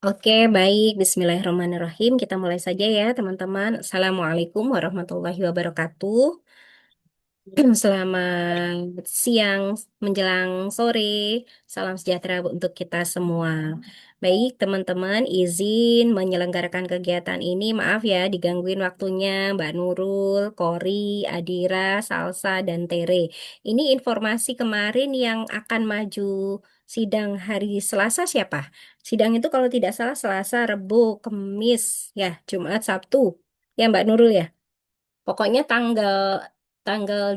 Oke, baik. Bismillahirrahmanirrahim. Kita mulai saja ya, teman-teman. Assalamualaikum warahmatullahi wabarakatuh. Selamat siang menjelang sore. Salam sejahtera untuk kita semua. Baik, teman-teman, izin menyelenggarakan kegiatan ini. Maaf ya, digangguin waktunya Mbak Nurul, Kori, Adira, Salsa, dan Tere. Ini informasi kemarin yang akan maju sidang hari Selasa siapa? Sidang itu kalau tidak salah Selasa, Rabu, Kamis, ya, Jumat, Sabtu. Ya, Mbak Nurul ya. Pokoknya tanggal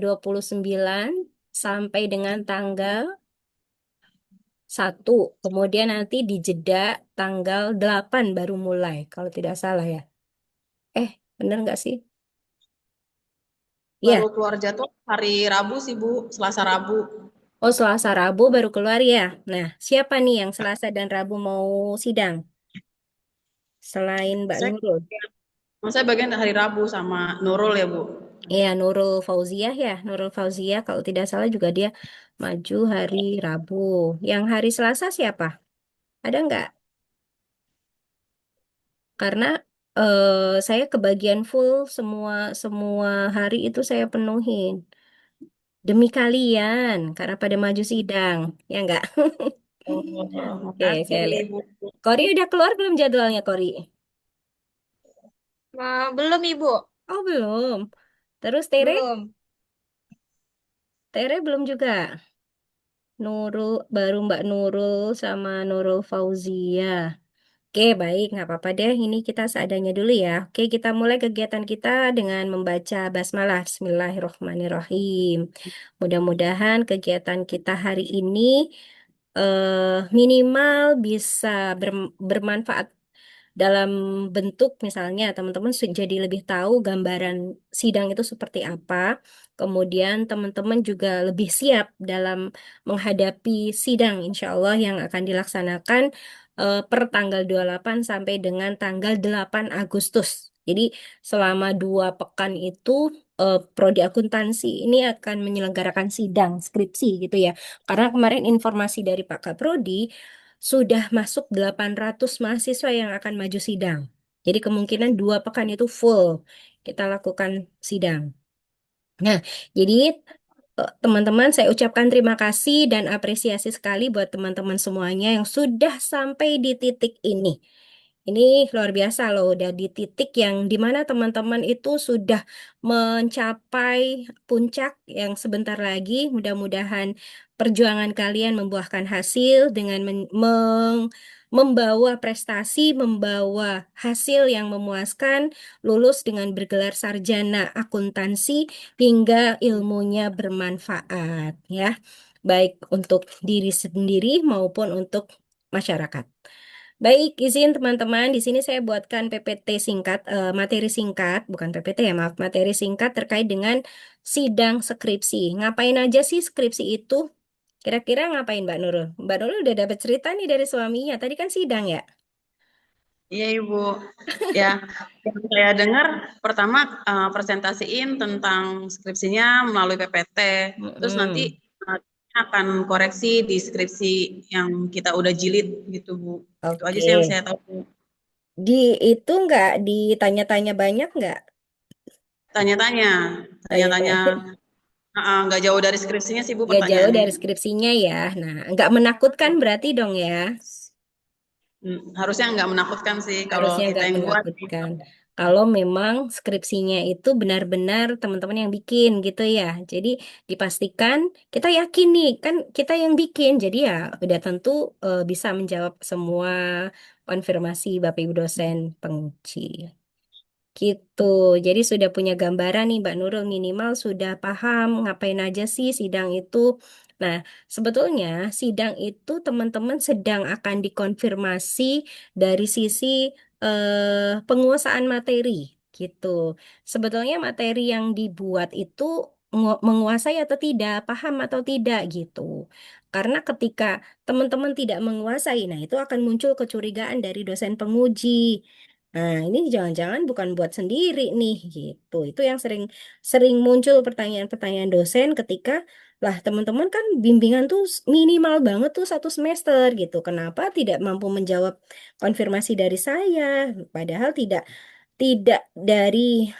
29 sampai dengan tanggal 1. Kemudian nanti dijeda tanggal 8 baru mulai, kalau tidak salah ya. Eh, bener nggak sih? Baru Iya. keluar jadwal hari Rabu sih Bu, Selasa Rabu. Oh, Selasa Rabu baru keluar ya. Nah, siapa nih yang Selasa dan Rabu mau sidang? Selain Mbak Saya, Nurul. saya bagian hari Rabu sama Nurul ya Bu. Iya, Nurul Fauziah ya. Nurul Fauziah, kalau tidak salah juga dia maju hari Rabu. Yang hari Selasa siapa? Ada nggak? Karena saya kebagian full semua semua hari itu saya penuhin demi kalian karena pada maju sidang, ya enggak? Oh, Oke, saya makasih lihat. Bu. Kori udah keluar belum jadwalnya, Kori? Belum Ibu, Oh, belum. Terus Tere? belum. Tere belum juga. Nurul baru Mbak Nurul sama Nurul Fauzia. Oke, baik, nggak apa-apa deh. Ini kita seadanya dulu ya. Oke, kita mulai kegiatan kita dengan membaca basmalah. Bismillahirrohmanirrohim. Mudah-mudahan kegiatan kita hari ini minimal bisa bermanfaat dalam bentuk misalnya teman-teman jadi lebih tahu gambaran sidang itu seperti apa. Kemudian teman-teman juga lebih siap dalam menghadapi sidang insya Allah yang akan dilaksanakan per tanggal 28 sampai dengan tanggal 8 Agustus. Jadi selama 2 pekan itu Prodi Akuntansi ini akan menyelenggarakan sidang skripsi gitu ya. Karena kemarin informasi dari Pak Kaprodi sudah masuk 800 mahasiswa yang akan maju sidang. Jadi kemungkinan 2 pekan itu full kita lakukan sidang. Nah, jadi teman-teman saya ucapkan terima kasih dan apresiasi sekali buat teman-teman semuanya yang sudah sampai di titik ini. Ini luar biasa loh, udah di titik yang dimana teman-teman itu sudah mencapai puncak yang sebentar lagi. Mudah-mudahan perjuangan kalian membuahkan hasil dengan membawa prestasi, membawa hasil yang memuaskan, lulus dengan bergelar sarjana akuntansi hingga ilmunya bermanfaat ya, baik untuk diri sendiri maupun untuk masyarakat. Baik, izin teman-teman, di sini saya buatkan PPT singkat, materi singkat, bukan PPT ya, maaf, materi singkat terkait dengan sidang skripsi. Ngapain aja sih skripsi itu? Kira-kira ngapain Mbak Nurul? Mbak Nurul udah dapat cerita nih dari suaminya, tadi kan sidang ya? Iya Ibu. Ya, yang saya dengar pertama presentasiin tentang skripsinya melalui PPT. Terus nanti Mm-mm. eh, akan koreksi di skripsi yang kita udah jilid gitu Bu. Itu aja Oke, sih yang saya tahu. Bu. di itu nggak ditanya-tanya banyak nggak? Tanya-tanya, tanya-tanya. Tanya-tanya. Nggak jauh dari skripsinya sih Bu Gak jauh pertanyaannya. dari skripsinya ya. Nah, nggak menakutkan berarti dong ya. Harusnya nggak menakutkan sih kalau Harusnya kita nggak yang buat. menakutkan. Kalau memang skripsinya itu benar-benar teman-teman yang bikin gitu ya. Jadi dipastikan kita yakin nih kan kita yang bikin. Jadi ya udah tentu bisa menjawab semua konfirmasi Bapak Ibu dosen penguji. Gitu. Jadi sudah punya gambaran nih Mbak Nurul minimal sudah paham ngapain aja sih sidang itu. Nah, sebetulnya sidang itu teman-teman sedang akan dikonfirmasi dari sisi penguasaan materi gitu. Sebetulnya materi yang dibuat itu menguasai atau tidak, paham atau tidak gitu. Karena ketika teman-teman tidak menguasai, nah itu akan muncul kecurigaan dari dosen penguji. Nah, ini jangan-jangan bukan buat sendiri nih gitu. Itu yang sering sering muncul pertanyaan-pertanyaan dosen ketika Lah, teman-teman kan bimbingan tuh minimal banget tuh 1 semester gitu. Kenapa tidak mampu menjawab konfirmasi dari saya? Padahal tidak dari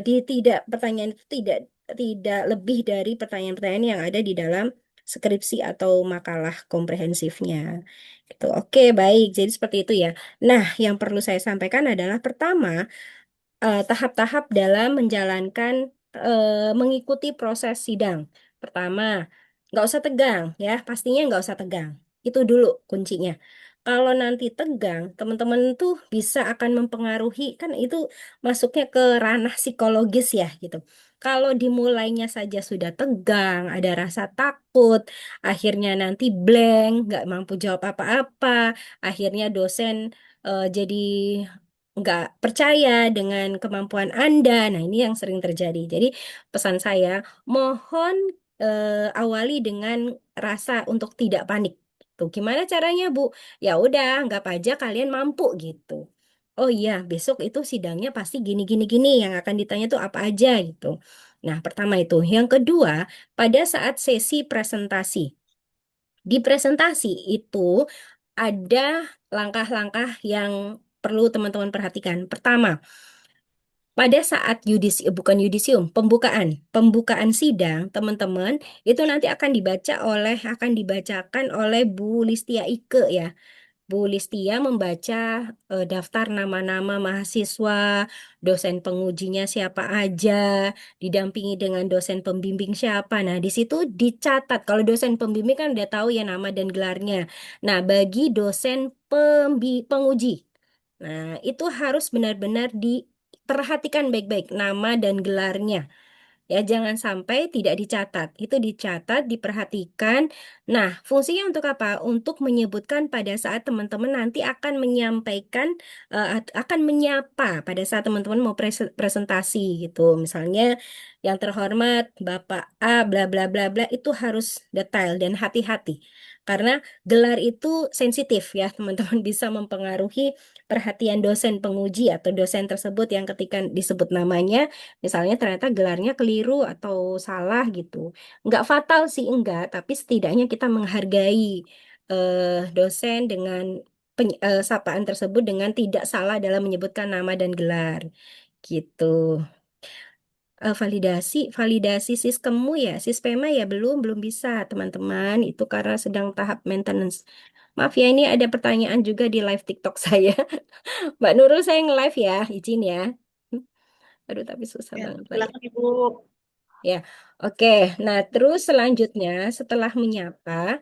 tidak pertanyaan itu tidak tidak lebih dari pertanyaan-pertanyaan yang ada di dalam skripsi atau makalah komprehensifnya. Gitu. Oke, baik. Jadi seperti itu ya. Nah, yang perlu saya sampaikan adalah pertama, tahap-tahap dalam menjalankan mengikuti proses sidang. Pertama, nggak usah tegang ya, pastinya nggak usah tegang. Itu dulu kuncinya. Kalau nanti tegang, teman-teman tuh bisa akan mempengaruhi, kan itu masuknya ke ranah psikologis ya gitu. Kalau dimulainya saja sudah tegang, ada rasa takut, akhirnya nanti blank, nggak mampu jawab apa-apa, akhirnya dosen jadi nggak percaya dengan kemampuan Anda. Nah, ini yang sering terjadi. Jadi, pesan saya, mohon awali dengan rasa untuk tidak panik. Tuh, gimana caranya, Bu? Ya udah, anggap aja kalian mampu gitu. Oh iya, besok itu sidangnya pasti gini gini gini yang akan ditanya tuh apa aja gitu. Nah, pertama itu. Yang kedua, pada saat sesi presentasi. Di presentasi itu ada langkah-langkah yang perlu teman-teman perhatikan. Pertama, pada saat bukan yudisium, pembukaan sidang, teman-teman, itu nanti akan dibacakan oleh Bu Listia Ike ya. Bu Listia membaca daftar nama-nama mahasiswa, dosen pengujinya siapa aja, didampingi dengan dosen pembimbing siapa. Nah, di situ dicatat. Kalau dosen pembimbing kan udah tahu ya nama dan gelarnya. Nah, bagi dosen penguji, nah itu harus benar-benar diperhatikan baik-baik nama dan gelarnya. Ya, jangan sampai tidak dicatat. Itu dicatat, diperhatikan. Nah, fungsinya untuk apa? Untuk menyebutkan pada saat teman-teman nanti akan menyampaikan, akan menyapa pada saat teman-teman mau presentasi gitu. Misalnya, yang terhormat Bapak A, bla bla bla bla, itu harus detail dan hati-hati. Karena gelar itu sensitif ya, teman-teman bisa mempengaruhi perhatian dosen penguji atau dosen tersebut yang ketika disebut namanya misalnya ternyata gelarnya keliru atau salah gitu. Nggak fatal sih, enggak. Tapi setidaknya kita menghargai dosen dengan sapaan tersebut dengan tidak salah dalam menyebutkan nama dan gelar. Gitu. Validasi sistemmu ya, sistema ya belum bisa teman-teman. Itu karena sedang tahap maintenance. Maaf ya, ini ada pertanyaan juga di live TikTok saya. Mbak Nurul, saya nge-live ya, izin ya. Aduh, tapi susah Ya, banget banyak. silakan Ibu. Ya, oke. Nah, terus selanjutnya setelah menyapa,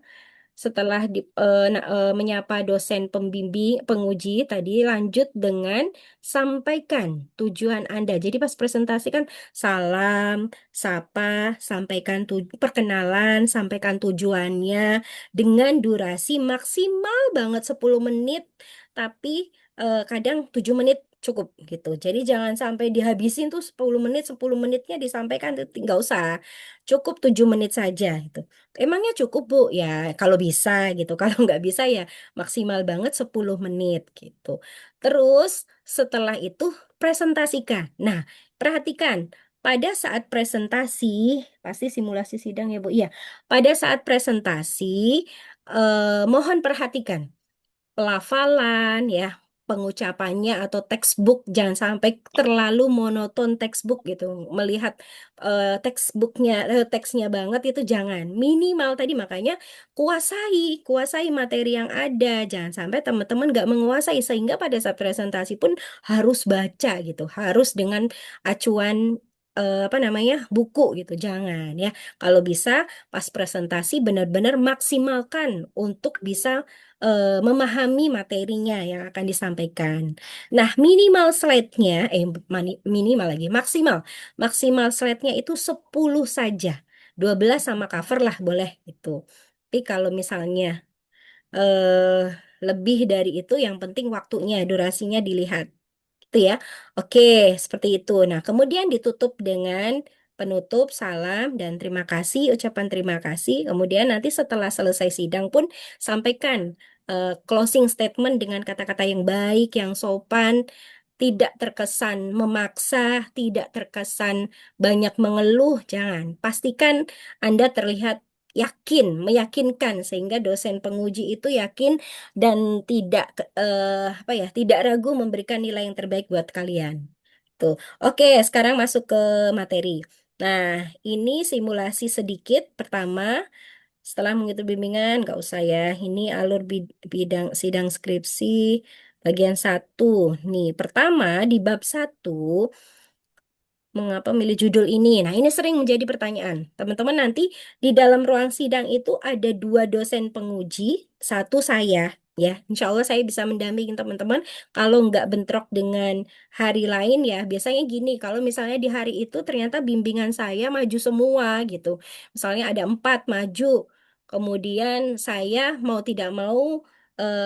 menyapa dosen pembimbing, penguji tadi lanjut dengan sampaikan tujuan Anda. Jadi pas presentasi kan salam, sapa, perkenalan, sampaikan tujuannya dengan durasi maksimal banget 10 menit, tapi kadang 7 menit cukup gitu. Jadi jangan sampai dihabisin tuh 10 menit, 10 menitnya disampaikan, nggak usah. Cukup 7 menit saja gitu. Emangnya cukup, Bu? Ya, kalau bisa gitu. Kalau nggak bisa ya maksimal banget 10 menit gitu. Terus setelah itu presentasikan. Nah, perhatikan pada saat presentasi, pasti simulasi sidang ya, Bu. Iya, pada saat presentasi mohon perhatikan pelafalan ya, pengucapannya atau textbook jangan sampai terlalu monoton textbook gitu. Melihat teksnya banget itu jangan. Minimal tadi makanya kuasai materi yang ada. Jangan sampai teman-teman nggak menguasai sehingga pada saat presentasi pun harus baca gitu, harus dengan acuan apa namanya buku gitu. Jangan ya. Kalau bisa pas presentasi benar-benar maksimalkan untuk bisa memahami materinya yang akan disampaikan. Nah, minimal slide-nya, minimal lagi, maksimal. Maksimal slide-nya itu 10 saja. 12 sama cover lah boleh itu. Tapi kalau misalnya eh, lebih dari itu, yang penting waktunya, durasinya dilihat. Itu ya. Oke, seperti itu. Nah, kemudian ditutup dengan penutup, salam, dan terima kasih, ucapan terima kasih. Kemudian nanti setelah selesai sidang pun sampaikan closing statement dengan kata-kata yang baik, yang sopan, tidak terkesan memaksa, tidak terkesan banyak mengeluh, jangan. Pastikan Anda terlihat yakin, meyakinkan sehingga dosen penguji itu yakin dan tidak apa ya, tidak ragu memberikan nilai yang terbaik buat kalian. Tuh. Oke, sekarang masuk ke materi. Nah, ini simulasi sedikit. Pertama, setelah mengikuti bimbingan, nggak usah ya. Ini alur bidang sidang skripsi bagian satu. Nih, pertama di bab satu. Mengapa milih judul ini? Nah, ini sering menjadi pertanyaan. Teman-teman nanti di dalam ruang sidang itu ada dua dosen penguji, satu saya, ya. Insya Allah saya bisa mendampingi teman-teman. Kalau nggak bentrok dengan hari lain ya, biasanya gini, kalau misalnya di hari itu ternyata bimbingan saya maju semua gitu. Misalnya ada empat maju, kemudian saya mau tidak mau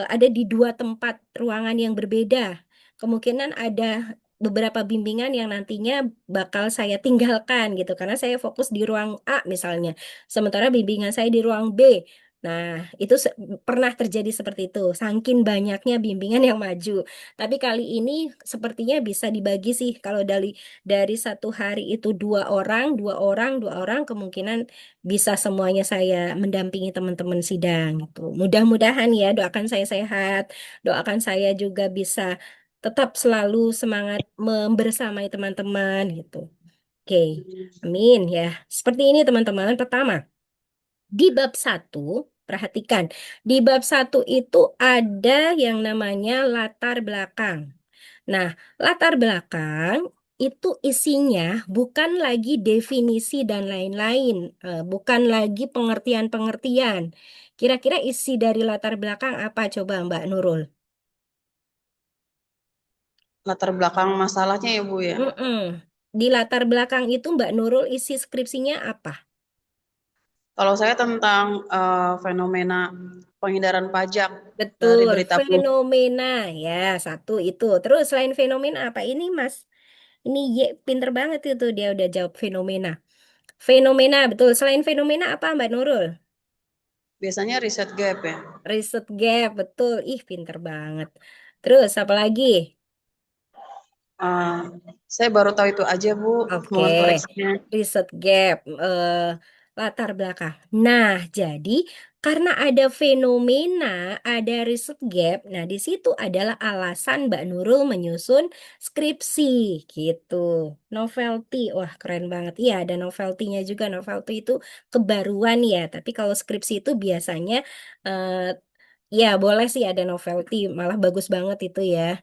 ada di dua tempat ruangan yang berbeda. Kemungkinan ada beberapa bimbingan yang nantinya bakal saya tinggalkan gitu karena saya fokus di ruang A misalnya. Sementara bimbingan saya di ruang B. Nah, itu pernah terjadi seperti itu. Saking banyaknya bimbingan yang maju. Tapi kali ini sepertinya bisa dibagi sih. Kalau dari satu hari itu dua orang, kemungkinan bisa semuanya saya mendampingi teman-teman sidang gitu. Mudah-mudahan ya, doakan saya sehat, doakan saya juga bisa tetap selalu semangat membersamai teman-teman gitu. Oke, amin ya. Seperti ini teman-teman. Pertama, di bab satu, perhatikan. Di bab satu itu ada yang namanya latar belakang. Nah, latar belakang itu isinya bukan lagi definisi dan lain-lain, bukan lagi pengertian-pengertian. Kira-kira isi dari latar belakang apa coba Mbak Nurul? Latar belakang masalahnya ya Bu ya. Mm-mm. Di latar belakang itu Mbak Nurul isi skripsinya apa? Kalau saya tentang fenomena penghindaran pajak dari Betul, berita bohong. fenomena ya satu itu. Terus selain fenomena apa ini Mas? Ini Y pinter banget itu dia udah jawab fenomena. Fenomena betul. Selain fenomena apa Mbak Nurul? Biasanya riset gap ya. Riset gap betul. Ih pinter banget. Terus apa lagi? Eh, saya baru tahu itu aja Bu. Oke, Mohon koreksinya. riset gap, latar belakang. Nah, jadi karena ada fenomena, ada riset gap, nah di situ adalah alasan Mbak Nurul menyusun skripsi, gitu. Novelty, wah keren banget. Iya, ada novelty-nya juga. Novelty itu kebaruan ya, tapi kalau skripsi itu biasanya, eh, ya boleh sih ada novelty, malah bagus banget itu ya.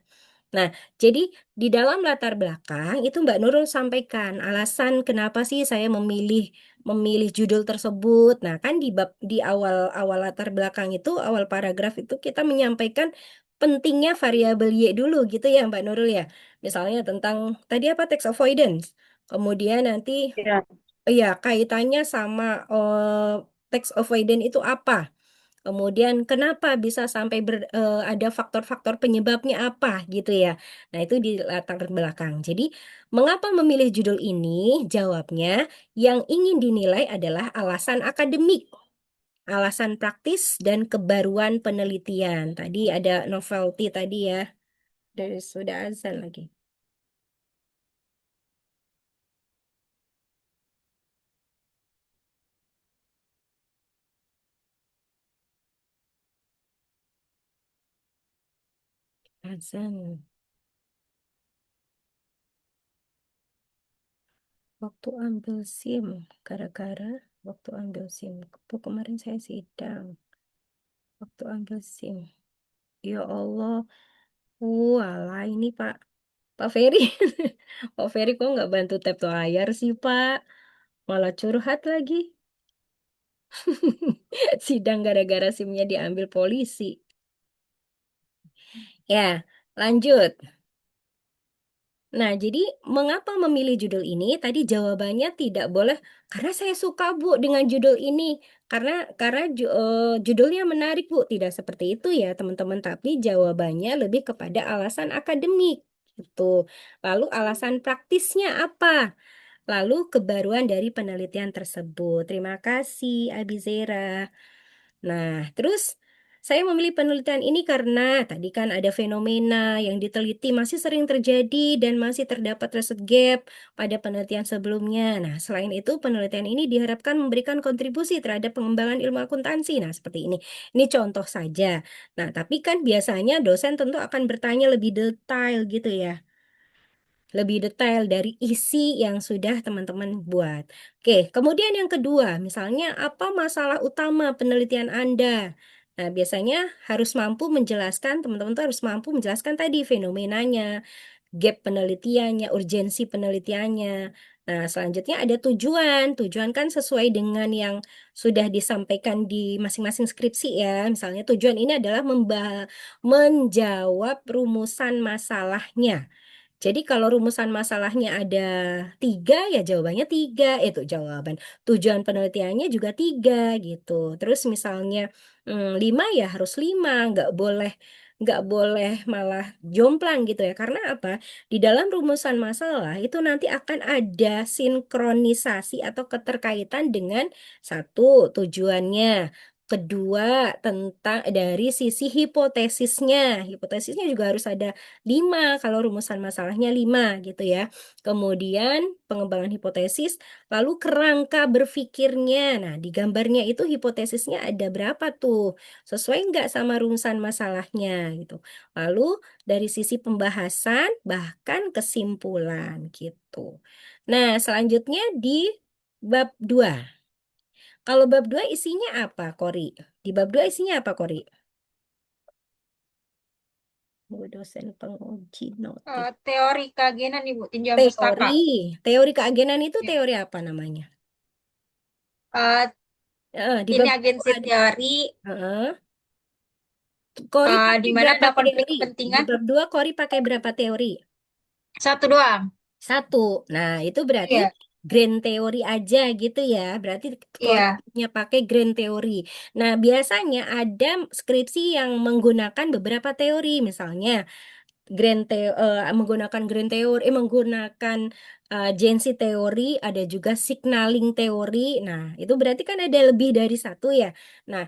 Nah, jadi di dalam latar belakang itu Mbak Nurul sampaikan alasan kenapa sih saya memilih memilih judul tersebut. Nah, kan di awal awal latar belakang itu awal paragraf itu kita menyampaikan pentingnya variabel Y dulu gitu ya Mbak Nurul ya. Misalnya tentang tadi apa tax avoidance. Kemudian nanti Iya. ya kaitannya sama tax avoidance itu apa? Kemudian kenapa bisa sampai ada faktor-faktor penyebabnya apa gitu ya. Nah, itu di latar belakang. Jadi, mengapa memilih judul ini? Jawabnya, yang ingin dinilai adalah alasan akademik, alasan praktis, dan kebaruan penelitian. Tadi ada novelty tadi ya. Dari sudah azan lagi. Azan. Waktu ambil SIM, gara-gara waktu ambil SIM. Waktu kemarin saya sidang. Waktu ambil SIM. Ya Allah. Walah ini Pak Ferry. Pak Ferry kok nggak bantu tap layar sih Pak? Malah curhat lagi. Sidang gara-gara SIM-nya diambil polisi. Ya, lanjut. Nah, jadi mengapa memilih judul ini? Tadi jawabannya tidak boleh karena saya suka Bu dengan judul ini. Karena judulnya menarik Bu. Tidak seperti itu ya teman-teman. Tapi jawabannya lebih kepada alasan akademik. Gitu. Lalu alasan praktisnya apa? Lalu kebaruan dari penelitian tersebut. Terima kasih, Abizera. Nah, terus Saya memilih penelitian ini karena tadi kan ada fenomena yang diteliti masih sering terjadi dan masih terdapat riset gap pada penelitian sebelumnya. Nah, selain itu penelitian ini diharapkan memberikan kontribusi terhadap pengembangan ilmu akuntansi. Nah, seperti ini. Ini contoh saja. Nah, tapi kan biasanya dosen tentu akan bertanya lebih detail gitu ya, lebih detail dari isi yang sudah teman-teman buat. Oke, kemudian yang kedua, misalnya apa masalah utama penelitian Anda? Nah, biasanya harus mampu menjelaskan, teman-teman tuh harus mampu menjelaskan tadi fenomenanya, gap penelitiannya, urgensi penelitiannya. Nah, selanjutnya ada tujuan. Tujuan kan sesuai dengan yang sudah disampaikan di masing-masing skripsi ya. Misalnya tujuan ini adalah menjawab rumusan masalahnya. Jadi kalau rumusan masalahnya ada tiga, ya jawabannya tiga. Itu jawaban. Tujuan penelitiannya juga tiga gitu. Terus misalnya lima ya harus lima, nggak boleh malah jomplang gitu ya. Karena apa? Di dalam rumusan masalah itu nanti akan ada sinkronisasi atau keterkaitan dengan satu tujuannya. Kedua, tentang dari sisi hipotesisnya. Hipotesisnya juga harus ada lima kalau rumusan masalahnya lima gitu ya. Kemudian pengembangan hipotesis, lalu kerangka berpikirnya. Nah, di gambarnya itu hipotesisnya ada berapa tuh? Sesuai nggak sama rumusan masalahnya gitu. Lalu dari sisi pembahasan bahkan kesimpulan gitu. Nah, selanjutnya di bab 2. Kalau bab 2 isinya apa, Kori? Di bab 2 isinya apa, Kori? Bu dosen penguji notif. Teori keagenan Ibu, tinjauan Teori. pustaka. Teori keagenan itu Ya. teori apa namanya? Eh, Di ini bab agensi ada. teori Heeh. Kori di pakai mana berapa ada konflik teori? Di kepentingan. bab 2 Kori pakai berapa teori? Satu doang. Satu. Nah, itu berarti Iya, grand teori aja gitu ya. Berarti Kori iya. punya pakai grand teori. Nah, biasanya ada skripsi yang menggunakan beberapa teori. Misalnya, menggunakan grand teori, menggunakan Jensi teori, ada juga signaling teori. Nah, itu berarti kan ada lebih dari satu ya. Nah,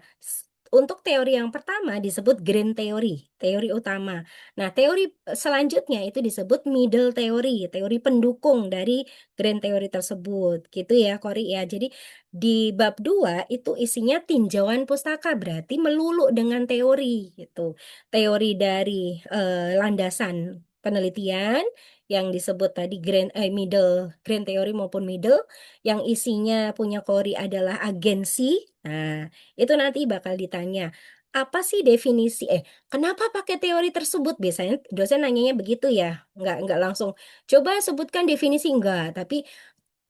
untuk teori yang pertama disebut grand teori, teori utama. Nah, teori selanjutnya itu disebut middle teori, teori pendukung dari grand teori tersebut. Gitu ya, Kori ya. Jadi di bab 2 itu isinya tinjauan pustaka, berarti melulu dengan teori gitu. Teori dari landasan penelitian yang disebut tadi grand teori maupun middle yang isinya punya Kori adalah agensi. Nah, itu nanti bakal ditanya apa sih definisi kenapa pakai teori tersebut? Biasanya dosen nanyanya begitu ya. Nggak langsung coba sebutkan definisi enggak, tapi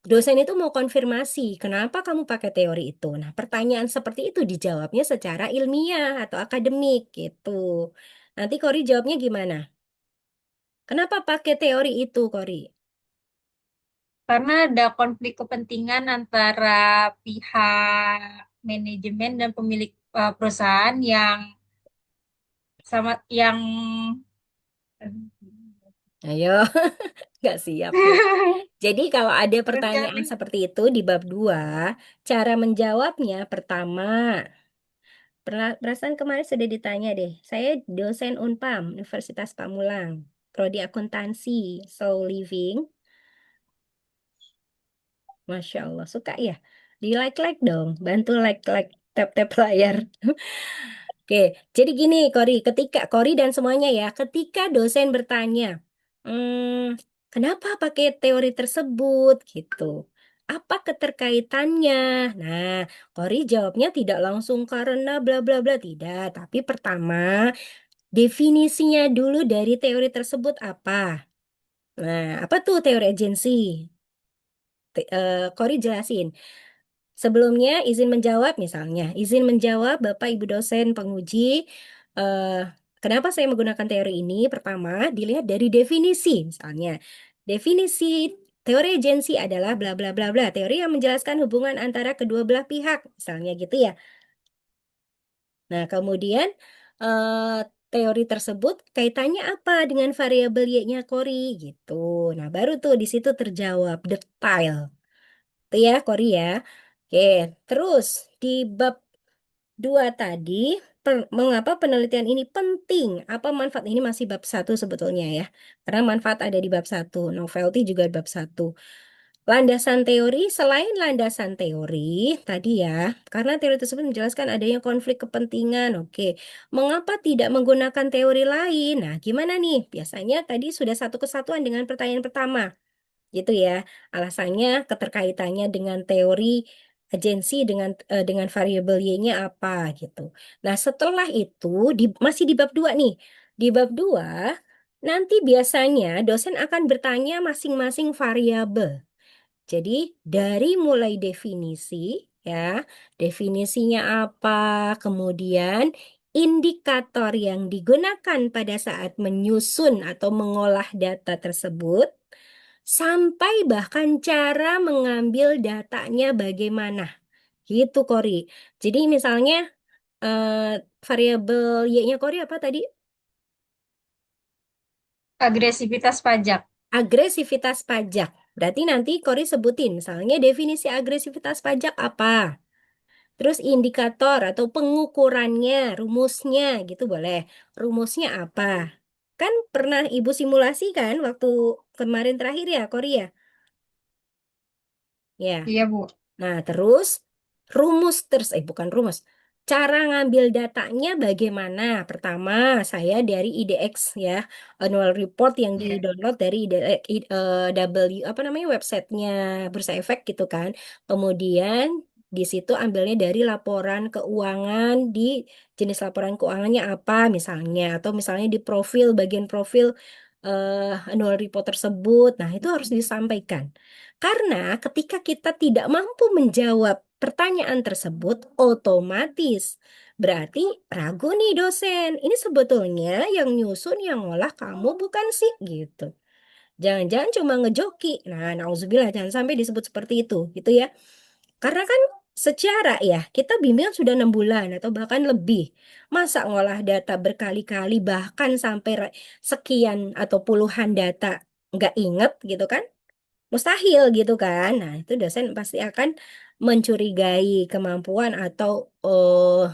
dosen itu mau konfirmasi kenapa kamu pakai teori itu. Nah, pertanyaan seperti itu dijawabnya secara ilmiah atau akademik gitu. Nanti Kori jawabnya gimana? Kenapa pakai teori itu, Kori? Karena ada konflik kepentingan antara pihak manajemen dan pemilik perusahaan yang yang Ayo, nggak siap ya. Jadi kalau ada pertanyaan rencana. seperti itu di bab 2, cara menjawabnya pertama, perasaan kemarin sudah ditanya deh. Saya dosen Unpam, Universitas Pamulang, Prodi Akuntansi, Soul Living. Masya Allah, suka ya? Di like-like dong, bantu like-like, tap-tap layar. Oke, jadi gini, ketika Kori dan semuanya ya, ketika dosen bertanya, kenapa pakai teori tersebut gitu? Apa keterkaitannya? Nah, Kori jawabnya tidak langsung karena bla bla bla tidak, tapi pertama definisinya dulu dari teori tersebut apa? Nah, apa tuh teori agensi? Kori jelasin. Sebelumnya izin menjawab misalnya, izin menjawab Bapak Ibu dosen penguji, eh, kenapa saya menggunakan teori ini? Pertama, dilihat dari definisi misalnya. Definisi teori agensi adalah bla bla bla bla, teori yang menjelaskan hubungan antara kedua belah pihak, misalnya gitu ya. Nah, kemudian teori tersebut kaitannya apa dengan variabel Y-nya Kori gitu. Nah, baru tuh di situ terjawab detail. Itu ya, Kori ya. Oke, terus di bab Dua tadi, mengapa penelitian ini penting? Apa manfaat ini masih bab satu sebetulnya ya? Karena manfaat ada di bab satu, novelty juga di bab satu. Landasan teori, selain landasan teori tadi ya, karena teori tersebut menjelaskan adanya konflik kepentingan. Oke, mengapa tidak menggunakan teori lain? Nah, gimana nih? Biasanya tadi sudah satu kesatuan dengan pertanyaan pertama gitu ya. Alasannya keterkaitannya dengan teori agensi dengan variabel Y-nya apa gitu. Nah, setelah itu masih di bab 2 nih. Di bab 2 nanti biasanya dosen akan bertanya masing-masing variabel. Jadi dari mulai definisi ya, definisinya apa, kemudian indikator yang digunakan pada saat menyusun atau mengolah data tersebut, sampai bahkan cara mengambil datanya bagaimana. Gitu, Kori. Jadi misalnya variabel Y-nya Kori apa tadi? Agresivitas pajak. Agresivitas pajak. Berarti nanti Kori sebutin, misalnya definisi agresivitas pajak apa? Terus indikator atau pengukurannya, rumusnya gitu boleh. Rumusnya apa? Kan pernah Ibu simulasi kan waktu kemarin terakhir ya, Kori ya? Ya. Iya, Bu. Nah, terus bukan rumus. Cara ngambil datanya bagaimana? Pertama, saya dari IDX ya, annual report yang di-download dari W apa namanya websitenya Bursa Efek gitu kan. Kemudian di situ ambilnya dari laporan keuangan di jenis laporan keuangannya apa misalnya atau misalnya di profil bagian profil annual report tersebut. Nah, itu harus disampaikan. Karena ketika kita tidak mampu menjawab pertanyaan tersebut, otomatis berarti ragu nih dosen. Ini sebetulnya yang nyusun, yang ngolah kamu bukan sih gitu. Jangan-jangan cuma ngejoki. Nah, nauzubillah jangan sampai disebut seperti itu, gitu ya. Karena kan secara ya kita bimbing sudah 6 bulan atau bahkan lebih. Masa ngolah data berkali-kali bahkan sampai sekian atau puluhan data nggak inget gitu kan? Mustahil gitu kan. Nah, itu dosen pasti akan mencurigai kemampuan atau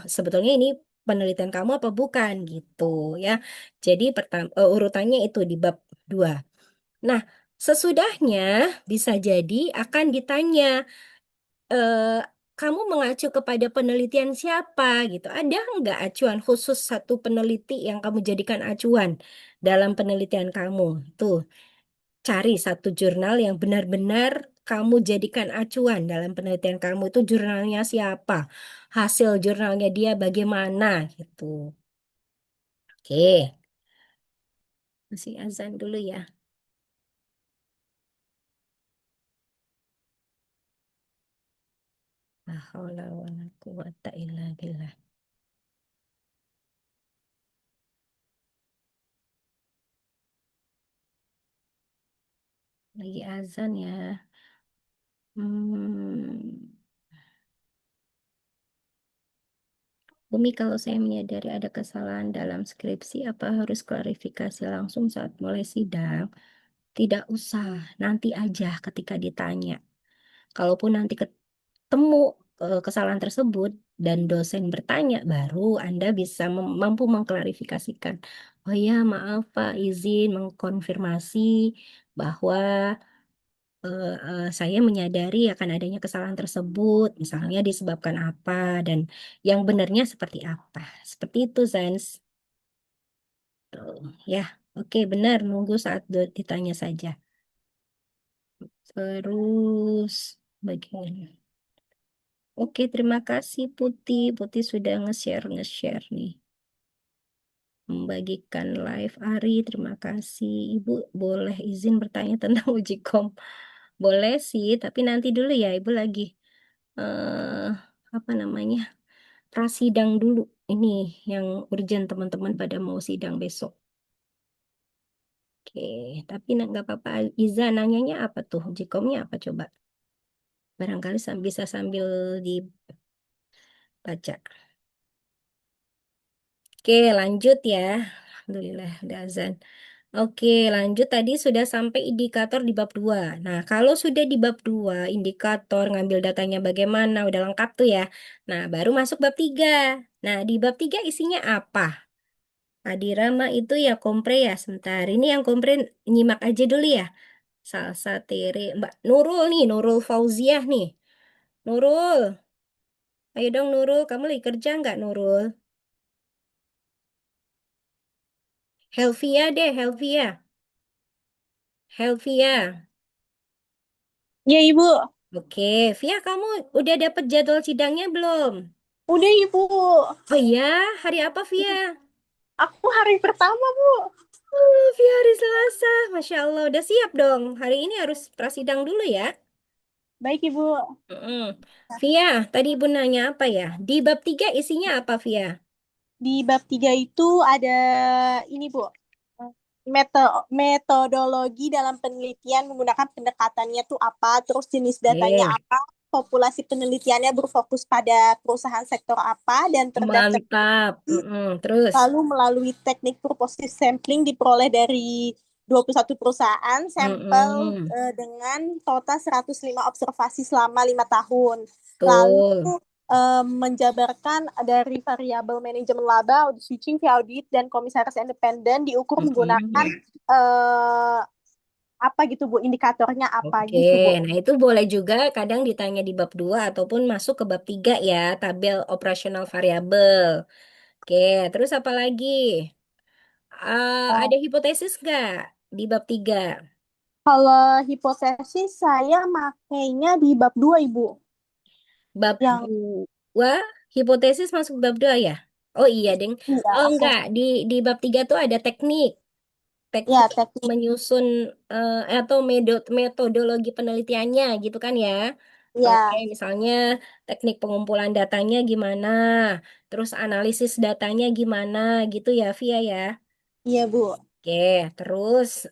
sebetulnya ini penelitian kamu apa bukan gitu ya. Jadi pertama urutannya itu di bab 2. Nah, sesudahnya bisa jadi akan ditanya eh, kamu mengacu kepada penelitian siapa gitu. Ada nggak acuan khusus satu peneliti yang kamu jadikan acuan dalam penelitian kamu? Tuh. Cari satu jurnal yang benar-benar kamu jadikan acuan dalam penelitian kamu itu jurnalnya siapa, hasil jurnalnya dia bagaimana gitu. Oke, masih azan dulu ya. La haula wala quwata illa billah. Lagi azan ya. Hmm. Umi, kalau saya menyadari ada kesalahan dalam skripsi, apa harus klarifikasi langsung saat mulai sidang? Tidak usah, nanti aja ketika ditanya. Kalaupun nanti ketemu kesalahan tersebut dan dosen bertanya, baru Anda bisa mampu mengklarifikasikan. Oh ya, maaf Pak, izin mengkonfirmasi bahwa saya menyadari akan adanya kesalahan tersebut, misalnya disebabkan apa dan yang benarnya seperti apa. Seperti itu, Zans. Tuh, ya, oke, benar. Nunggu saat ditanya saja. Terus, bagaimana? Oke, terima kasih Putih. Putih sudah nge-share nih. Membagikan live Ari, terima kasih. Ibu boleh izin bertanya tentang uji kom? Boleh sih, tapi nanti dulu ya. Ibu lagi eh apa namanya? Prasidang dulu. Ini yang urgent teman-teman pada mau sidang besok. Oke, tapi nggak apa-apa. Iza nanyanya apa tuh? Uji komnya apa coba? Barangkali bisa sambil dibaca. Oke, lanjut ya. Alhamdulillah, udah azan. Oke, lanjut tadi sudah sampai indikator di bab 2. Nah, kalau sudah di bab 2, indikator ngambil datanya bagaimana, udah lengkap tuh ya. Nah, baru masuk bab 3. Nah, di bab 3 isinya apa? Adirama itu ya kompre ya, sebentar. Ini yang kompre nyimak aja dulu ya. Salsa tere, Mbak Nurul nih, Nurul Fauziah nih. Nurul, ayo dong Nurul, kamu lagi kerja nggak Nurul? Helvia deh, Helvia. Helvia. Ya, Ibu. Oke, Via kamu udah dapet jadwal sidangnya belum? Udah, Ibu. Oh iya, hari apa Via? Aku hari pertama, Bu. Oh, Via hari Selasa. Masya Allah, udah siap dong. Hari ini harus prasidang dulu ya. Baik, Ibu. Mm-mm. Via, tadi Ibu nanya apa ya? Di bab 3 isinya apa Via? Di bab 3 itu ada ini, Bu. Metodologi dalam penelitian menggunakan pendekatannya tuh apa, terus jenis datanya Oke, apa, populasi penelitiannya berfokus pada perusahaan sektor apa, dan terdaftar. mantap. Mm-mm. Terus? Lalu melalui teknik purposive sampling diperoleh dari 21 perusahaan sampel Mm-mm. dengan total 105 observasi selama 5 tahun. Lalu Tuh. menjabarkan dari variabel manajemen laba, audit switching, fee audit, dan komisaris independen diukur menggunakan Mm-mm. eh, apa gitu Bu, indikatornya apa Oke, gitu Bu. nah itu boleh juga kadang ditanya di bab 2 ataupun masuk ke bab 3 ya, tabel operasional variabel. Oke, terus apa lagi? Ada Oh, hipotesis nggak di bab 3? kalau hipotesis saya makainya di bab 2 Ibu. Bab Yang 2, hipotesis masuk bab 2 ya? Oh iya, Deng. iya, Oh enggak, di bab 3 tuh ada teknik. ya Teknik teknik. menyusun atau metodologi penelitiannya gitu kan ya. Oke, Ya, misalnya teknik pengumpulan datanya gimana, terus analisis datanya gimana gitu ya, Via ya. iya Bu. Oke, terus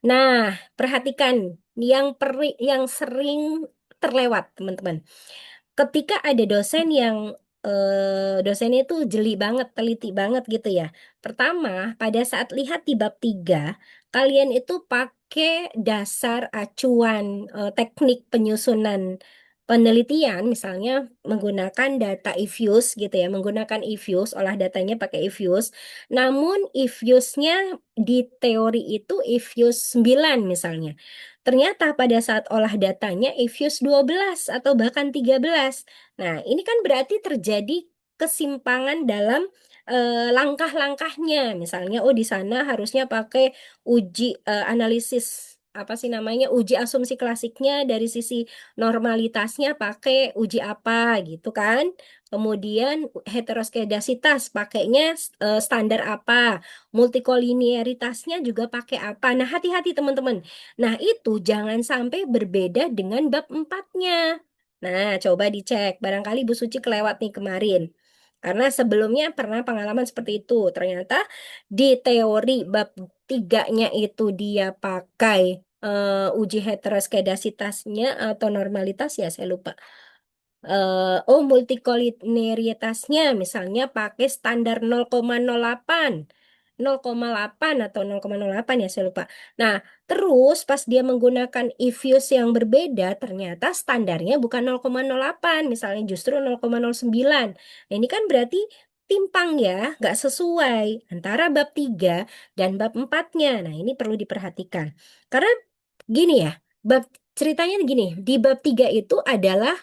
nah, perhatikan yang sering terlewat, teman-teman. Ketika ada dosen yang dosennya itu jeli banget, teliti banget gitu ya. Pertama, pada saat lihat di bab 3 kalian itu pakai dasar acuan teknik penyusunan penelitian, misalnya menggunakan data Ifuse gitu ya, menggunakan Ifuse, olah datanya pakai Ifuse. Namun Ifuse-nya di teori itu Ifuse 9 misalnya. Ternyata pada saat olah datanya Ifuse 12 atau bahkan 13. Nah, ini kan berarti terjadi kesimpangan dalam langkah-langkahnya. Misalnya, oh di sana harusnya pakai uji analisis apa sih namanya uji asumsi klasiknya dari sisi normalitasnya pakai uji apa gitu kan. Kemudian heteroskedasitas pakainya standar apa, multikolinearitasnya juga pakai apa. Nah, hati-hati teman-teman. Nah, itu jangan sampai berbeda dengan bab empatnya. Nah, coba dicek. Barangkali Bu Suci kelewat nih kemarin. Karena sebelumnya pernah pengalaman seperti itu. Ternyata di teori bab tiganya itu dia pakai uji heteroskedasitasnya atau normalitas ya saya lupa. Oh, multikolinearitasnya misalnya pakai standar 0,08. 0,8 atau 0,08 ya saya lupa. Nah, terus pas dia menggunakan e-fuse yang berbeda, ternyata standarnya bukan 0,08, misalnya justru 0,09. Nah, ini kan berarti timpang ya, nggak sesuai antara bab 3 dan bab empatnya. Nah, ini perlu diperhatikan. Karena gini ya, bab ceritanya gini, di bab 3 itu adalah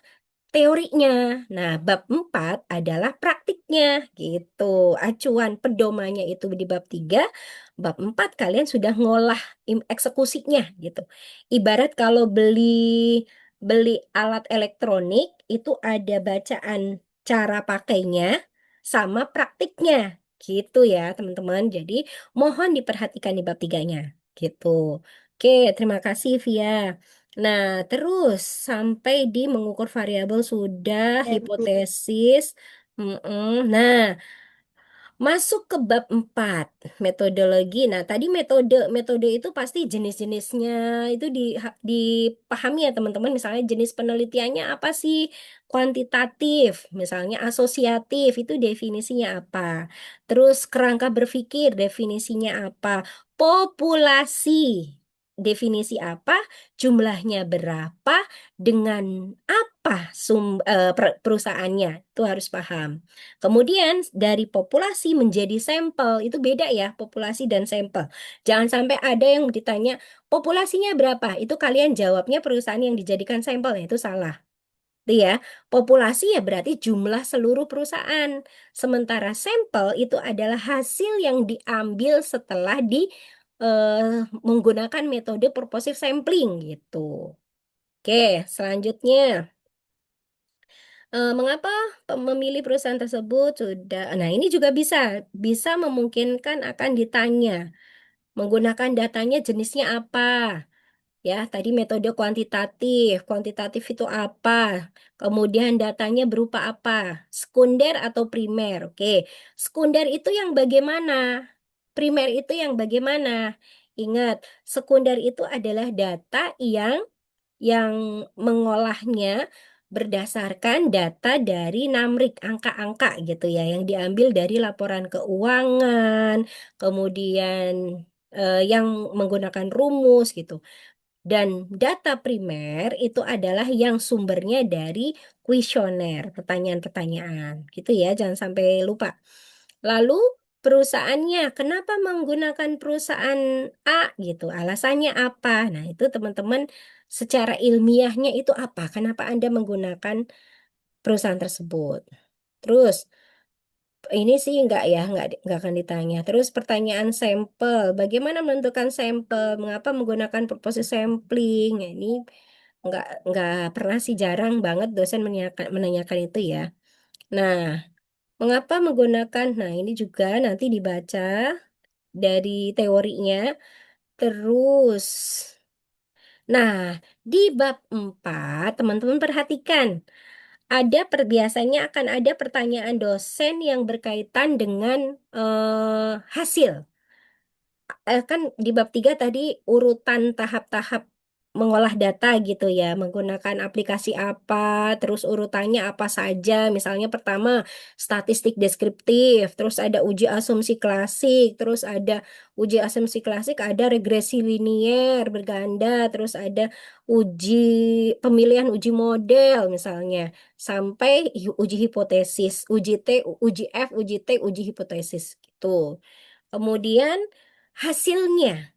teorinya. Nah, bab 4 adalah praktiknya gitu. Acuan pedomannya itu di bab 3, bab 4 kalian sudah ngolah eksekusinya gitu. Ibarat kalau beli beli alat elektronik itu ada bacaan cara pakainya sama praktiknya gitu ya, teman-teman. Jadi, mohon diperhatikan di bab 3-nya gitu. Oke, terima kasih Via. Nah, terus sampai di mengukur variabel sudah, Ya, Bu. hipotesis. Mm-mm. Nah, Masuk ke bab 4 metodologi. Nah, tadi metode itu pasti jenis-jenisnya itu dipahami ya teman-teman. Misalnya jenis penelitiannya apa sih? Kuantitatif, misalnya asosiatif, itu definisinya apa? Terus kerangka berpikir, definisinya apa? Populasi, definisi apa? Jumlahnya berapa? Dengan apa perusahaannya? Itu harus paham. Kemudian dari populasi menjadi sampel, itu beda ya, populasi dan sampel. Jangan sampai ada yang ditanya, populasinya berapa? Itu kalian jawabnya perusahaan yang dijadikan sampel, itu salah. Itu ya, populasi ya berarti jumlah seluruh perusahaan. Sementara sampel itu adalah hasil yang diambil setelah menggunakan metode purposive sampling gitu. Oke, selanjutnya. Mengapa memilih perusahaan tersebut sudah? Nah, ini juga bisa memungkinkan akan ditanya menggunakan datanya jenisnya apa? Ya, tadi metode kuantitatif. Kuantitatif itu apa? Kemudian datanya berupa apa? Sekunder atau primer? Oke, sekunder itu yang bagaimana? Primer itu yang bagaimana? Ingat, sekunder itu adalah data yang mengolahnya berdasarkan data dari NAMRIC, angka-angka gitu ya, yang diambil dari laporan keuangan, kemudian yang menggunakan rumus gitu. Dan data primer itu adalah yang sumbernya dari kuesioner, pertanyaan-pertanyaan gitu ya, jangan sampai lupa. Lalu perusahaannya, kenapa menggunakan perusahaan A gitu? Alasannya apa? Nah, itu teman-teman secara ilmiahnya itu apa? Kenapa Anda menggunakan perusahaan tersebut? Terus ini sih enggak akan ditanya. Terus pertanyaan sampel, bagaimana menentukan sampel? Mengapa menggunakan purpose sampling? Ya, ini enggak pernah sih, jarang banget dosen menanyakan itu ya. Nah, mengapa menggunakan? Nah, ini juga nanti dibaca dari teorinya. Terus, nah, di bab 4 teman-teman perhatikan. Biasanya akan ada pertanyaan dosen yang berkaitan dengan hasil. Kan di bab 3 tadi urutan tahap-tahap mengolah data gitu ya, menggunakan aplikasi apa, terus urutannya apa saja. Misalnya pertama statistik deskriptif, terus ada uji asumsi klasik, terus ada uji asumsi klasik, ada regresi linier berganda, terus ada uji pemilihan uji model misalnya, sampai uji hipotesis, uji F, uji T, uji hipotesis gitu. Kemudian hasilnya,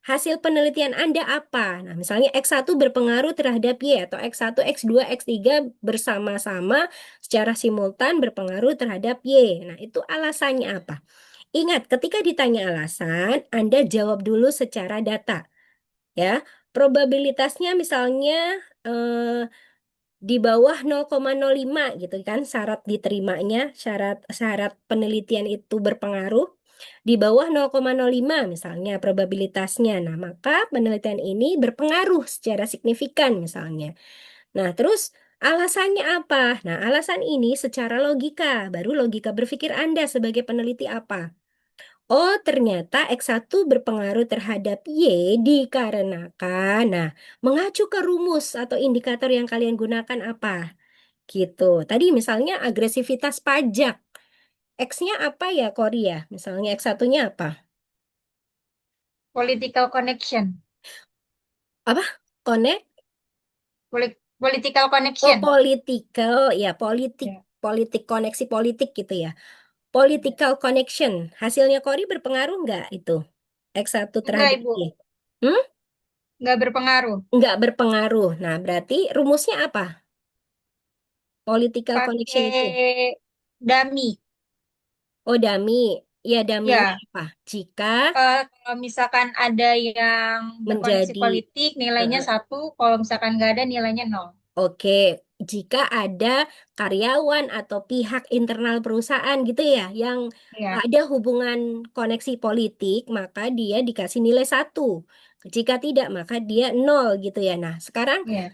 hasil penelitian Anda apa? Nah, misalnya X1 berpengaruh terhadap Y atau X1, X2, X3 bersama-sama secara simultan berpengaruh terhadap Y. Nah, itu alasannya apa? Ingat, ketika ditanya alasan, Anda jawab dulu secara data. Ya, probabilitasnya misalnya di bawah 0,05 gitu kan, syarat diterimanya, syarat penelitian itu berpengaruh di bawah 0,05 misalnya probabilitasnya. Nah, maka penelitian ini berpengaruh secara signifikan misalnya. Nah, terus alasannya apa? Nah, alasan ini secara logika, baru logika berpikir Anda sebagai peneliti apa? Oh, ternyata X1 berpengaruh terhadap Y dikarenakan, nah, mengacu ke rumus atau indikator yang kalian gunakan apa? Gitu. Tadi misalnya agresivitas pajak. X-nya apa ya, Korea? Misalnya X1-nya apa? Political connection. Apa? Connect? Political Oh, connection. political. Ya, politik. Ya. Politik, koneksi politik gitu ya. Ya. Political connection. Hasilnya Kori berpengaruh nggak itu? X1 Enggak, terhadap Ibu. Y? Hmm? Enggak berpengaruh. Nggak berpengaruh. Nah, berarti rumusnya apa? Political connection itu. Pakai dummy. Oh, dummy. Ya, dummy-nya Ya, apa? Jika kalau misalkan ada yang berkoneksi menjadi politik, nilainya eh, 1. Kalau misalkan nggak ada, nilainya 0. oke, jika ada karyawan atau pihak internal perusahaan gitu ya, yang Ya, ada hubungan koneksi politik, maka dia dikasih nilai 1. Jika tidak, maka dia 0 gitu ya. Nah, sekarang ya.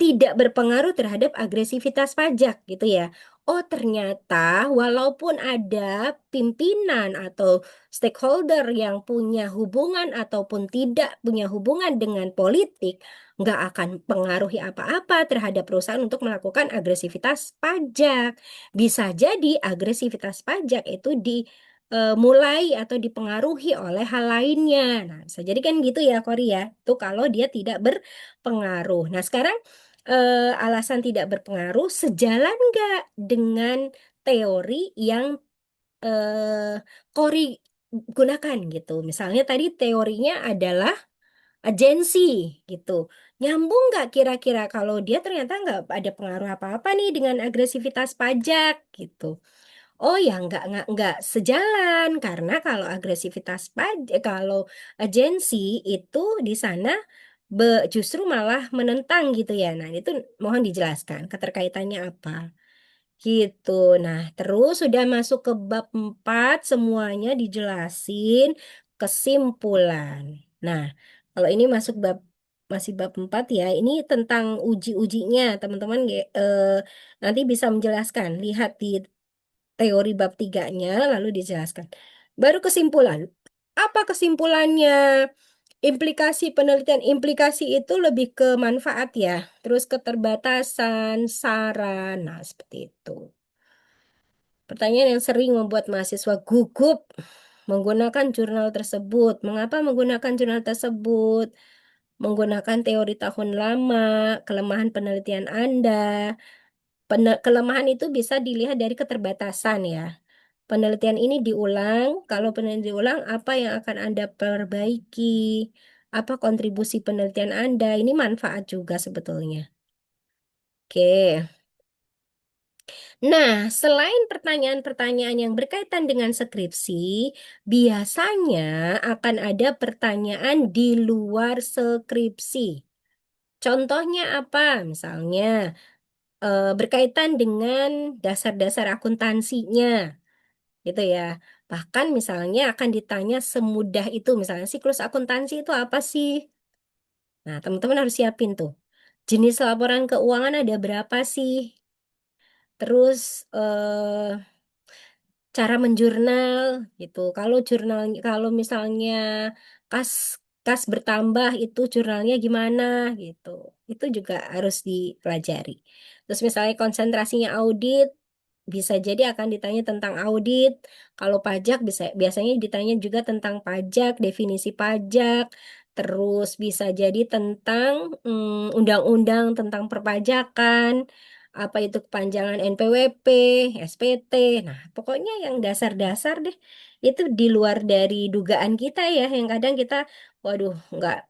tidak berpengaruh terhadap agresivitas pajak gitu ya. oh ternyata walaupun ada pimpinan atau stakeholder yang punya hubungan ataupun tidak punya hubungan dengan politik, nggak akan pengaruhi apa-apa terhadap perusahaan untuk melakukan agresivitas pajak. Bisa jadi agresivitas pajak itu mulai atau dipengaruhi oleh hal lainnya. Nah, bisa jadi kan gitu ya, Korea. Itu kalau dia tidak berpengaruh. Nah, sekarang alasan tidak berpengaruh sejalan nggak dengan teori yang Kori gunakan gitu. Misalnya tadi teorinya adalah agensi gitu. Nyambung nggak kira-kira kalau dia ternyata nggak ada pengaruh apa-apa nih dengan agresivitas pajak gitu. Oh ya nggak sejalan karena kalau agresivitas pajak kalau agensi itu di sana justru malah menentang gitu ya. Nah, itu mohon dijelaskan keterkaitannya apa. Gitu. Nah, terus sudah masuk ke bab 4 semuanya dijelasin kesimpulan. Nah, kalau ini masuk masih bab 4 ya. Ini tentang uji-ujinya, teman-teman nanti bisa menjelaskan. Lihat di teori bab 3-nya lalu dijelaskan. Baru kesimpulan. Apa kesimpulannya? Implikasi penelitian implikasi itu lebih ke manfaat ya, terus keterbatasan, saran, nah seperti itu. Pertanyaan yang sering membuat mahasiswa gugup menggunakan jurnal tersebut. Mengapa menggunakan jurnal tersebut? Menggunakan teori tahun lama, kelemahan penelitian Anda. Kelemahan itu bisa dilihat dari keterbatasan ya. Penelitian ini diulang. Kalau penelitian diulang, apa yang akan Anda perbaiki? Apa kontribusi penelitian Anda? Ini manfaat juga sebetulnya. Oke. Nah, selain pertanyaan-pertanyaan yang berkaitan dengan skripsi, biasanya akan ada pertanyaan di luar skripsi. Contohnya apa? Misalnya, berkaitan dengan dasar-dasar akuntansinya, gitu ya. Bahkan misalnya akan ditanya semudah itu, misalnya siklus akuntansi itu apa sih? Nah, teman-teman harus siapin tuh. Jenis laporan keuangan ada berapa sih? Terus cara menjurnal gitu. Kalau misalnya kas kas bertambah itu jurnalnya gimana gitu. Itu juga harus dipelajari. Terus misalnya konsentrasinya audit bisa jadi akan ditanya tentang audit. Kalau pajak biasanya ditanya juga tentang pajak, definisi pajak. Terus bisa jadi tentang undang-undang tentang perpajakan, apa itu kepanjangan NPWP, SPT. Nah, pokoknya yang dasar-dasar deh. Itu di luar dari dugaan kita ya, yang kadang kita, waduh, nggak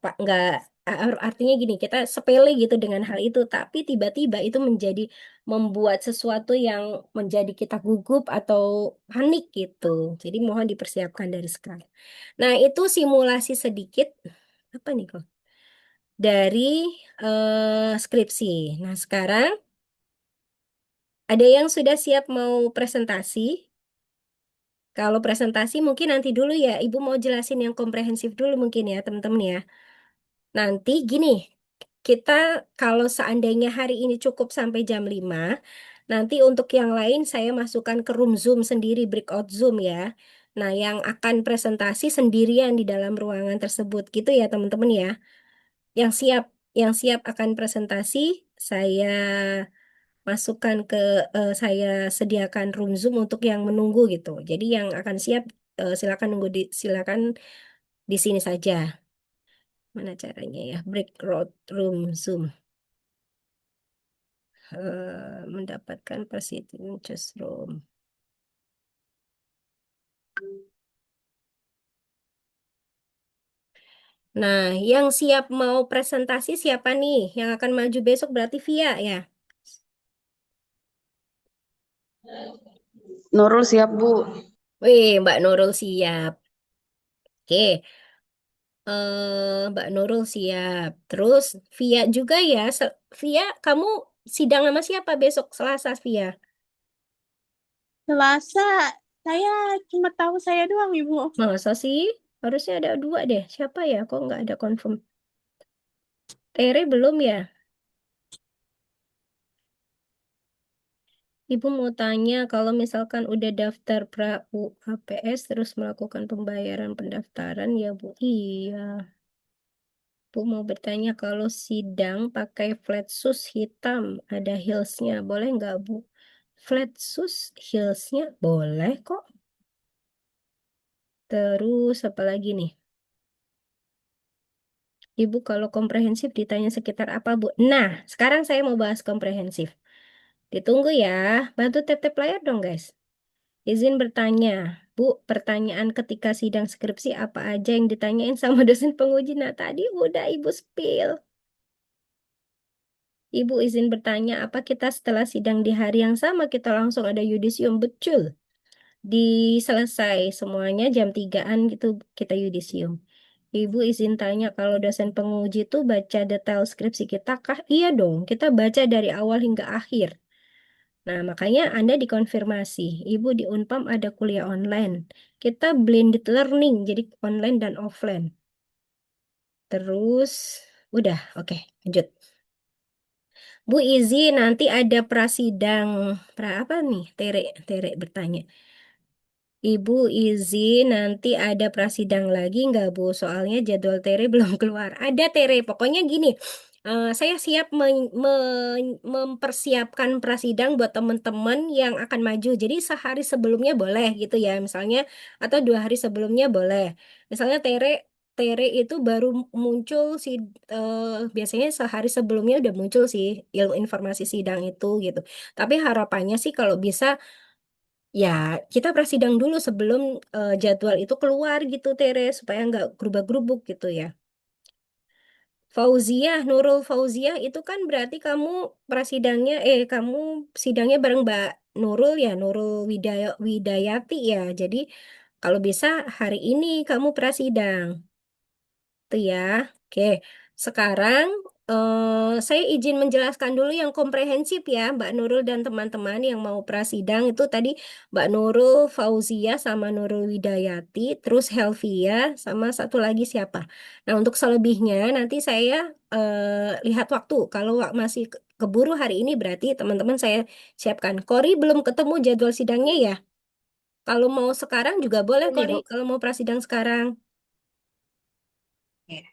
artinya gini, kita sepele gitu dengan hal itu, tapi tiba-tiba itu membuat sesuatu yang menjadi kita gugup atau panik gitu. Jadi mohon dipersiapkan dari sekarang. Nah, itu simulasi sedikit apa nih kok? Dari skripsi. Nah, sekarang ada yang sudah siap mau presentasi? Kalau presentasi mungkin nanti dulu ya, Ibu mau jelasin yang komprehensif dulu mungkin ya, teman-teman ya. Nanti gini, kita kalau seandainya hari ini cukup sampai jam 5, nanti untuk yang lain saya masukkan ke room Zoom sendiri, breakout Zoom ya. Nah, yang akan presentasi sendirian di dalam ruangan tersebut gitu ya, teman-teman ya. Yang siap, yang siap akan presentasi, saya masukkan saya sediakan room Zoom untuk yang menunggu gitu. Jadi yang akan siap silakan silakan di sini saja. Mana caranya ya? Breakout room Zoom. Mendapatkan presiden choose room. Nah, yang siap mau presentasi siapa nih? Yang akan maju besok berarti Via ya. Nurul siap, Bu. Wih, Mbak Nurul siap. Oke. Mbak Nurul siap. Terus Via juga ya. Via, kamu sidang sama siapa besok Selasa, Via? Selasa, saya cuma tahu saya doang, Ibu. Masa sih? Harusnya ada 2 deh. Siapa ya? Kok nggak ada confirm? Tere belum ya? Ibu mau tanya kalau misalkan udah daftar pra UAPS terus melakukan pembayaran pendaftaran ya Bu. Iya. Bu mau bertanya kalau sidang pakai flat shoes hitam ada heelsnya boleh nggak Bu? Flat shoes heelsnya boleh kok. Terus apa lagi nih? Ibu kalau komprehensif ditanya sekitar apa Bu? Nah sekarang saya mau bahas komprehensif. Ditunggu ya. Bantu tap-tap layar dong guys. Izin bertanya, Bu, pertanyaan ketika sidang skripsi apa aja yang ditanyain sama dosen penguji? Nah, tadi udah Ibu spill. Ibu izin bertanya, apa kita setelah sidang di hari yang sama kita langsung ada yudisium? Betul. Diselesai semuanya jam 3-an gitu kita yudisium. Ibu izin tanya kalau dosen penguji itu baca detail skripsi kita kah? Iya dong, kita baca dari awal hingga akhir. Nah, makanya Anda dikonfirmasi. Ibu di Unpam ada kuliah online. Kita blended learning, jadi online dan offline. Terus, udah, oke, lanjut. Bu izin nanti ada prasidang. Pra apa nih? Tere bertanya. Ibu izin nanti ada prasidang lagi nggak Bu? Soalnya jadwal Tere belum keluar. Ada Tere, pokoknya gini. Saya siap mempersiapkan prasidang buat teman-teman yang akan maju. Jadi sehari sebelumnya boleh gitu ya, misalnya atau 2 hari sebelumnya boleh. Misalnya Tere itu baru muncul biasanya sehari sebelumnya udah muncul sih ilmu informasi sidang itu gitu. Tapi harapannya sih kalau bisa ya, kita prasidang dulu sebelum jadwal itu keluar gitu, Tere, supaya nggak gerubak-gerubuk gitu ya. Fauziah, Nurul Fauziah itu kan berarti kamu sidangnya bareng Mbak Nurul ya, Nurul Widayati ya. Jadi kalau bisa hari ini kamu prasidang. Itu ya. Oke, sekarang saya izin menjelaskan dulu yang komprehensif ya, Mbak Nurul dan teman-teman yang mau prasidang itu tadi Mbak Nurul, Fauzia sama Nurul Widayati, terus Helvia sama satu lagi siapa. Nah, untuk selebihnya nanti saya lihat waktu. Kalau masih keburu hari ini berarti teman-teman saya siapkan. Kori belum ketemu jadwal sidangnya ya. Kalau mau sekarang juga boleh Ini, Kori, Bu. kalau mau prasidang sekarang. Ya.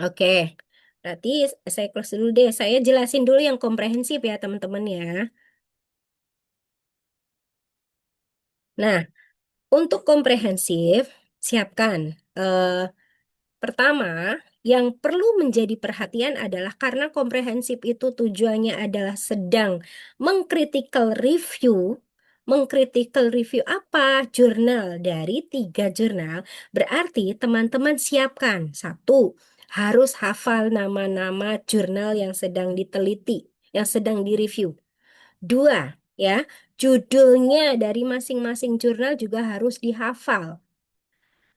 Oke, berarti saya close dulu deh. Saya jelasin dulu yang komprehensif ya teman-teman ya. Nah, untuk komprehensif, siapkan. Pertama, yang perlu menjadi perhatian adalah karena komprehensif itu tujuannya adalah sedang mengkritical review. Mengkritical review apa? Jurnal dari 3 jurnal. Berarti teman-teman siapkan. Satu, harus hafal nama-nama jurnal yang sedang diteliti, yang sedang direview. Dua, ya, judulnya dari masing-masing jurnal juga harus dihafal.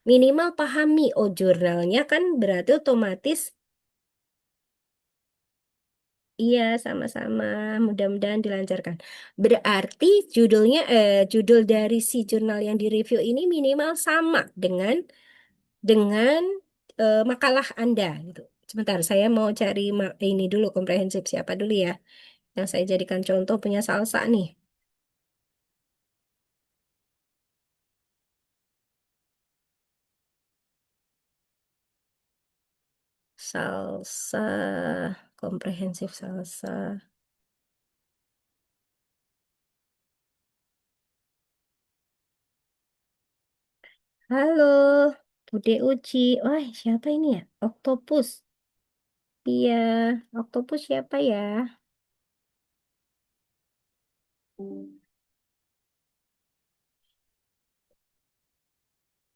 Minimal pahami, oh jurnalnya kan berarti otomatis, iya sama-sama, mudah-mudahan dilancarkan. Berarti judul dari si jurnal yang direview ini minimal sama dengan makalah Anda gitu. Sebentar, saya mau cari ini dulu komprehensif siapa dulu ya, yang saya jadikan contoh punya Salsa nih. Salsa, komprehensif salsa. Halo, Bude Uci. Wah, siapa ini ya? Oktopus. Iya, Oktopus siapa ya?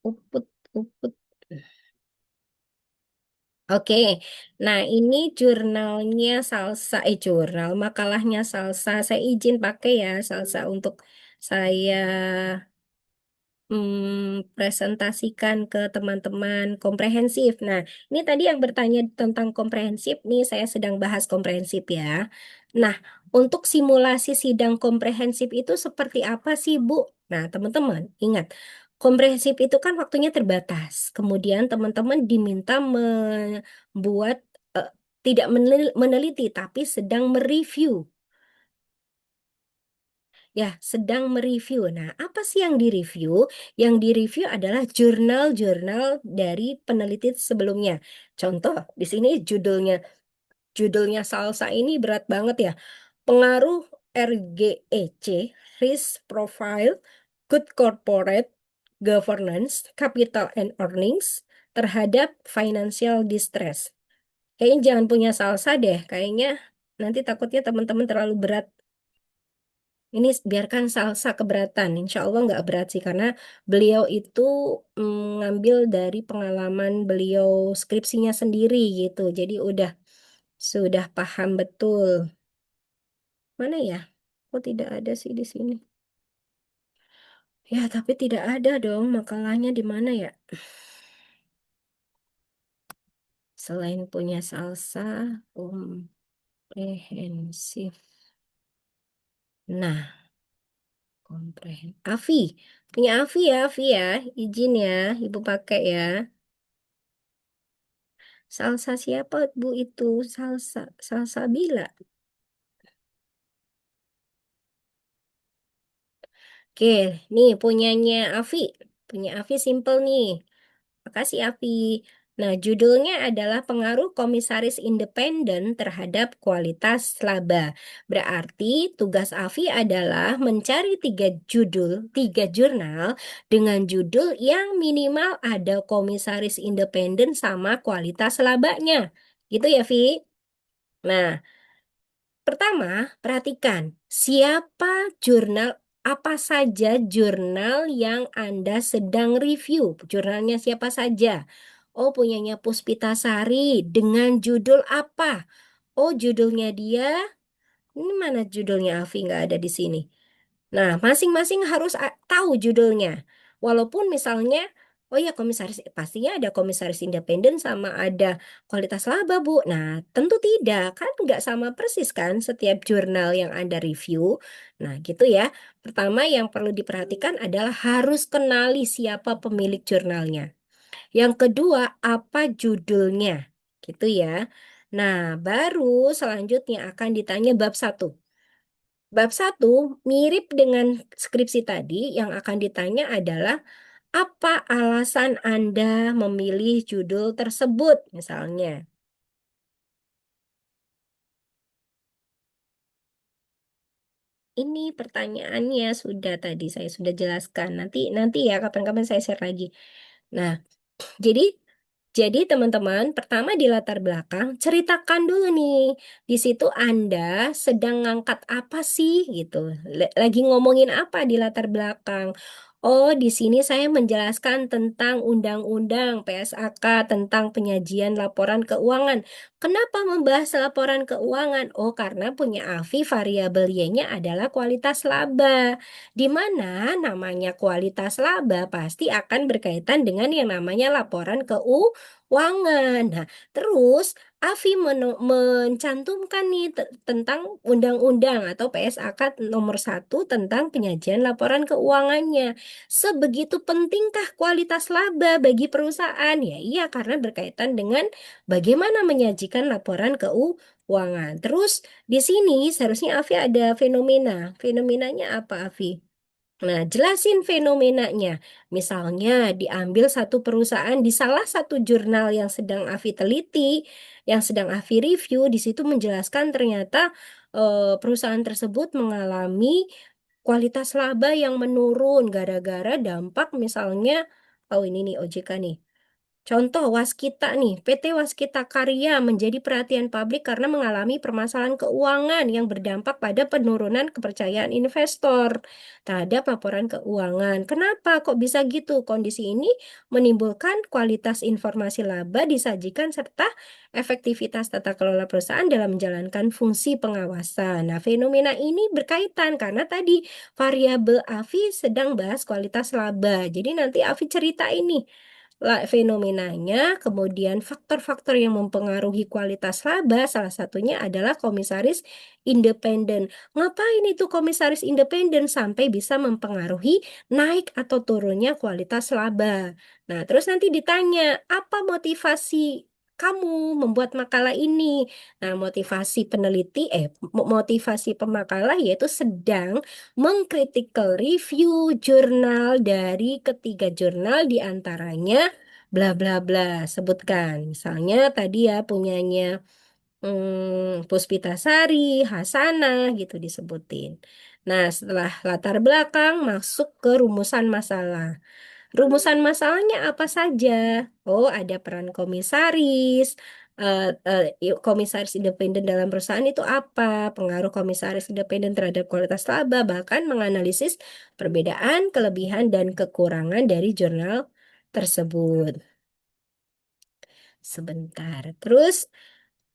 Uput, Uput. Oke, nah ini jurnalnya Salsa, makalahnya Salsa. Saya izin pakai ya Salsa untuk saya presentasikan ke teman-teman komprehensif. Nah, ini tadi yang bertanya tentang komprehensif, nih saya sedang bahas komprehensif ya. Nah, untuk simulasi sidang komprehensif itu seperti apa sih, Bu? Nah, teman-teman, ingat, komprehensif itu kan waktunya terbatas. Kemudian teman-teman diminta membuat eh, tidak meneliti, tapi sedang mereview. ya sedang mereview. Nah, apa sih yang direview? Yang direview adalah jurnal-jurnal dari peneliti sebelumnya. Contoh, di sini judulnya Salsa ini berat banget ya. Pengaruh RGEC, Risk Profile, Good Corporate Governance, Capital and Earnings terhadap Financial Distress. Kayaknya jangan punya salsa deh. Kayaknya nanti takutnya teman-teman terlalu berat. Ini biarkan salsa keberatan. Insya Allah nggak berat sih. Karena beliau itu ngambil dari pengalaman beliau skripsinya sendiri gitu. Jadi sudah paham betul. Mana ya? Kok tidak ada sih di sini? Ya, tapi tidak ada dong. Makalahnya di mana ya? Selain punya salsa, komprehensif. Nah, Afi, punya Afi ya, izin ya, Ibu pakai ya. Salsa siapa Bu itu? Salsa Bila. Oke, nih punya Afi simple nih. Makasih, Afi. Nah, judulnya adalah pengaruh komisaris independen terhadap kualitas laba. Berarti tugas Afi adalah mencari tiga jurnal dengan judul yang minimal ada komisaris independen sama kualitas labanya. Gitu ya, Vi? Nah, pertama, perhatikan siapa jurnal apa saja jurnal yang Anda sedang review. Jurnalnya siapa saja? Oh, punyanya Puspitasari dengan judul apa? Oh, judulnya dia. Ini mana judulnya Afi? Nggak ada di sini. Nah, masing-masing harus tahu judulnya. Walaupun misalnya, oh ya komisaris, pastinya ada komisaris independen sama ada kualitas laba, Bu. Nah, tentu tidak. Kan nggak sama persis kan setiap jurnal yang Anda review. Nah, gitu ya. Pertama yang perlu diperhatikan adalah harus kenali siapa pemilik jurnalnya. Yang kedua, apa judulnya? Gitu ya. Nah, baru selanjutnya akan ditanya bab satu. Bab satu mirip dengan skripsi tadi, yang akan ditanya adalah apa alasan Anda memilih judul tersebut, misalnya. Ini pertanyaannya sudah tadi saya sudah jelaskan. Nanti ya kapan-kapan saya share lagi. Nah, jadi teman-teman, pertama di latar belakang, ceritakan dulu nih. Di situ Anda sedang ngangkat apa sih gitu. Lagi ngomongin apa di latar belakang. Oh, di sini saya menjelaskan tentang Undang-Undang PSAK tentang penyajian laporan keuangan. Kenapa membahas laporan keuangan? Oh, karena punya AFI variabel Y-nya adalah kualitas laba. Di mana namanya kualitas laba pasti akan berkaitan dengan yang namanya laporan keuangan. Nah, terus AFI mencantumkan nih tentang undang-undang atau PSAK nomor 1 tentang penyajian laporan keuangannya. Sebegitu pentingkah kualitas laba bagi perusahaan? Ya iya, karena berkaitan dengan bagaimana menyajikan laporan keuangan. Terus di sini seharusnya Afi ada fenomena. Fenomenanya apa, Afi? Nah, jelasin fenomenanya. Misalnya, diambil satu perusahaan di salah satu jurnal yang sedang Afi teliti, yang sedang Afi review, di situ menjelaskan ternyata perusahaan tersebut mengalami kualitas laba yang menurun gara-gara dampak misalnya, oh ini nih OJK nih. Contoh Waskita nih, PT Waskita Karya menjadi perhatian publik karena mengalami permasalahan keuangan yang berdampak pada penurunan kepercayaan investor terhadap laporan keuangan. Kenapa kok bisa gitu? Kondisi ini menimbulkan kualitas informasi laba disajikan serta efektivitas tata kelola perusahaan dalam menjalankan fungsi pengawasan. Nah, fenomena ini berkaitan karena tadi variabel AFI sedang bahas kualitas laba. Jadi nanti AFI cerita ini fenomenanya, kemudian faktor-faktor yang mempengaruhi kualitas laba, salah satunya adalah komisaris independen. Ngapain itu komisaris independen sampai bisa mempengaruhi naik atau turunnya kualitas laba? Nah, terus nanti ditanya, apa motivasi kamu membuat makalah ini. Nah, motivasi peneliti, motivasi pemakalah yaitu sedang mengcritical review jurnal dari ketiga jurnal di antaranya bla bla bla. Sebutkan, misalnya tadi ya punyanya Puspitasari, Hasanah gitu disebutin. Nah, setelah latar belakang masuk ke rumusan masalah. Rumusan masalahnya apa saja? Oh, ada peran komisaris. Komisaris independen dalam perusahaan itu apa? Pengaruh komisaris independen terhadap kualitas laba, bahkan menganalisis perbedaan, kelebihan, dan kekurangan dari jurnal tersebut. Sebentar. Terus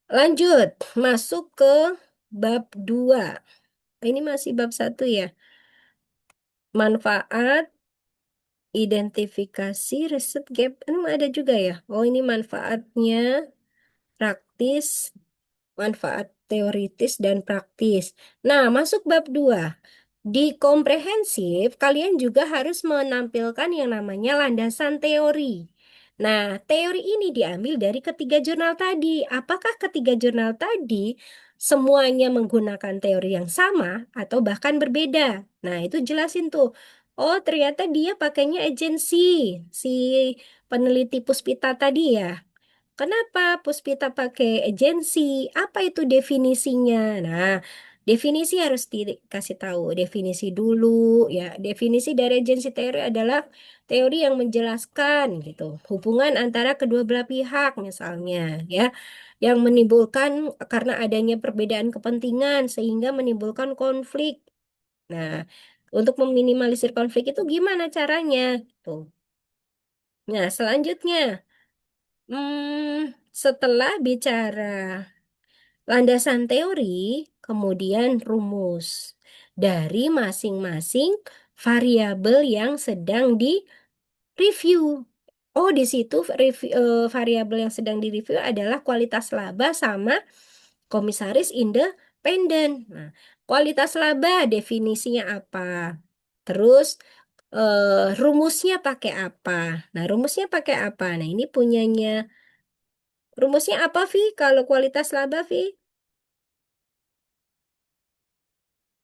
lanjut, masuk ke bab 2. Ini masih bab 1 ya. Manfaat, identifikasi, riset gap. Ini ada juga ya. Oh, ini manfaatnya praktis, manfaat teoritis dan praktis. Nah, masuk bab 2. Di komprehensif, kalian juga harus menampilkan yang namanya landasan teori. Nah, teori ini diambil dari ketiga jurnal tadi. Apakah ketiga jurnal tadi semuanya menggunakan teori yang sama atau bahkan berbeda? Nah, itu jelasin tuh. Oh, ternyata dia pakainya agensi, si peneliti Puspita tadi ya. Kenapa Puspita pakai agensi? Apa itu definisinya? Nah, definisi harus dikasih tahu. Definisi dulu ya. Definisi dari agensi teori adalah teori yang menjelaskan gitu hubungan antara kedua belah pihak misalnya ya, yang menimbulkan karena adanya perbedaan kepentingan sehingga menimbulkan konflik. Nah, untuk meminimalisir konflik itu gimana caranya? Tuh. Nah, selanjutnya, setelah bicara landasan teori, kemudian rumus dari masing-masing variabel yang sedang di-review. Oh, di situ variabel yang sedang di-review adalah kualitas laba sama komisaris independen. Nah, kualitas laba definisinya apa? Terus rumusnya pakai apa? Nah, rumusnya pakai apa? Nah, ini punyanya. Rumusnya apa, Vi? Kalau kualitas laba, Vi?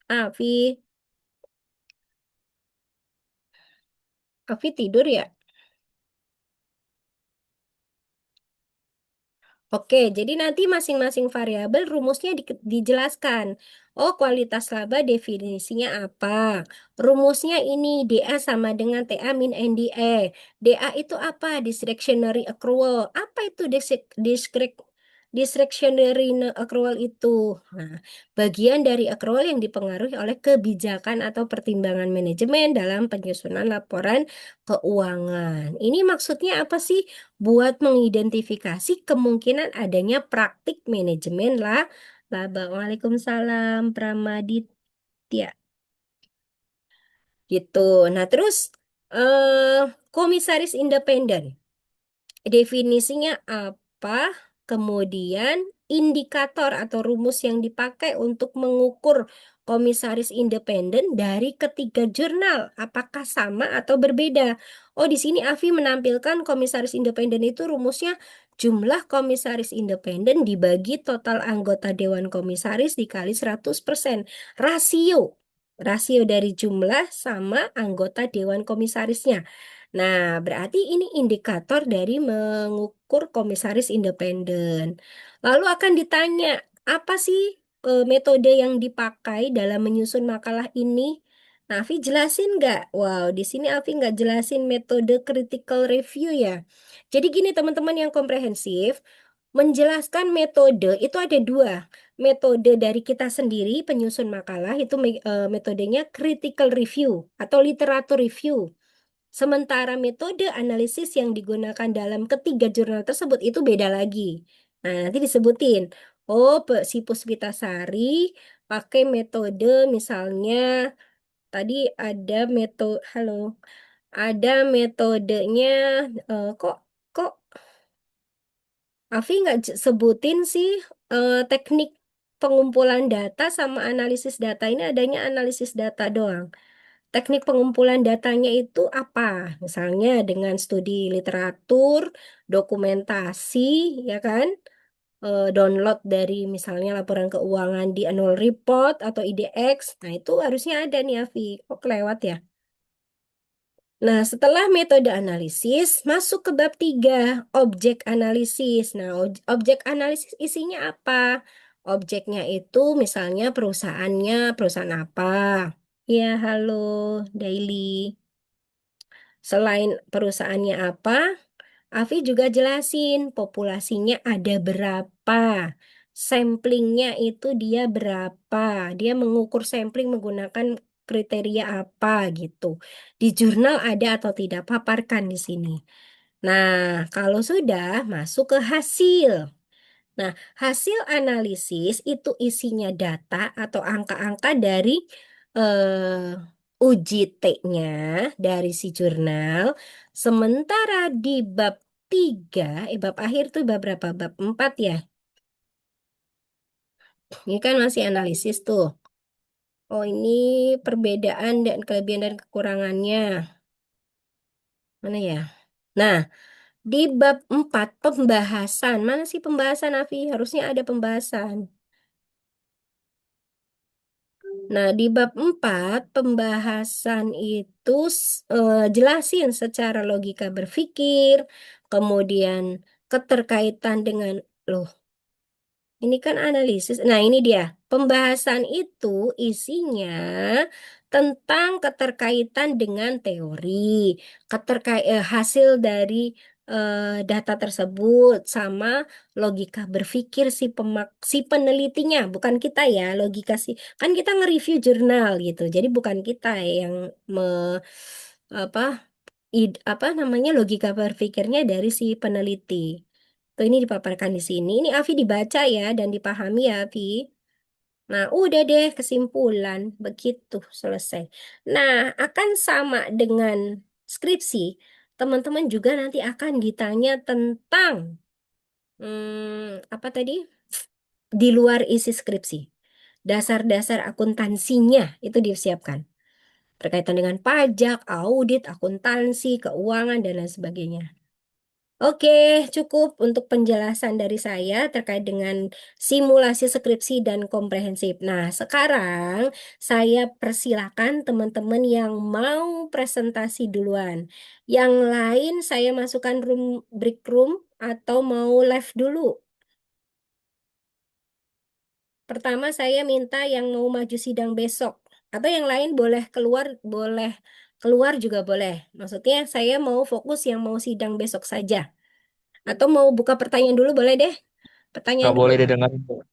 Vi. Vi tidur ya? Oke, jadi nanti masing-masing variabel rumusnya dijelaskan. Oh, kualitas laba definisinya apa? Rumusnya ini DA sama dengan TA min NDE. DA itu apa? Discretionary accrual. Apa itu discretionary accrual itu? Nah, bagian dari accrual yang dipengaruhi oleh kebijakan atau pertimbangan manajemen dalam penyusunan laporan keuangan. Ini maksudnya apa sih? Buat mengidentifikasi kemungkinan adanya praktik manajemen laba. Waalaikumsalam, Pramaditya. Gitu. Nah, terus komisaris independen. Definisinya apa? Kemudian indikator atau rumus yang dipakai untuk mengukur komisaris independen dari ketiga jurnal, apakah sama atau berbeda? Oh, di sini Afi menampilkan komisaris independen itu rumusnya jumlah komisaris independen dibagi total anggota Dewan Komisaris dikali 100%. Rasio. Rasio dari jumlah sama anggota Dewan Komisarisnya. Nah, berarti ini indikator dari mengukur komisaris independen. Lalu akan ditanya, apa sih metode yang dipakai dalam menyusun makalah ini? Nah, Afi jelasin nggak? Wow, di sini Afi nggak jelasin metode critical review ya. Jadi gini teman-teman yang komprehensif, menjelaskan metode itu ada dua. Metode dari kita sendiri penyusun makalah itu metodenya critical review atau literatur review. Sementara metode analisis yang digunakan dalam ketiga jurnal tersebut itu beda lagi. Nah, nanti disebutin. Oh, si Puspitasari pakai metode misalnya tadi ada metode, halo, ada metodenya kok kok Afi nggak sebutin sih teknik pengumpulan data sama analisis data ini adanya analisis data doang. teknik pengumpulan datanya itu apa? Misalnya dengan studi literatur, dokumentasi, ya kan? Download dari misalnya laporan keuangan di annual report atau IDX. Nah, itu harusnya ada nih, Afi. Kok kelewat ya? Nah, setelah metode analisis, masuk ke bab 3 objek analisis. Nah, objek analisis isinya apa? Objeknya itu misalnya perusahaannya, perusahaan apa? Ya, halo, Daily. Selain perusahaannya apa, Afi juga jelasin populasinya ada berapa. Samplingnya itu dia berapa. Dia mengukur sampling menggunakan kriteria apa gitu. Di jurnal ada atau tidak, paparkan di sini. Nah, kalau sudah masuk ke hasil. Nah, hasil analisis itu isinya data atau angka-angka dari uji T-nya dari si jurnal. Sementara di bab 3, bab akhir tuh bab berapa? Bab 4 ya. Ini kan masih analisis tuh. Oh, ini perbedaan dan kelebihan dan kekurangannya. Mana ya? Nah, di bab 4 pembahasan. Mana sih pembahasan, Afi? Harusnya ada pembahasan. Nah, di bab 4 pembahasan itu jelasin secara logika berpikir, kemudian keterkaitan dengan, loh, ini kan analisis. Nah, ini dia. Pembahasan itu isinya tentang keterkaitan dengan teori, hasil dari data tersebut sama logika berpikir si penelitinya, bukan kita ya, logika kan kita nge-review jurnal gitu. Jadi bukan kita yang me, apa apa namanya logika berpikirnya dari si peneliti. Tuh ini dipaparkan di sini. Ini Afi dibaca ya dan dipahami ya, Afi. Nah, udah deh kesimpulan. Begitu selesai. Nah, akan sama dengan skripsi. Teman-teman juga nanti akan ditanya tentang apa tadi? Di luar isi skripsi. Dasar-dasar akuntansinya itu disiapkan. Berkaitan dengan pajak, audit, akuntansi, keuangan, dan lain sebagainya. Oke, cukup untuk penjelasan dari saya terkait dengan simulasi skripsi dan komprehensif. Nah, sekarang saya persilakan teman-teman yang mau presentasi duluan. Yang lain saya masukkan break room atau mau live dulu. Pertama saya minta yang mau maju sidang besok. Atau yang lain boleh keluar juga boleh. Maksudnya saya mau fokus yang mau sidang besok saja. Atau mau buka pertanyaan dulu boleh deh. Pertanyaan Nggak dulu. boleh didengarin, Bu.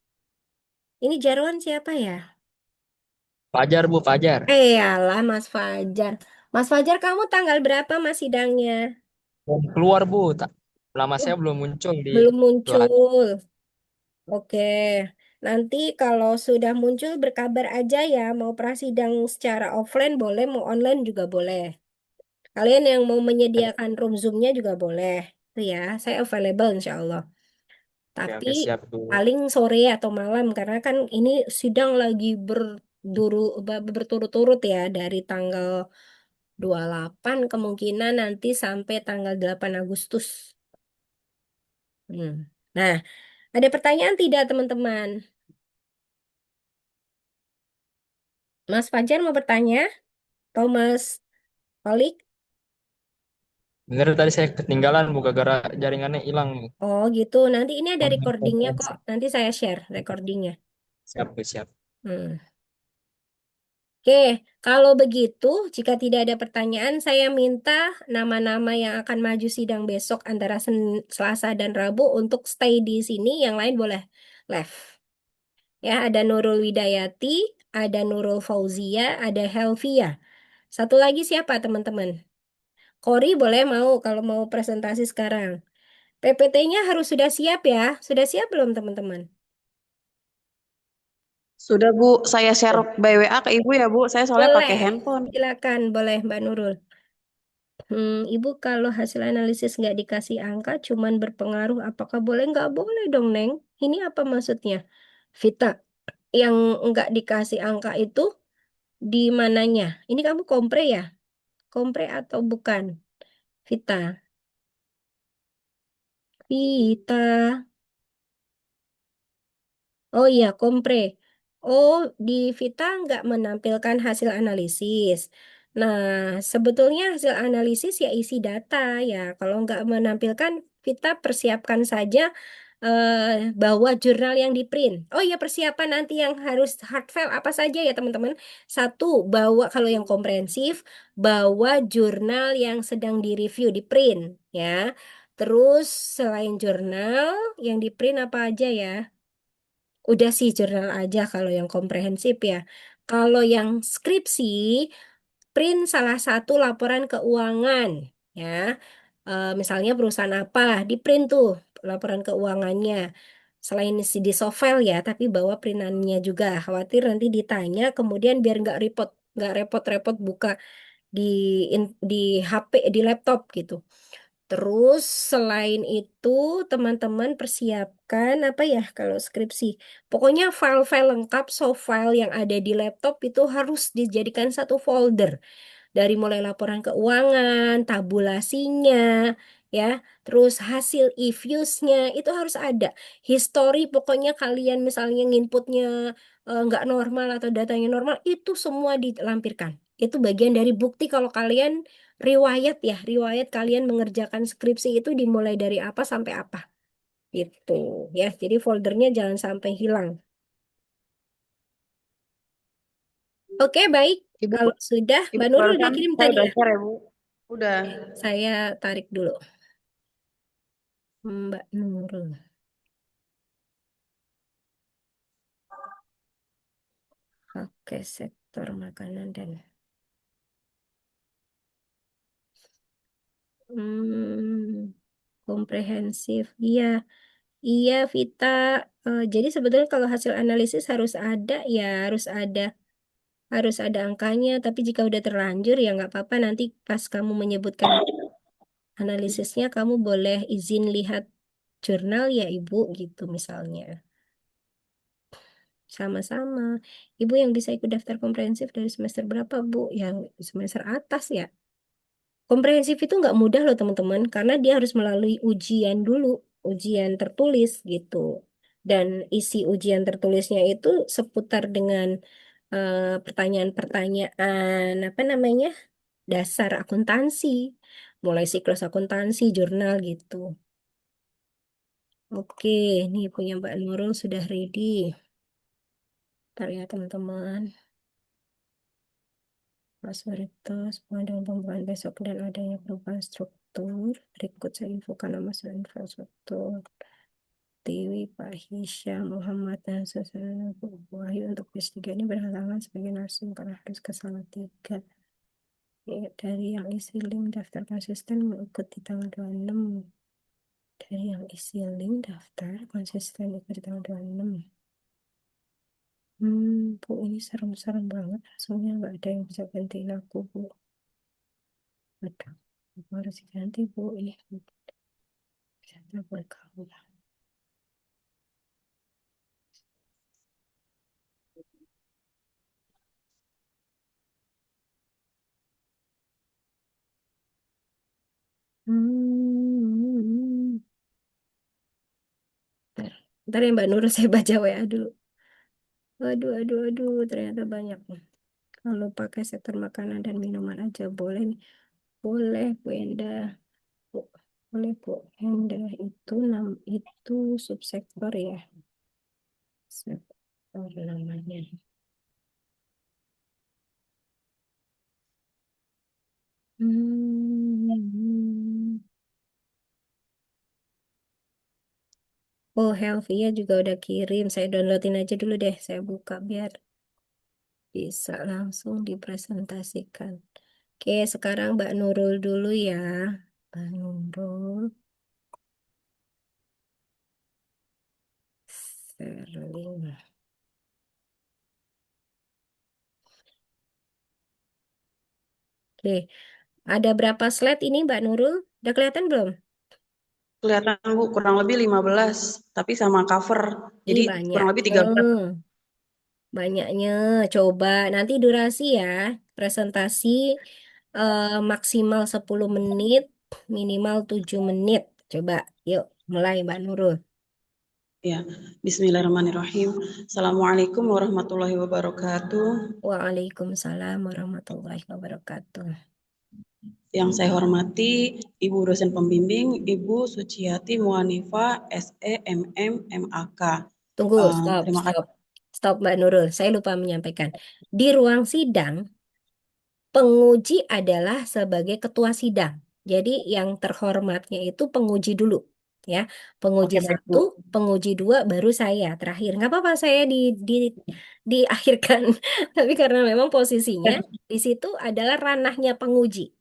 Ini Jarwan siapa ya? Fajar, Bu, Fajar. Alah Mas Fajar. Mas Fajar kamu tanggal berapa Mas sidangnya? Belum keluar, Bu. Nama Oh, saya belum muncul di belum slide. muncul. Oke. Nanti kalau sudah muncul berkabar aja ya. Mau prasidang secara offline boleh, mau online juga boleh. Kalian yang mau menyediakan room Zoom-nya juga boleh. Itu ya, saya available insya Allah. Oke, Tapi oke, siap, Bu. paling sore atau malam karena kan ini sidang lagi berturut-turut ya dari tanggal 28 kemungkinan nanti sampai tanggal 8 Agustus. Hmm. Nah, ada pertanyaan tidak teman-teman? Mas Fajar mau bertanya? Atau Mas Olik? Bener tadi saya ketinggalan, Bu, gara-gara jaringannya hilang. Oh gitu, nanti ini ada Online recordingnya kok. konferensi. Nanti saya share recordingnya. Siap, Bu, siap. Hmm. Oke, kalau begitu, jika tidak ada pertanyaan, saya minta nama-nama yang akan maju sidang besok antara Selasa dan Rabu untuk stay di sini, yang lain boleh left. Ya, ada Nurul Widayati, ada Nurul Fauzia, ada Helvia. Satu lagi siapa, teman-teman? Kori boleh mau kalau mau presentasi sekarang. PPT-nya harus sudah siap ya. Sudah siap belum, teman-teman? Sudah Bu, saya share by WA ke Ibu ya Bu. Saya soalnya pakai Boleh. handphone. Silakan, boleh Mbak Nurul. Ibu kalau hasil analisis nggak dikasih angka, cuman berpengaruh, apakah boleh? Nggak boleh dong, Neng. Ini apa maksudnya? Vita, yang nggak dikasih angka itu di mananya? Ini kamu kompre ya? Kompre atau bukan? Vita. Vita. Oh iya, kompre. Oh, di Vita nggak menampilkan hasil analisis. Nah, sebetulnya hasil analisis ya isi data ya. Kalau nggak menampilkan, Vita persiapkan saja bawa jurnal yang di print. Oh iya, persiapan nanti yang harus hard file apa saja ya teman-teman. Satu, bawa kalau yang komprehensif, bawa jurnal yang sedang direview di print ya. Terus selain jurnal, yang di print apa aja ya? Udah sih jurnal aja kalau yang komprehensif ya. Kalau yang skripsi, print salah satu laporan keuangan ya. Misalnya perusahaan apa, di print tuh laporan keuangannya. Selain di soft file ya, tapi bawa printannya juga. Khawatir nanti ditanya, kemudian biar nggak repot-repot buka di di HP, di laptop gitu. Terus selain itu teman-teman persiapkan apa ya kalau skripsi. Pokoknya file-file lengkap soft file yang ada di laptop itu harus dijadikan satu folder. Dari mulai laporan keuangan, tabulasinya, ya, terus hasil e-viewsnya itu harus ada. History pokoknya kalian misalnya nginputnya nggak normal atau datanya normal itu semua dilampirkan. Itu bagian dari bukti kalau kalian riwayat ya, riwayat kalian mengerjakan skripsi itu dimulai dari apa sampai apa. Gitu ya. Jadi foldernya jangan sampai hilang. Oke, baik. Ibu, Kalau sudah, Ibu Mbak Nurul udah barusan kirim saya tadi udah ya? share ya, Bu. Udah. Saya tarik dulu. Mbak Nurul. Oke, sektor makanan dan komprehensif. Iya, iya Vita. Jadi sebetulnya kalau hasil analisis harus ada ya, harus ada angkanya. Tapi jika udah terlanjur ya nggak apa-apa. Nanti pas kamu menyebutkan analisisnya, kamu boleh izin lihat jurnal ya Ibu gitu misalnya. Sama-sama. Ibu yang bisa ikut daftar komprehensif dari semester berapa, Bu? Yang semester atas ya. Komprehensif itu nggak mudah loh teman-teman, karena dia harus melalui ujian dulu, ujian tertulis gitu. Dan isi ujian tertulisnya itu seputar dengan pertanyaan-pertanyaan apa namanya dasar akuntansi, mulai siklus akuntansi, jurnal gitu. Oke, ini punya Mbak Nurul sudah ready. Ntar ya teman-teman. Mas Veritas, pengadaan pembukaan besok dan adanya perubahan struktur. Berikut saya infokan nama infrastruktur. Tiwi, Pak Hisham, Muhammad, dan Susana Wahyu untuk S3 ini berhalangan sebagai narsum karena harus ke tiga. Ya, dari yang isi link daftar konsisten mengikuti tanggal 26. Dari yang isi link daftar konsisten ikut tanggal 26. Bu, ini serem-serem banget. Hasilnya nggak ada yang bisa gantiin aku, Bu. Aduh, aku harus diganti, Bu. Ini bisa buat kamu. Hmm. Bentar, bentar ya Mbak Nur, saya baca WA dulu. Aduh, aduh, aduh, ternyata banyak. Kalau pakai sektor makanan dan minuman aja boleh nih. Boleh, Bu Endah. Bu- Boleh, Bu Endah. Itu subsektor ya. Sektor namanya. Hmm. Oh, Helvia juga udah kirim. Saya downloadin aja dulu deh. Saya buka biar bisa langsung dipresentasikan. Oke, sekarang Mbak Nurul dulu ya. Mbak Nurul. Share link. Oke, ada berapa slide ini Mbak Nurul? Udah kelihatan belum? Kelihatan, Bu, kurang lebih 15, tapi sama cover. Ih, Jadi banyak. kurang lebih 13. Banyaknya. Coba nanti durasi ya. Presentasi maksimal 10 menit, minimal 7 menit. Coba, yuk mulai Mbak Nurul. Ya, Bismillahirrahmanirrahim. Assalamualaikum warahmatullahi wabarakatuh. Waalaikumsalam warahmatullahi wabarakatuh. Yang saya hormati Ibu dosen pembimbing, Ibu Suciati Muhanifa, SE, MM, MAK. Tunggu, stop, Terima kasih. stop. Stop Mbak Nurul, saya lupa menyampaikan. Di ruang sidang, penguji adalah sebagai ketua sidang. Jadi yang terhormatnya itu penguji dulu. Ya, penguji Oke, baik Bu. satu, penguji dua, baru saya terakhir. Nggak apa-apa saya diakhirkan. Tapi karena memang posisinya di situ adalah ranahnya penguji.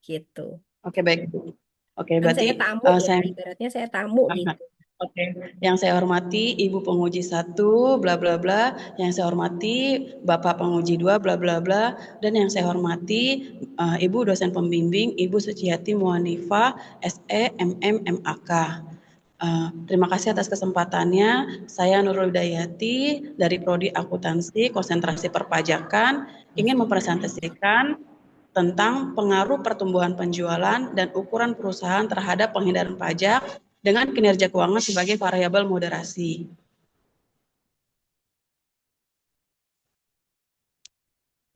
Gitu. Oke, baik Bu. Oke, Kan berarti saya tamu ya, saya ibaratnya saya tamu gitu. Oke, yang saya hormati Ibu penguji 1, bla bla bla, yang saya hormati Bapak penguji 2, bla bla bla, dan yang saya hormati Ibu dosen pembimbing, Ibu Suciati Muhanifa, SE, MM, MAK. Terima kasih atas kesempatannya. Saya Nurul Hidayati dari Prodi Akuntansi Konsentrasi Perpajakan ingin mempresentasikan tentang pengaruh pertumbuhan penjualan dan ukuran perusahaan terhadap penghindaran pajak dengan kinerja keuangan sebagai variabel moderasi.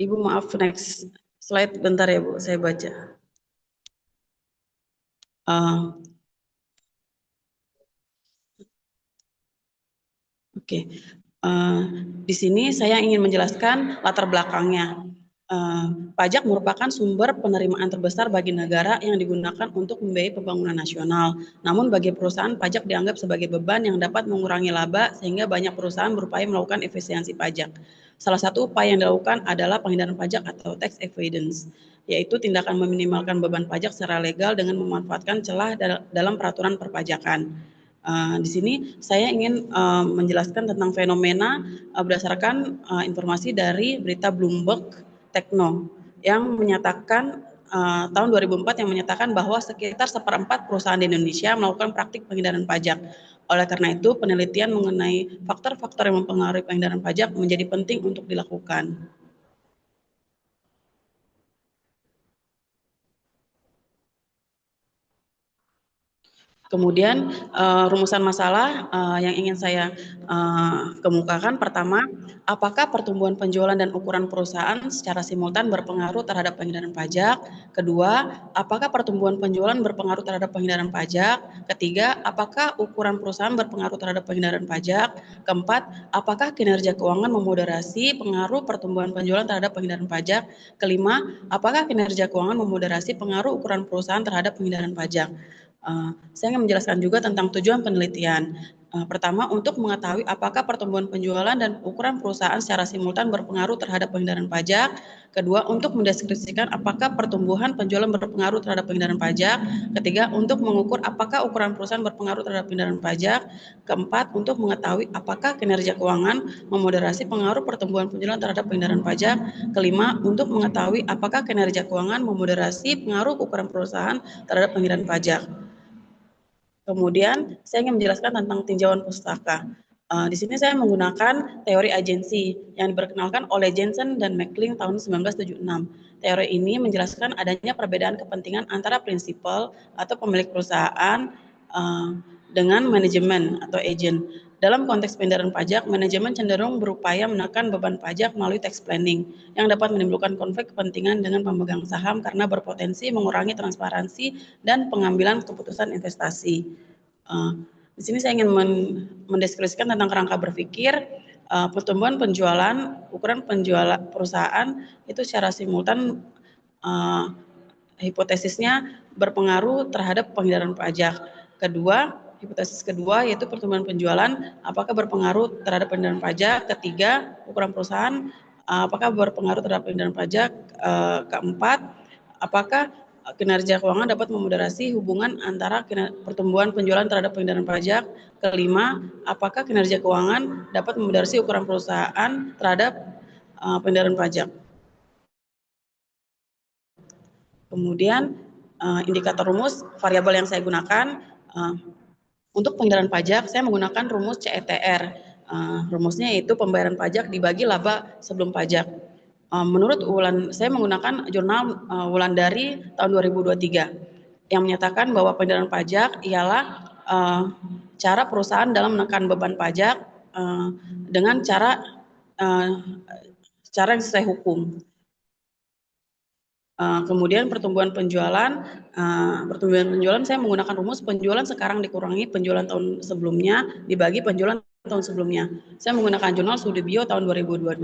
Ibu maaf, next slide bentar ya Bu, saya baca. Oke. Di sini saya ingin menjelaskan latar belakangnya. Pajak merupakan sumber penerimaan terbesar bagi negara yang digunakan untuk membiayai pembangunan nasional. Namun bagi perusahaan, pajak dianggap sebagai beban yang dapat mengurangi laba sehingga banyak perusahaan berupaya melakukan efisiensi pajak. Salah satu upaya yang dilakukan adalah penghindaran pajak atau tax avoidance, yaitu tindakan meminimalkan beban pajak secara legal dengan memanfaatkan celah dalam peraturan perpajakan. Di sini saya ingin menjelaskan tentang fenomena berdasarkan informasi dari berita Bloomberg Tekno yang menyatakan tahun 2004 yang menyatakan bahwa sekitar 1/4 perusahaan di Indonesia melakukan praktik penghindaran pajak. Oleh karena itu, penelitian mengenai faktor-faktor yang mempengaruhi penghindaran pajak menjadi penting untuk dilakukan. Kemudian rumusan masalah yang ingin saya kemukakan, pertama, apakah pertumbuhan penjualan dan ukuran perusahaan secara simultan berpengaruh terhadap penghindaran pajak? Kedua, apakah pertumbuhan penjualan berpengaruh terhadap penghindaran pajak? Ketiga, apakah ukuran perusahaan berpengaruh terhadap penghindaran pajak? Keempat, apakah kinerja keuangan memoderasi pengaruh pertumbuhan penjualan terhadap penghindaran pajak? Kelima, apakah kinerja keuangan memoderasi pengaruh ukuran perusahaan terhadap penghindaran pajak? Saya ingin menjelaskan juga tentang tujuan penelitian. Pertama, untuk mengetahui apakah pertumbuhan penjualan dan ukuran perusahaan secara simultan berpengaruh terhadap penghindaran pajak. Kedua, untuk mendeskripsikan apakah pertumbuhan penjualan berpengaruh terhadap penghindaran pajak. Ketiga, untuk mengukur apakah ukuran perusahaan berpengaruh terhadap penghindaran pajak. Keempat, untuk mengetahui apakah kinerja keuangan memoderasi pengaruh pertumbuhan penjualan terhadap penghindaran pajak. Kelima, untuk mengetahui apakah kinerja keuangan memoderasi pengaruh ukuran perusahaan terhadap penghindaran pajak. Kemudian saya ingin menjelaskan tentang tinjauan pustaka. Di sini saya menggunakan teori agensi yang diperkenalkan oleh Jensen dan McLean tahun 1976. Teori ini menjelaskan adanya perbedaan kepentingan antara prinsipal atau pemilik perusahaan dengan manajemen atau agent. Dalam konteks penghindaran pajak, manajemen cenderung berupaya menekan beban pajak melalui tax planning yang dapat menimbulkan konflik kepentingan dengan pemegang saham karena berpotensi mengurangi transparansi dan pengambilan keputusan investasi. Di sini saya ingin mendeskripsikan tentang kerangka berpikir. Pertumbuhan penjualan, ukuran penjualan perusahaan itu secara simultan hipotesisnya berpengaruh terhadap penghindaran pajak. Hipotesis kedua yaitu pertumbuhan penjualan apakah berpengaruh terhadap penghindaran pajak. Ketiga, ukuran perusahaan apakah berpengaruh terhadap penghindaran pajak. Keempat, apakah kinerja keuangan dapat memoderasi hubungan antara pertumbuhan penjualan terhadap penghindaran pajak. Kelima, apakah kinerja keuangan dapat memoderasi ukuran perusahaan terhadap penghindaran pajak. Kemudian indikator rumus variabel yang saya gunakan untuk penghindaran pajak, saya menggunakan rumus CETR. Rumusnya yaitu pembayaran pajak dibagi laba sebelum pajak. Menurut saya menggunakan jurnal Wulandari tahun 2023 yang menyatakan bahwa pengendaraan pajak ialah cara perusahaan dalam menekan beban pajak dengan cara yang sesuai hukum. Kemudian pertumbuhan penjualan saya menggunakan rumus penjualan sekarang dikurangi penjualan tahun sebelumnya dibagi penjualan tahun sebelumnya. Saya menggunakan jurnal Sudibyo tahun 2022.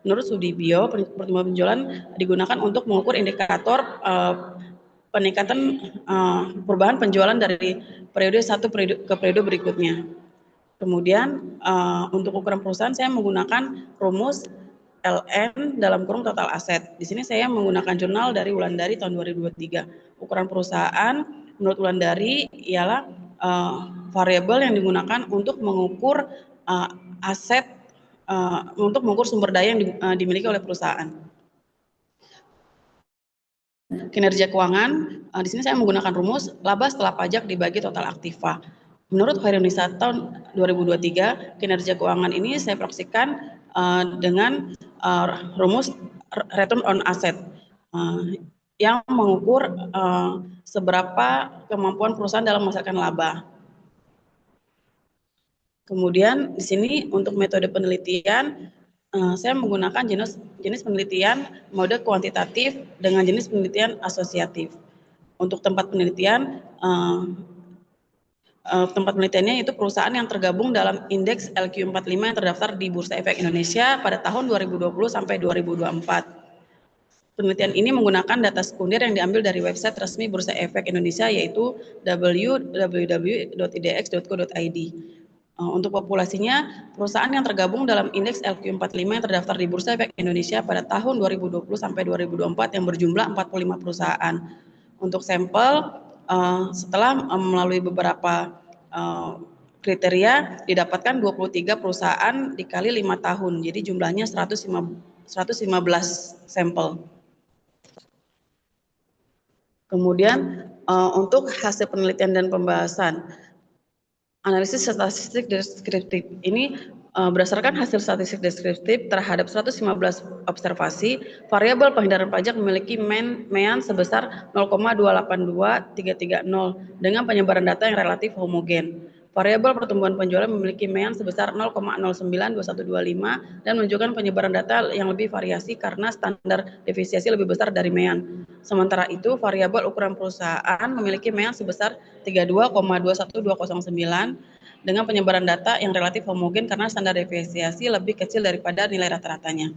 Menurut Sudibyo, pertumbuhan penjualan digunakan untuk mengukur indikator peningkatan perubahan penjualan dari periode satu ke periode berikutnya. Kemudian untuk ukuran perusahaan saya menggunakan rumus LN dalam kurung total aset. Di sini saya menggunakan jurnal dari Wulandari tahun 2023. Ukuran perusahaan menurut Wulandari ialah variabel yang digunakan untuk mengukur aset, untuk mengukur sumber daya yang dimiliki oleh perusahaan. Kinerja keuangan, di sini saya menggunakan rumus laba setelah pajak dibagi total aktiva. Menurut Hoirunisa tahun 2023, kinerja keuangan ini saya proyeksikan dengan rumus return on asset yang mengukur seberapa kemampuan perusahaan dalam menghasilkan laba. Kemudian di sini untuk metode penelitian saya menggunakan jenis penelitian mode kuantitatif dengan jenis penelitian asosiatif. Untuk tempat penelitian penelitiannya itu perusahaan yang tergabung dalam indeks LQ45 yang terdaftar di Bursa Efek Indonesia pada tahun 2020 sampai 2024. Penelitian ini menggunakan data sekunder yang diambil dari website resmi Bursa Efek Indonesia yaitu www.idx.co.id. Untuk populasinya, perusahaan yang tergabung dalam indeks LQ45 yang terdaftar di Bursa Efek Indonesia pada tahun 2020 sampai 2024 yang berjumlah 45 perusahaan. Untuk sampel, setelah melalui beberapa kriteria didapatkan 23 perusahaan dikali 5 tahun, jadi jumlahnya 115 sampel. Kemudian untuk hasil penelitian dan pembahasan, analisis statistik deskriptif ini berdasarkan hasil statistik deskriptif terhadap 115 observasi, variabel penghindaran pajak memiliki mean sebesar 0,282330 dengan penyebaran data yang relatif homogen. Variabel pertumbuhan penjualan memiliki mean sebesar 0,092125 dan menunjukkan penyebaran data yang lebih variasi karena standar defisiensi lebih besar dari mean. Sementara itu, variabel ukuran perusahaan memiliki mean sebesar 32,21209 dengan penyebaran data yang relatif homogen karena standar defisiensi lebih kecil daripada nilai rata-ratanya.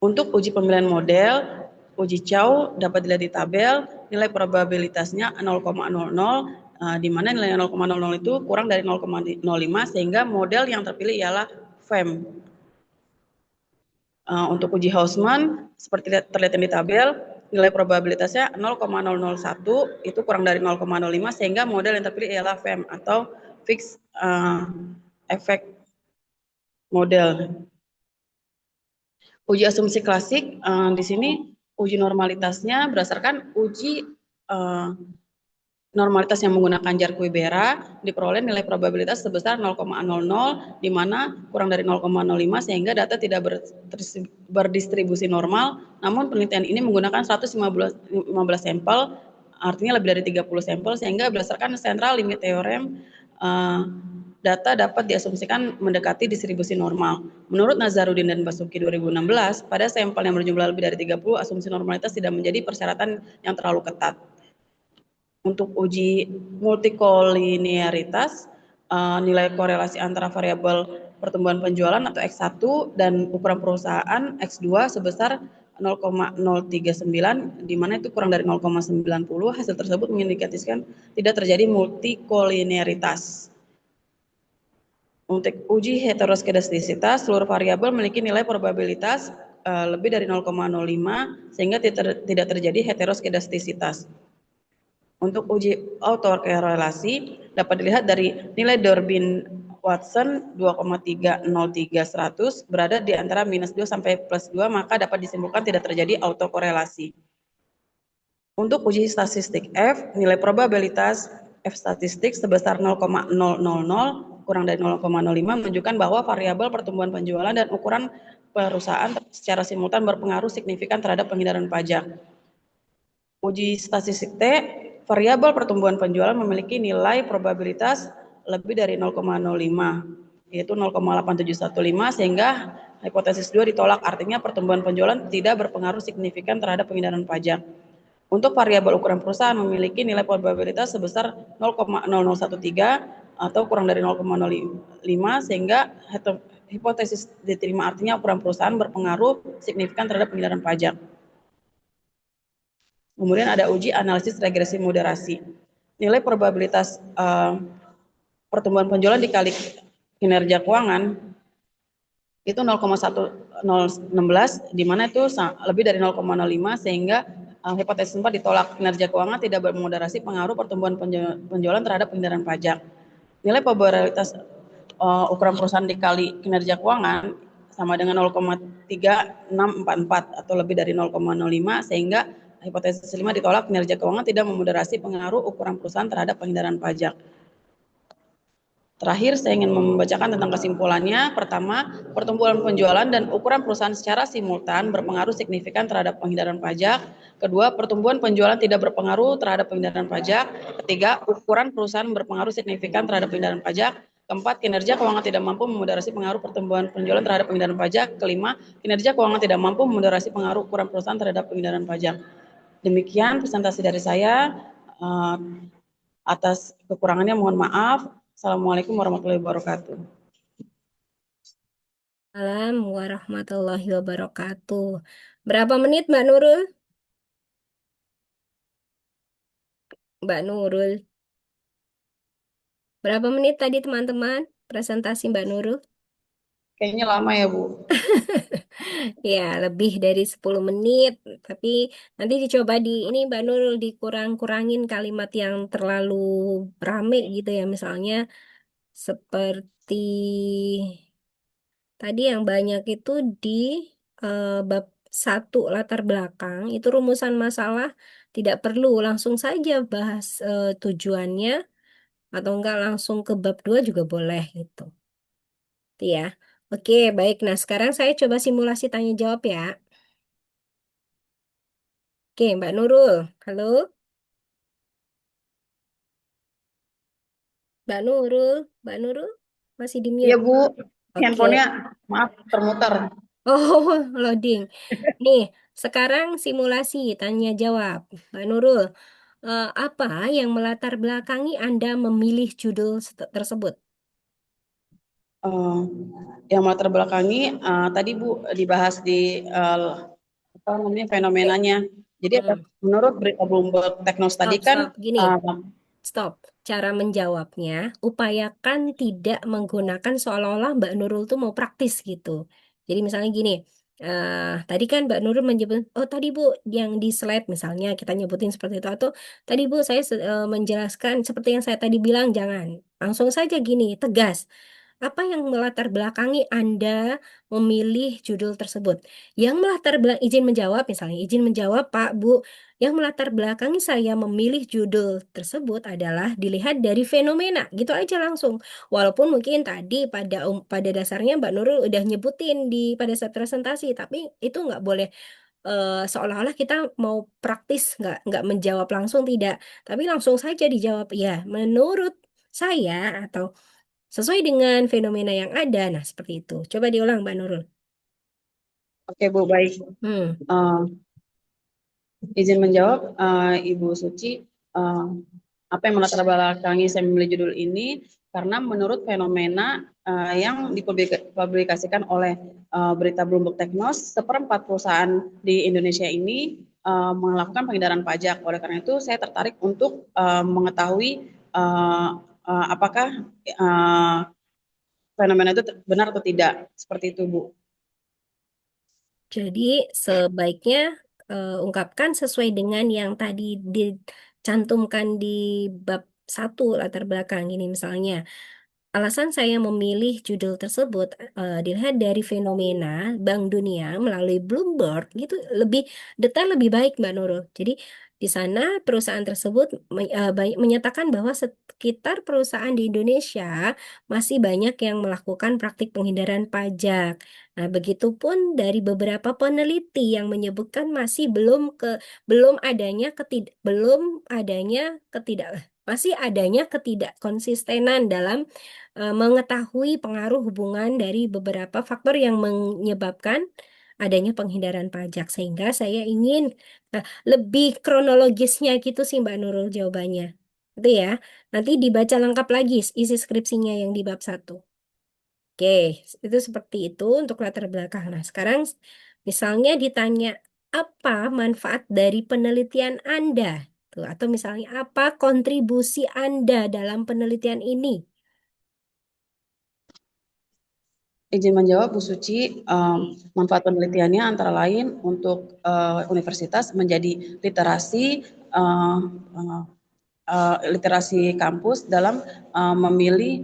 Untuk uji pemilihan model, uji Chow dapat dilihat di tabel, nilai probabilitasnya 0,00, di mana nilai 0,00 itu kurang dari 0,05 sehingga model yang terpilih ialah FEM. Untuk uji Hausman, seperti terlihat di tabel, nilai probabilitasnya 0,001 itu kurang dari 0,05 sehingga model yang terpilih ialah FEM atau Fixed Effect Model. Uji asumsi klasik, di sini uji normalitasnya berdasarkan uji normalitas yang menggunakan Jarque-Bera diperoleh nilai probabilitas sebesar 0,00 di mana kurang dari 0,05 sehingga data tidak berdistribusi normal. Namun penelitian ini menggunakan 115 sampel, artinya lebih dari 30 sampel sehingga berdasarkan central limit theorem data dapat diasumsikan mendekati distribusi normal. Menurut Nazarudin dan Basuki 2016, pada sampel yang berjumlah lebih dari 30, asumsi normalitas tidak menjadi persyaratan yang terlalu ketat. Untuk uji multikolinearitas, nilai korelasi antara variabel pertumbuhan penjualan atau X1 dan ukuran perusahaan X2 sebesar 0,039, di mana itu kurang dari 0,90. Hasil tersebut mengindikasikan tidak terjadi multikolinearitas. Untuk uji heteroskedastisitas, seluruh variabel memiliki nilai probabilitas lebih dari 0,05 sehingga tidak terjadi heteroskedastisitas. Untuk uji autokorelasi dapat dilihat dari nilai Durbin-Watson 2,303/100 berada di antara -2 sampai +2, maka dapat disimpulkan tidak terjadi autokorelasi. Untuk uji statistik F, nilai probabilitas F statistik sebesar 0,000 kurang dari 0,05 menunjukkan bahwa variabel pertumbuhan penjualan dan ukuran perusahaan secara simultan berpengaruh signifikan terhadap penghindaran pajak. Uji statistik T, variabel pertumbuhan penjualan memiliki nilai probabilitas lebih dari 0,05, yaitu 0,8715, sehingga hipotesis 2 ditolak, artinya pertumbuhan penjualan tidak berpengaruh signifikan terhadap penghindaran pajak. Untuk variabel ukuran perusahaan memiliki nilai probabilitas sebesar 0,0013 atau kurang dari 0,05, sehingga hipotesis diterima, artinya ukuran perusahaan berpengaruh signifikan terhadap penghindaran pajak. Kemudian ada uji analisis regresi moderasi. Nilai probabilitas pertumbuhan penjualan dikali kinerja keuangan itu 0,1016, di mana itu lebih dari 0,05, sehingga hipotesis 4 ditolak. Kinerja keuangan tidak bermoderasi pengaruh pertumbuhan penjualan terhadap penghindaran pajak. Nilai probabilitas ukuran perusahaan dikali kinerja keuangan sama dengan 0,3644 atau lebih dari 0,05, sehingga hipotesis 5 ditolak. Kinerja keuangan tidak memoderasi pengaruh ukuran perusahaan terhadap penghindaran pajak. Terakhir, saya ingin membacakan tentang kesimpulannya. Pertama, pertumbuhan penjualan dan ukuran perusahaan secara simultan berpengaruh signifikan terhadap penghindaran pajak. Kedua, pertumbuhan penjualan tidak berpengaruh terhadap penghindaran pajak. Ketiga, ukuran perusahaan berpengaruh signifikan terhadap penghindaran pajak. Keempat, kinerja keuangan tidak mampu memoderasi pengaruh pertumbuhan penjualan terhadap penghindaran pajak. Kelima, kinerja keuangan tidak mampu memoderasi pengaruh ukuran perusahaan terhadap penghindaran pajak. Demikian presentasi dari saya. Atas kekurangannya mohon maaf. Assalamualaikum warahmatullahi wabarakatuh. Assalamualaikum warahmatullahi wabarakatuh. Berapa menit Mbak Nurul? Mbak Nurul. Berapa menit tadi teman-teman presentasi Mbak Nurul? Kayaknya lama ya, Bu. Ya, lebih dari 10 menit. Tapi nanti dicoba ini Mbak Nurul dikurang-kurangin kalimat yang terlalu rame gitu ya. Misalnya seperti tadi yang banyak itu di bab 1 latar belakang, itu rumusan masalah tidak perlu langsung saja bahas tujuannya, atau enggak langsung ke bab 2 juga boleh gitu. Itu ya. Oke, baik. Nah, sekarang saya coba simulasi tanya jawab ya. Oke, Mbak Nurul. Halo, Mbak Nurul. Mbak Nurul masih di Iya, mute. Bu. Oke. Handphonenya, maaf, termuter. Oh, loading. Nih, sekarang simulasi tanya jawab. Mbak Nurul, apa yang melatar belakangi Anda memilih judul tersebut? Yang melatar belakangi, tadi Bu dibahas di apa namanya fenomenanya. Jadi Hmm. menurut berita Bloomberg Technos tadi Stop, kan, stop. Gini, stop. Cara menjawabnya, upayakan tidak menggunakan seolah-olah Mbak Nurul tuh mau praktis gitu. Jadi misalnya gini, tadi kan Mbak Nurul menyebut, oh tadi Bu yang di slide misalnya kita nyebutin seperti itu, atau tadi Bu saya menjelaskan seperti yang saya tadi bilang, jangan. Langsung saja gini, tegas. Apa yang melatar belakangi Anda memilih judul tersebut? Yang melatar belakang, izin menjawab misalnya, izin menjawab Pak, Bu, yang melatar belakangi saya memilih judul tersebut adalah dilihat dari fenomena, gitu aja langsung. Walaupun mungkin tadi pada dasarnya Mbak Nurul udah nyebutin pada saat presentasi, tapi itu nggak boleh seolah-olah kita mau praktis, nggak menjawab langsung, tidak. Tapi langsung saja dijawab, ya menurut saya atau sesuai dengan fenomena yang ada. Nah, seperti itu. Coba diulang, Mbak Nurul. oke Bu, baik. Hmm. Izin menjawab, Ibu Suci, apa yang melatar belakangi saya memilih judul ini, karena menurut fenomena yang dipublikasikan oleh berita Bloomberg Technos, seperempat perusahaan di Indonesia ini melakukan penghindaran pajak. Oleh karena itu, saya tertarik untuk mengetahui apakah fenomena itu benar atau tidak. Seperti itu, Bu. Jadi, sebaiknya ungkapkan sesuai dengan yang tadi dicantumkan di bab 1 latar belakang ini misalnya. Alasan saya memilih judul tersebut dilihat dari fenomena Bank Dunia melalui Bloomberg gitu, lebih detail lebih baik Mbak Nurul. Jadi Di sana perusahaan tersebut menyatakan bahwa sekitar perusahaan di Indonesia masih banyak yang melakukan praktik penghindaran pajak. Nah, begitupun dari beberapa peneliti yang menyebutkan belum adanya ketidak masih adanya ketidakkonsistenan dalam mengetahui pengaruh hubungan dari beberapa faktor yang menyebabkan adanya penghindaran pajak. Sehingga saya ingin lebih kronologisnya gitu sih Mbak Nurul jawabannya. Itu ya. Nanti dibaca lengkap lagi isi skripsinya yang di bab 1. Oke, itu seperti itu untuk latar belakang. Nah, sekarang misalnya ditanya apa manfaat dari penelitian Anda? Tuh, atau misalnya apa kontribusi Anda dalam penelitian ini? Izin menjawab, Bu Suci. Manfaat penelitiannya antara lain untuk universitas menjadi literasi kampus dalam memilih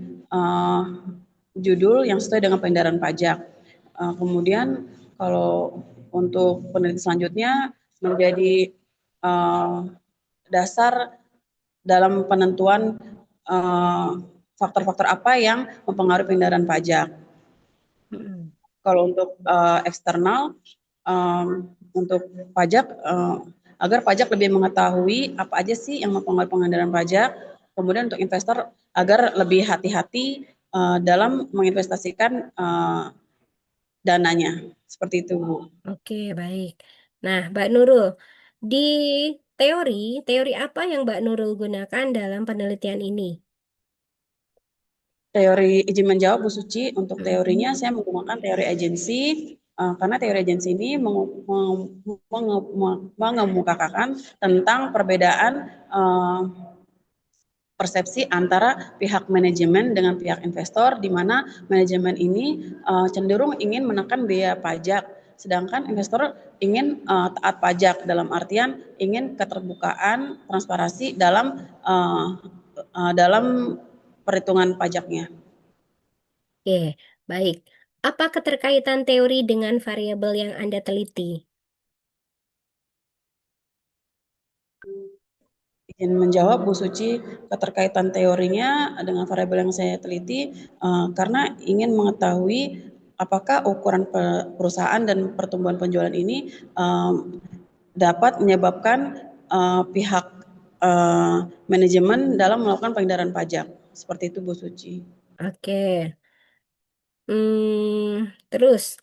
judul yang sesuai dengan pengendaraan pajak. Kemudian kalau untuk penelitian selanjutnya menjadi dasar dalam penentuan faktor-faktor apa yang mempengaruhi pengendaraan pajak. Kalau untuk eksternal, untuk pajak, agar pajak lebih mengetahui apa aja sih yang mempengaruhi pengendaraan pajak. Kemudian untuk investor agar lebih hati-hati dalam menginvestasikan dananya. Seperti itu, Bu. Oke, baik. Nah, Mbak Nurul, di teori, teori apa yang Mbak Nurul gunakan dalam penelitian ini? Teori izin menjawab, Bu Suci. Untuk teorinya saya menggunakan teori agensi, karena teori agensi ini mengemukakan tentang perbedaan persepsi antara pihak manajemen dengan pihak investor, di mana manajemen ini cenderung ingin menekan biaya pajak, sedangkan investor ingin taat pajak, dalam artian ingin keterbukaan, transparansi dalam perhitungan pajaknya. Oke, baik. Apa keterkaitan teori dengan variabel yang Anda teliti? Izin menjawab, Bu Suci, keterkaitan teorinya dengan variabel yang saya teliti karena ingin mengetahui apakah ukuran perusahaan dan pertumbuhan penjualan ini dapat menyebabkan pihak manajemen dalam melakukan pengendaraan pajak. Seperti itu, Bu Suci. Oke. Terus,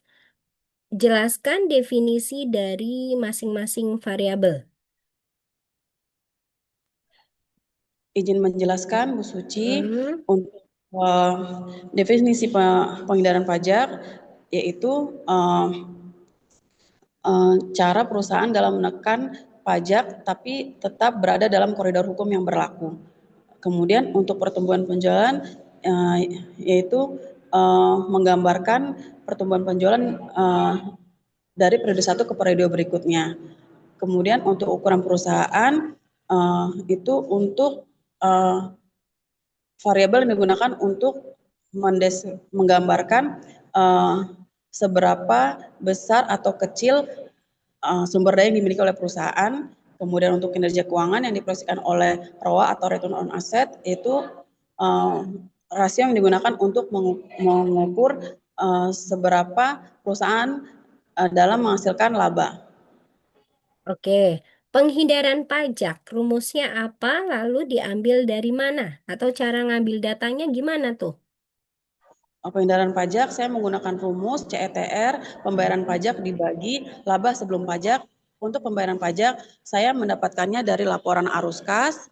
jelaskan definisi dari masing-masing variabel. Izin menjelaskan, Bu Suci, untuk definisi pengendaraan pajak, yaitu cara perusahaan dalam menekan pajak tapi tetap berada dalam koridor hukum yang berlaku. Kemudian untuk pertumbuhan penjualan yaitu menggambarkan pertumbuhan penjualan dari periode 1 ke periode berikutnya. Kemudian untuk ukuran perusahaan itu untuk variabel yang digunakan untuk menggambarkan seberapa besar atau kecil sumber daya yang dimiliki oleh perusahaan. Kemudian untuk kinerja keuangan yang diproyeksikan oleh ROA atau return on asset, itu rasio yang digunakan untuk mengukur seberapa perusahaan dalam menghasilkan laba. Oke, penghindaran pajak, rumusnya apa, lalu diambil dari mana? Atau cara ngambil datanya gimana tuh? Penghindaran pajak, saya menggunakan rumus CETR, pembayaran pajak dibagi laba sebelum pajak. Untuk pembayaran pajak, saya mendapatkannya dari laporan arus kas.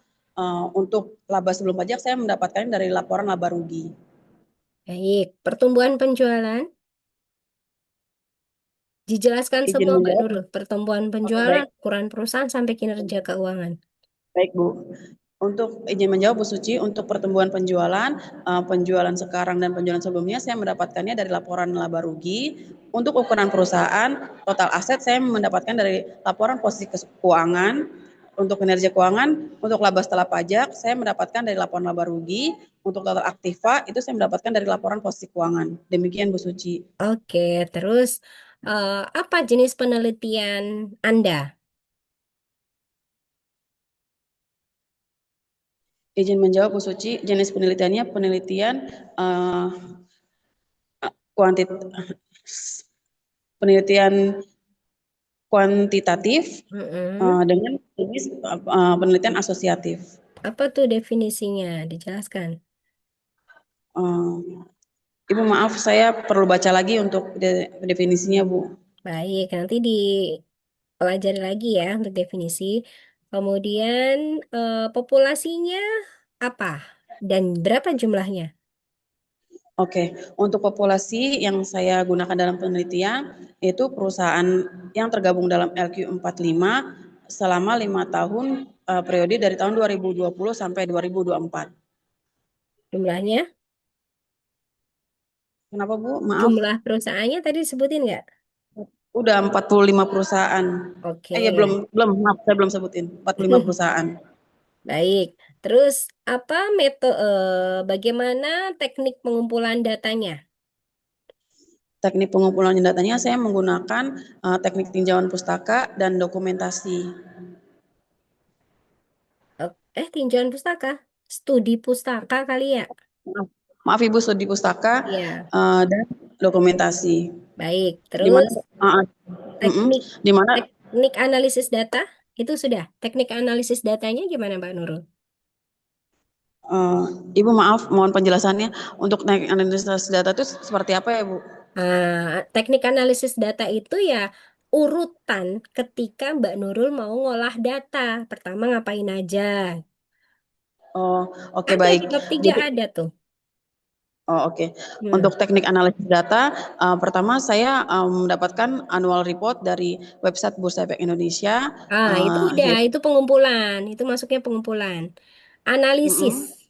Untuk laba sebelum pajak, saya mendapatkannya dari laporan laba rugi. Baik, pertumbuhan penjualan. Dijelaskan Izin semua Mbak menjawab. Nurul, pertumbuhan Oke, penjualan, baik. ukuran perusahaan, sampai kinerja keuangan. Baik, Bu. Untuk izin menjawab, Bu Suci, untuk pertumbuhan penjualan, penjualan sekarang dan penjualan sebelumnya saya mendapatkannya dari laporan laba rugi. Untuk ukuran perusahaan, total aset saya mendapatkan dari laporan posisi keuangan. Untuk kinerja keuangan, untuk laba setelah pajak saya mendapatkan dari laporan laba rugi. Untuk total aktiva itu saya mendapatkan dari laporan posisi keuangan. Demikian, Bu Suci. Oke, terus apa jenis penelitian Anda? Izin menjawab Bu Suci, jenis penelitiannya penelitian eh, kuantit penelitian kuantitatif Mm-mm. dengan jenis penelitian asosiatif. Apa tuh definisinya? Dijelaskan. Eh, Ibu maaf, saya perlu baca lagi untuk definisinya Bu. Baik, nanti dipelajari lagi ya untuk definisi. Kemudian populasinya apa dan berapa jumlahnya? Oke, untuk populasi yang saya gunakan dalam penelitian itu perusahaan yang tergabung dalam LQ45 selama 5 tahun periode dari tahun 2020 sampai 2024. Jumlahnya? Kenapa Bu? Maaf. Jumlah perusahaannya tadi disebutin nggak? Udah 45 perusahaan. Oke, Ya belum, maaf saya belum sebutin. 45 perusahaan. baik. Terus apa bagaimana teknik pengumpulan datanya? Teknik pengumpulan datanya saya menggunakan teknik tinjauan pustaka dan dokumentasi. Tinjauan pustaka, studi pustaka kali ya? Maaf, maaf Ibu, studi pustaka Iya, dan dokumentasi. baik. Di mana Terus teknik di mana teknik analisis data itu sudah. Teknik analisis datanya gimana, Mbak Nurul? eh, Ibu maaf mohon penjelasannya untuk teknik analisis data itu seperti apa ya Bu? Teknik analisis data itu ya urutan ketika Mbak Nurul mau ngolah data. Pertama ngapain aja? Oh, oke Ada baik. di bab 3 Jadi ada tuh. oke. Hmm. Untuk teknik analisis data, pertama saya mendapatkan annual report dari website Bursa Efek Indonesia. Itu udah, itu pengumpulan. Itu masuknya pengumpulan. Analisis. Mm-mm.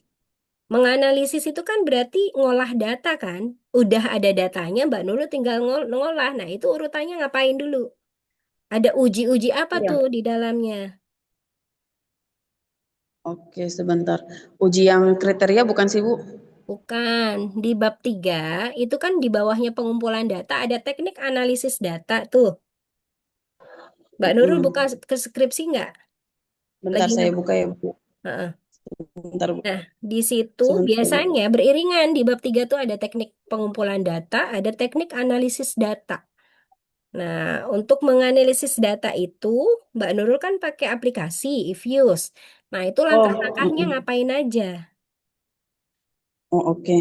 Menganalisis itu kan berarti ngolah data kan? Udah ada datanya, Mbak Nurul tinggal ngolah. Nah, itu urutannya ngapain dulu? Ada uji-uji apa Iya. tuh di dalamnya? Oke, sebentar. Uji yang kriteria bukan sih, Bu? Bukan, di bab 3 itu kan di bawahnya pengumpulan data ada teknik analisis data tuh. Mbak Nurul buka Mm-mm. ke skripsi nggak? Bentar Lagi saya nggak? buka ya, Bu. Heeh. Bentar, Bu. Nah, di situ Sebentar, biasanya Bu. beriringan di bab 3 tuh ada teknik pengumpulan data, ada teknik analisis data. Nah, untuk menganalisis data itu, Mbak Nurul kan pakai aplikasi Ifuse. Nah, itu Oh, langkah-langkahnya mm-mm. ngapain aja? Oh, oke.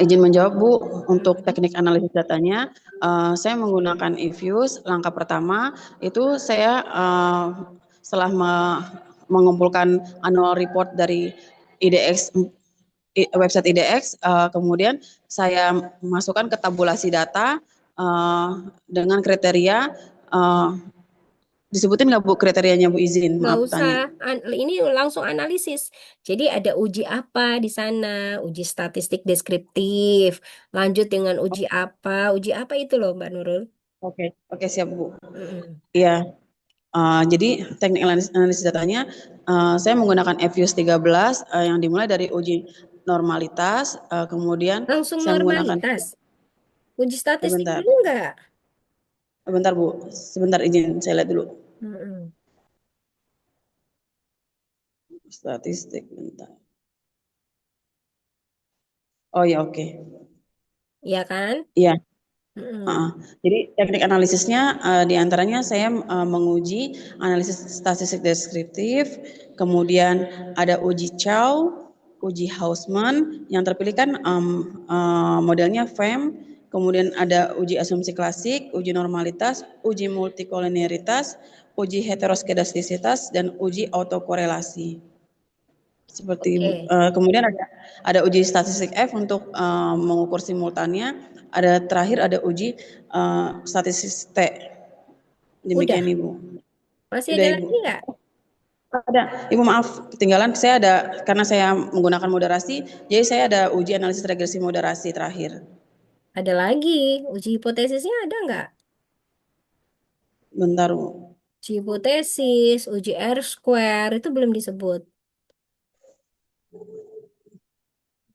Izin menjawab, Bu. Untuk Mm-mm. teknik analisis datanya, saya menggunakan eFuse. Langkah pertama itu saya setelah mengumpulkan annual report dari IDX, website IDX, kemudian saya masukkan ke tabulasi data eh, dengan kriteria. eh, Disebutin nggak Bu kriterianya Bu, izin Nggak maaf usah, tanya. ini langsung analisis. Jadi ada uji apa di sana? Uji statistik deskriptif. Lanjut dengan uji apa itu loh, Mbak Nurul? Oke, oke siap Bu. Mm-mm. Iya, jadi teknik analisis datanya saya menggunakan EVIUS 13 yang dimulai dari uji normalitas, kemudian Langsung saya menggunakan normalitas. Uji statistik sebentar, dulu nggak? sebentar Bu, sebentar izin saya lihat dulu Mm-mm. statistik bentar. Oh ya oke, Iya kan? iya. Mm-mm. Jadi teknik analisisnya diantaranya saya menguji analisis statistik deskriptif, kemudian ada uji Chow, uji Hausman, yang terpilih kan modelnya FEM, kemudian ada uji asumsi klasik, uji normalitas, uji multikoliniaritas, uji heteroskedastisitas, dan uji autokorelasi. Seperti Oke. kemudian ada uji statistik F untuk mengukur simultannya. Ada terakhir ada uji statistik T. Demikian Udah. Ibu. Masih Udah ada Ibu. lagi nggak? Ada. Ibu maaf ketinggalan. Saya ada karena saya menggunakan moderasi, jadi saya ada uji analisis regresi moderasi terakhir. Ada lagi. Uji hipotesisnya ada nggak? Bentar Bu. Uji hipotesis, uji R square, itu belum disebut.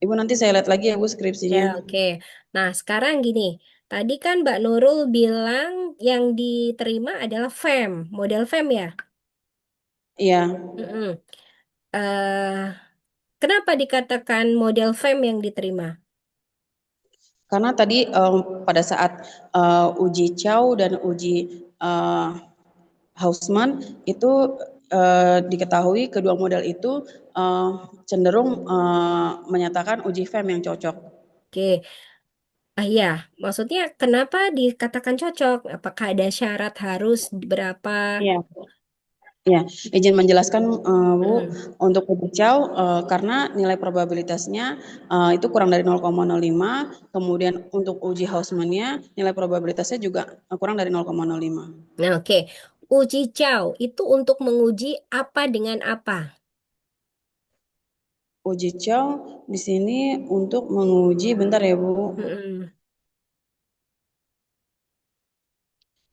Ibu nanti saya lihat lagi ya Bu Ya, skripsinya. oke. Nah, sekarang gini. Tadi kan Mbak Nurul bilang yang diterima adalah FEM, model FEM ya? Iya. Mm-mm. eh kenapa dikatakan model FEM yang diterima? Karena tadi pada saat uji Chow dan uji eh, Hausman itu diketahui kedua model itu eh, cenderung menyatakan uji FEM yang cocok. Oke, iya, maksudnya kenapa dikatakan cocok? Apakah ada syarat harus berapa? Iya, ya, izin menjelaskan Bu, Mm, untuk uji Chow karena nilai probabilitasnya itu kurang dari 0,05, kemudian untuk uji Hausman-nya nilai probabilitasnya juga kurang dari 0,05. Nah, oke. Uji Chow itu untuk menguji apa dengan apa? Uji Chow di sini untuk menguji, bentar ya Bu. Mm-mm.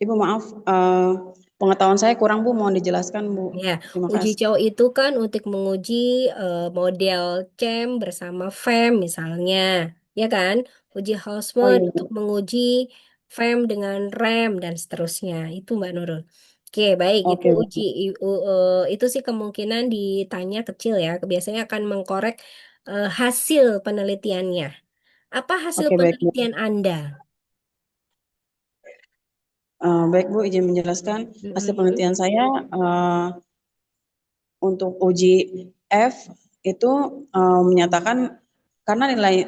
Ibu maaf, pengetahuan saya kurang Bu, mohon dijelaskan Bu. Ya, Terima uji kasih. Chow itu kan untuk menguji model CHEM bersama FEM misalnya, ya kan? Uji Oh Hausman iya untuk Bu. menguji FEM dengan RAM dan seterusnya. Itu Mbak Nurul. Oke, baik. Itu Oke uji Bu. itu sih kemungkinan ditanya kecil ya. Biasanya akan mengkorek hasil penelitiannya. Apa hasil Oke baik Bu. penelitian Anda? Baik Bu, izin menjelaskan hasil Mm-mm. penelitian saya untuk uji F itu menyatakan karena nilai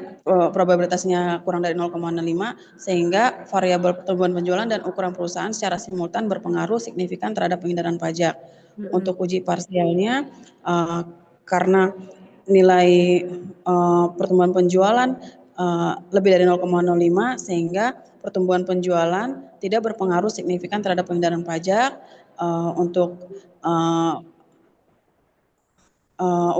probabilitasnya kurang dari 0,05 sehingga variabel pertumbuhan penjualan dan ukuran perusahaan secara simultan berpengaruh signifikan terhadap pengindaran pajak. Mm-mm. Untuk uji parsialnya karena nilai pertumbuhan penjualan lebih dari 0,05 sehingga pertumbuhan penjualan tidak berpengaruh signifikan terhadap pengindaran pajak. Untuk uh,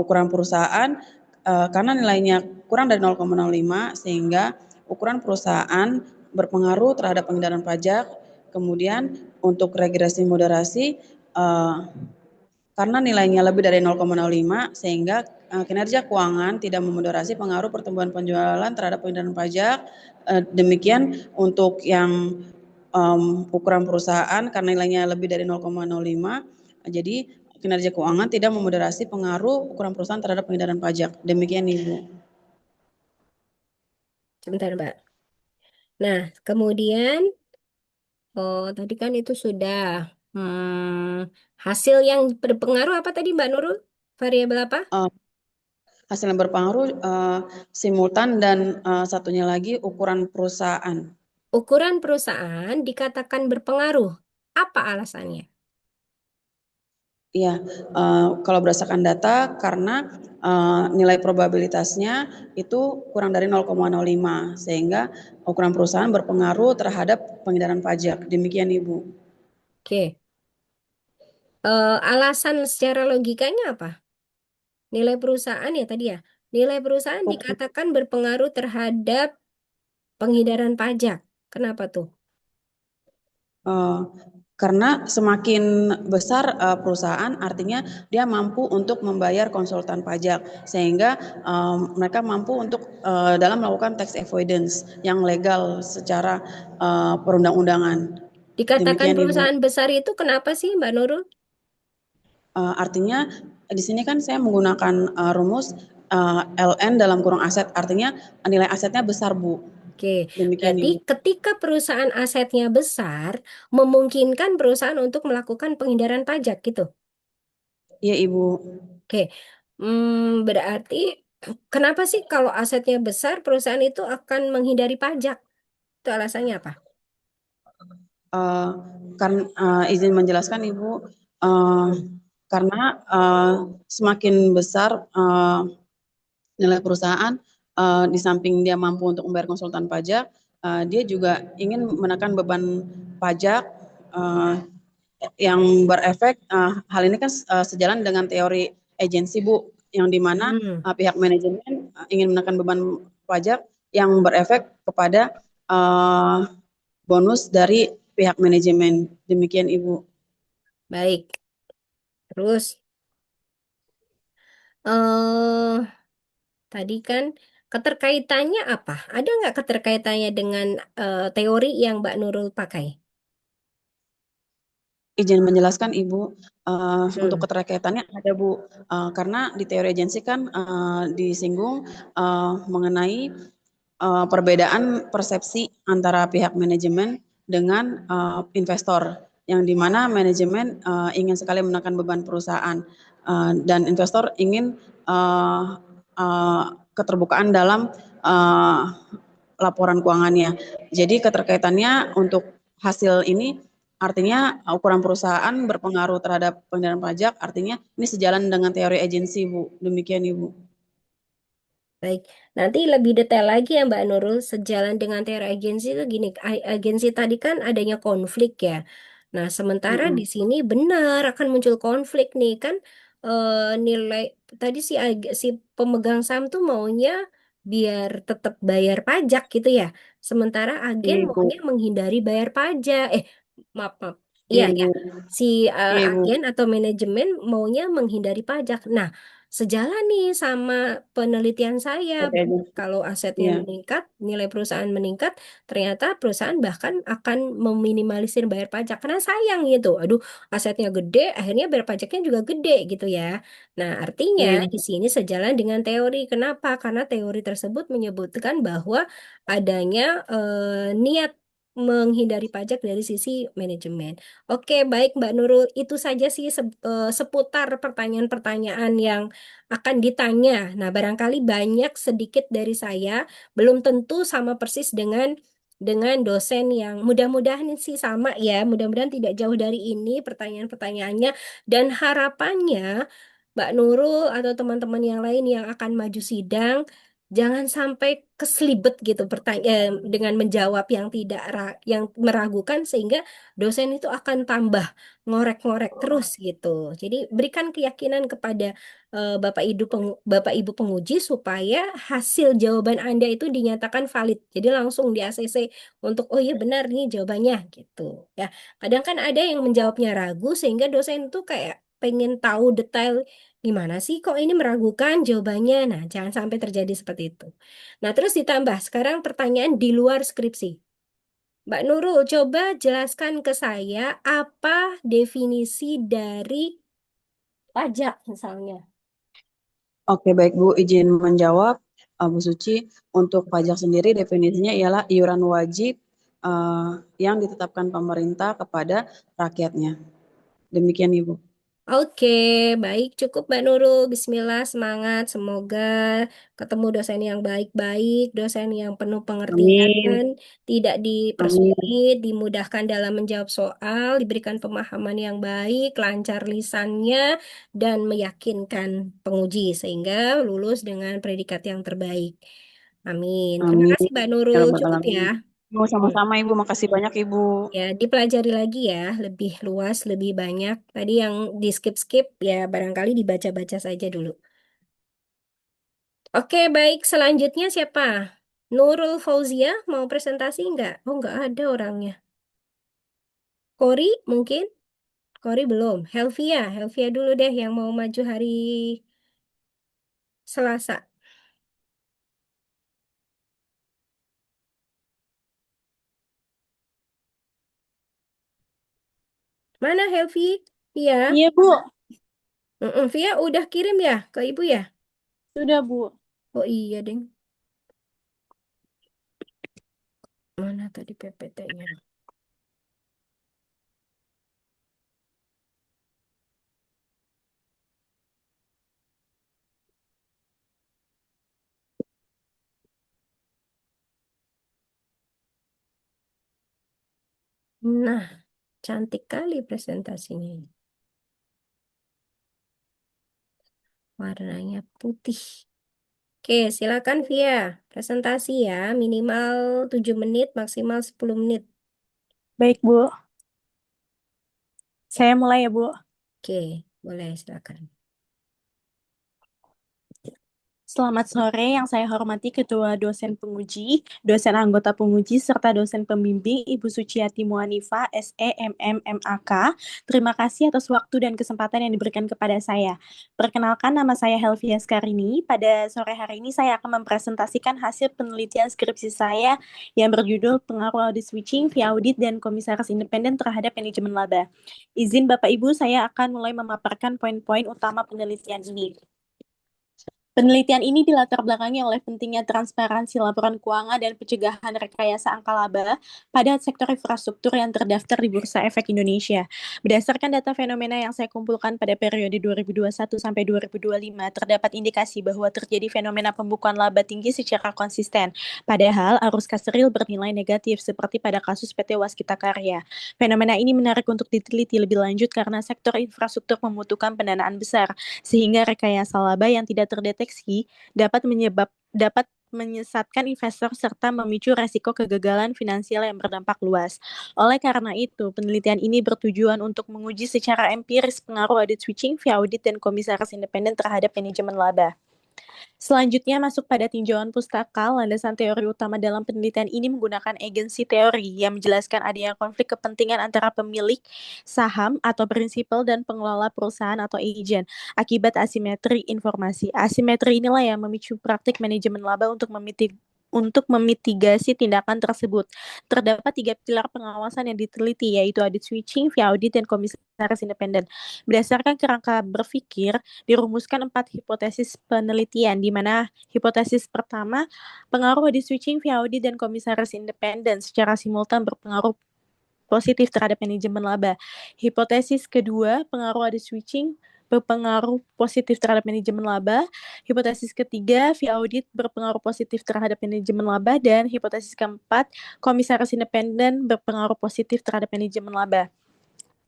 ukuran perusahaan karena nilainya kurang dari 0,05 sehingga ukuran perusahaan berpengaruh terhadap pengindaran pajak. Kemudian untuk regresi moderasi karena nilainya lebih dari 0,05 sehingga kinerja keuangan tidak memoderasi pengaruh pertumbuhan penjualan terhadap pengindaran pajak. Demikian untuk yang ukuran perusahaan karena nilainya lebih dari 0,05, jadi kinerja keuangan tidak memoderasi pengaruh ukuran perusahaan terhadap pengindaran pajak. Demikian Ibu. Sebentar, Mbak. Nah, kemudian tadi kan itu sudah hasil yang berpengaruh apa tadi Mbak Nurul? Variabel apa? Uh, Hasil yang berpengaruh simultan dan satunya lagi ukuran perusahaan. Ukuran perusahaan dikatakan berpengaruh. Apa alasannya? Iya, kalau berdasarkan data karena nilai probabilitasnya itu kurang dari 0,05 sehingga ukuran perusahaan berpengaruh terhadap pengindaran pajak. Demikian Ibu. Oke. Alasan secara logikanya apa? Nilai perusahaan ya tadi ya. Nilai perusahaan Oke. dikatakan berpengaruh terhadap penghindaran pajak. Kenapa tuh? Eh, karena semakin besar perusahaan, artinya dia mampu untuk membayar konsultan pajak, sehingga mereka mampu untuk dalam melakukan tax avoidance yang legal secara perundang-undangan. Dikatakan Demikian Ibu. perusahaan besar itu kenapa sih Mbak Nurul? Artinya di sini kan saya menggunakan rumus LN dalam kurung aset, artinya nilai asetnya besar Bu. Oke, Demikian berarti Ibu. ketika perusahaan asetnya besar, memungkinkan perusahaan untuk melakukan penghindaran pajak gitu. Iya Ibu. Oke, berarti kenapa sih kalau asetnya besar, perusahaan itu akan menghindari pajak? Itu alasannya apa? Uh, karena izin menjelaskan Ibu, uh, Hmm. karena semakin besar nilai perusahaan, di samping dia mampu untuk membayar konsultan pajak, dia juga ingin menekan beban pajak yang berefek. Hal ini kan sejalan dengan teori agensi Bu, yang dimana Hmm, pihak manajemen ingin menekan beban pajak yang berefek kepada uh, bonus dari pihak manajemen. Demikian Ibu. baik. Terus, eh tadi kan keterkaitannya apa? Ada nggak keterkaitannya dengan teori yang Mbak Nurul pakai? izin menjelaskan Ibu, untuk Hmm. keterkaitannya ada Bu, karena di teori agensi kan disinggung mengenai perbedaan persepsi antara pihak manajemen dengan investor, yang dimana manajemen ingin sekali menekan beban perusahaan dan investor ingin keterbukaan dalam laporan keuangannya. Jadi keterkaitannya untuk hasil ini artinya ukuran perusahaan berpengaruh terhadap pengendalian pajak, artinya ini sejalan dengan teori agensi Bu. Demikian Ibu. Baik, nanti lebih detail lagi ya Mbak Nurul, sejalan dengan teori agensi itu gini, agensi tadi kan adanya konflik ya. Nah, sementara di Mm-mm. sini benar akan muncul konflik nih kan, nilai tadi si pemegang saham tuh maunya biar tetap bayar pajak gitu ya. Sementara agen Iya Ibu. maunya menghindari bayar pajak. Maaf, maaf. Iya, Iya ya. Ibu. Si Iya Ibu. agen atau manajemen maunya menghindari pajak. Nah, sejalan nih sama penelitian saya Teori bahwa agensi. kalau asetnya Iya. meningkat, nilai perusahaan meningkat, ternyata perusahaan bahkan akan meminimalisir bayar pajak karena sayang gitu. Aduh, asetnya gede, akhirnya bayar pajaknya juga gede gitu ya. Nah, artinya Iya di Ibu. sini sejalan dengan teori. Kenapa? Karena teori tersebut menyebutkan bahwa adanya niat menghindari pajak dari sisi manajemen. Oke, baik Mbak Nurul, itu saja sih seputar pertanyaan-pertanyaan yang akan ditanya. Nah, barangkali banyak sedikit dari saya belum tentu sama persis dengan dosen yang mudah-mudahan sih sama ya, mudah-mudahan tidak jauh dari ini pertanyaan-pertanyaannya dan harapannya Mbak Nurul atau teman-teman yang lain yang akan maju sidang jangan sampai keselibet gitu dengan menjawab yang tidak yang meragukan sehingga dosen itu akan tambah ngorek-ngorek terus gitu. Jadi berikan keyakinan kepada Bapak Ibu penguji supaya hasil jawaban Anda itu dinyatakan valid. Jadi langsung di ACC untuk oh iya benar nih jawabannya gitu. Ya, kadang kan ada yang menjawabnya ragu sehingga dosen itu kayak pengen tahu detail gimana sih kok ini meragukan jawabannya. Nah, jangan sampai terjadi seperti itu. Nah, terus ditambah sekarang pertanyaan di luar skripsi. Mbak Nurul, coba jelaskan ke saya apa definisi dari pajak misalnya. Oke, baik Bu, izin menjawab, Bu Suci. Untuk pajak sendiri definisinya ialah iuran wajib yang ditetapkan pemerintah kepada rakyatnya. Demikian Ibu. Oke, baik cukup Mbak Nurul. Bismillah, semangat. Semoga ketemu dosen yang baik-baik, dosen yang penuh pengertian, Amin. tidak Amin. dipersulit, dimudahkan dalam menjawab soal, diberikan pemahaman yang baik, lancar lisannya, dan meyakinkan penguji sehingga lulus dengan predikat yang terbaik. Amin. Terima Amin. kasih Mbak Ya Nurul. Rabbal Cukup ya. Alamin. Ibu Hmm. sama-sama Ibu, makasih banyak Ibu. Ya, dipelajari lagi ya, lebih luas, lebih banyak. Tadi yang di skip-skip ya barangkali dibaca-baca saja dulu. Oke, baik. Selanjutnya siapa? Nurul Fauzia mau presentasi nggak? Oh, nggak ada orangnya. Kori mungkin? Kori belum. Helvia, Helvia dulu deh yang mau maju hari Selasa. Mana Helvi? Via? Iya, Bu. Via udah kirim ya ke ibu ya? Sudah, Bu. Oh iya, deng. Mana tadi PPT-nya? Nah, cantik kali presentasinya ini. Warnanya putih. Oke, silakan Via. Presentasi ya, minimal 7 menit, maksimal 10 menit. Baik, Bu. Saya mulai ya, Bu. Oke, boleh silakan. Selamat sore, yang saya hormati Ketua Dosen Penguji, dosen anggota penguji, serta dosen pembimbing Ibu Suciati Muhanifa, SE, MM, MAK. Terima kasih atas waktu dan kesempatan yang diberikan kepada saya. Perkenalkan, nama saya Helvia Skarini. Pada sore hari ini saya akan mempresentasikan hasil penelitian skripsi saya yang berjudul Pengaruh Audit Switching via Audit dan Komisaris Independen terhadap Manajemen Laba. Izin Bapak Ibu, saya akan mulai memaparkan poin-poin utama penelitian ini. Penelitian ini dilatar belakangi oleh pentingnya transparansi laporan keuangan dan pencegahan rekayasa angka laba pada sektor infrastruktur yang terdaftar di Bursa Efek Indonesia. Berdasarkan data fenomena yang saya kumpulkan pada periode 2021 sampai 2025, terdapat indikasi bahwa terjadi fenomena pembukuan laba tinggi secara konsisten, padahal arus kas real bernilai negatif seperti pada kasus PT Waskita Karya. Fenomena ini menarik untuk diteliti lebih lanjut karena sektor infrastruktur membutuhkan pendanaan besar, sehingga rekayasa laba yang tidak terdeteksi dapat menyesatkan investor serta memicu resiko kegagalan finansial yang berdampak luas. Oleh karena itu, penelitian ini bertujuan untuk menguji secara empiris pengaruh audit switching via audit dan komisaris independen terhadap manajemen laba. Selanjutnya masuk pada tinjauan pustaka. Landasan teori utama dalam penelitian ini menggunakan agency teori yang menjelaskan adanya konflik kepentingan antara pemilik saham atau prinsipal dan pengelola perusahaan atau agent akibat asimetri informasi. Asimetri inilah yang memicu praktik manajemen laba untuk memitigasi tindakan tersebut. Terdapat 3 pilar pengawasan yang diteliti, yaitu audit switching, via audit, dan komisaris independen. Berdasarkan kerangka berpikir, dirumuskan 4 hipotesis penelitian, di mana hipotesis pertama, pengaruh audit switching via audit dan komisaris independen secara simultan berpengaruh positif terhadap manajemen laba. Hipotesis kedua, pengaruh audit switching berpengaruh positif terhadap manajemen laba. Hipotesis ketiga, via audit berpengaruh positif terhadap manajemen laba. Dan hipotesis keempat, komisaris independen berpengaruh positif terhadap manajemen laba.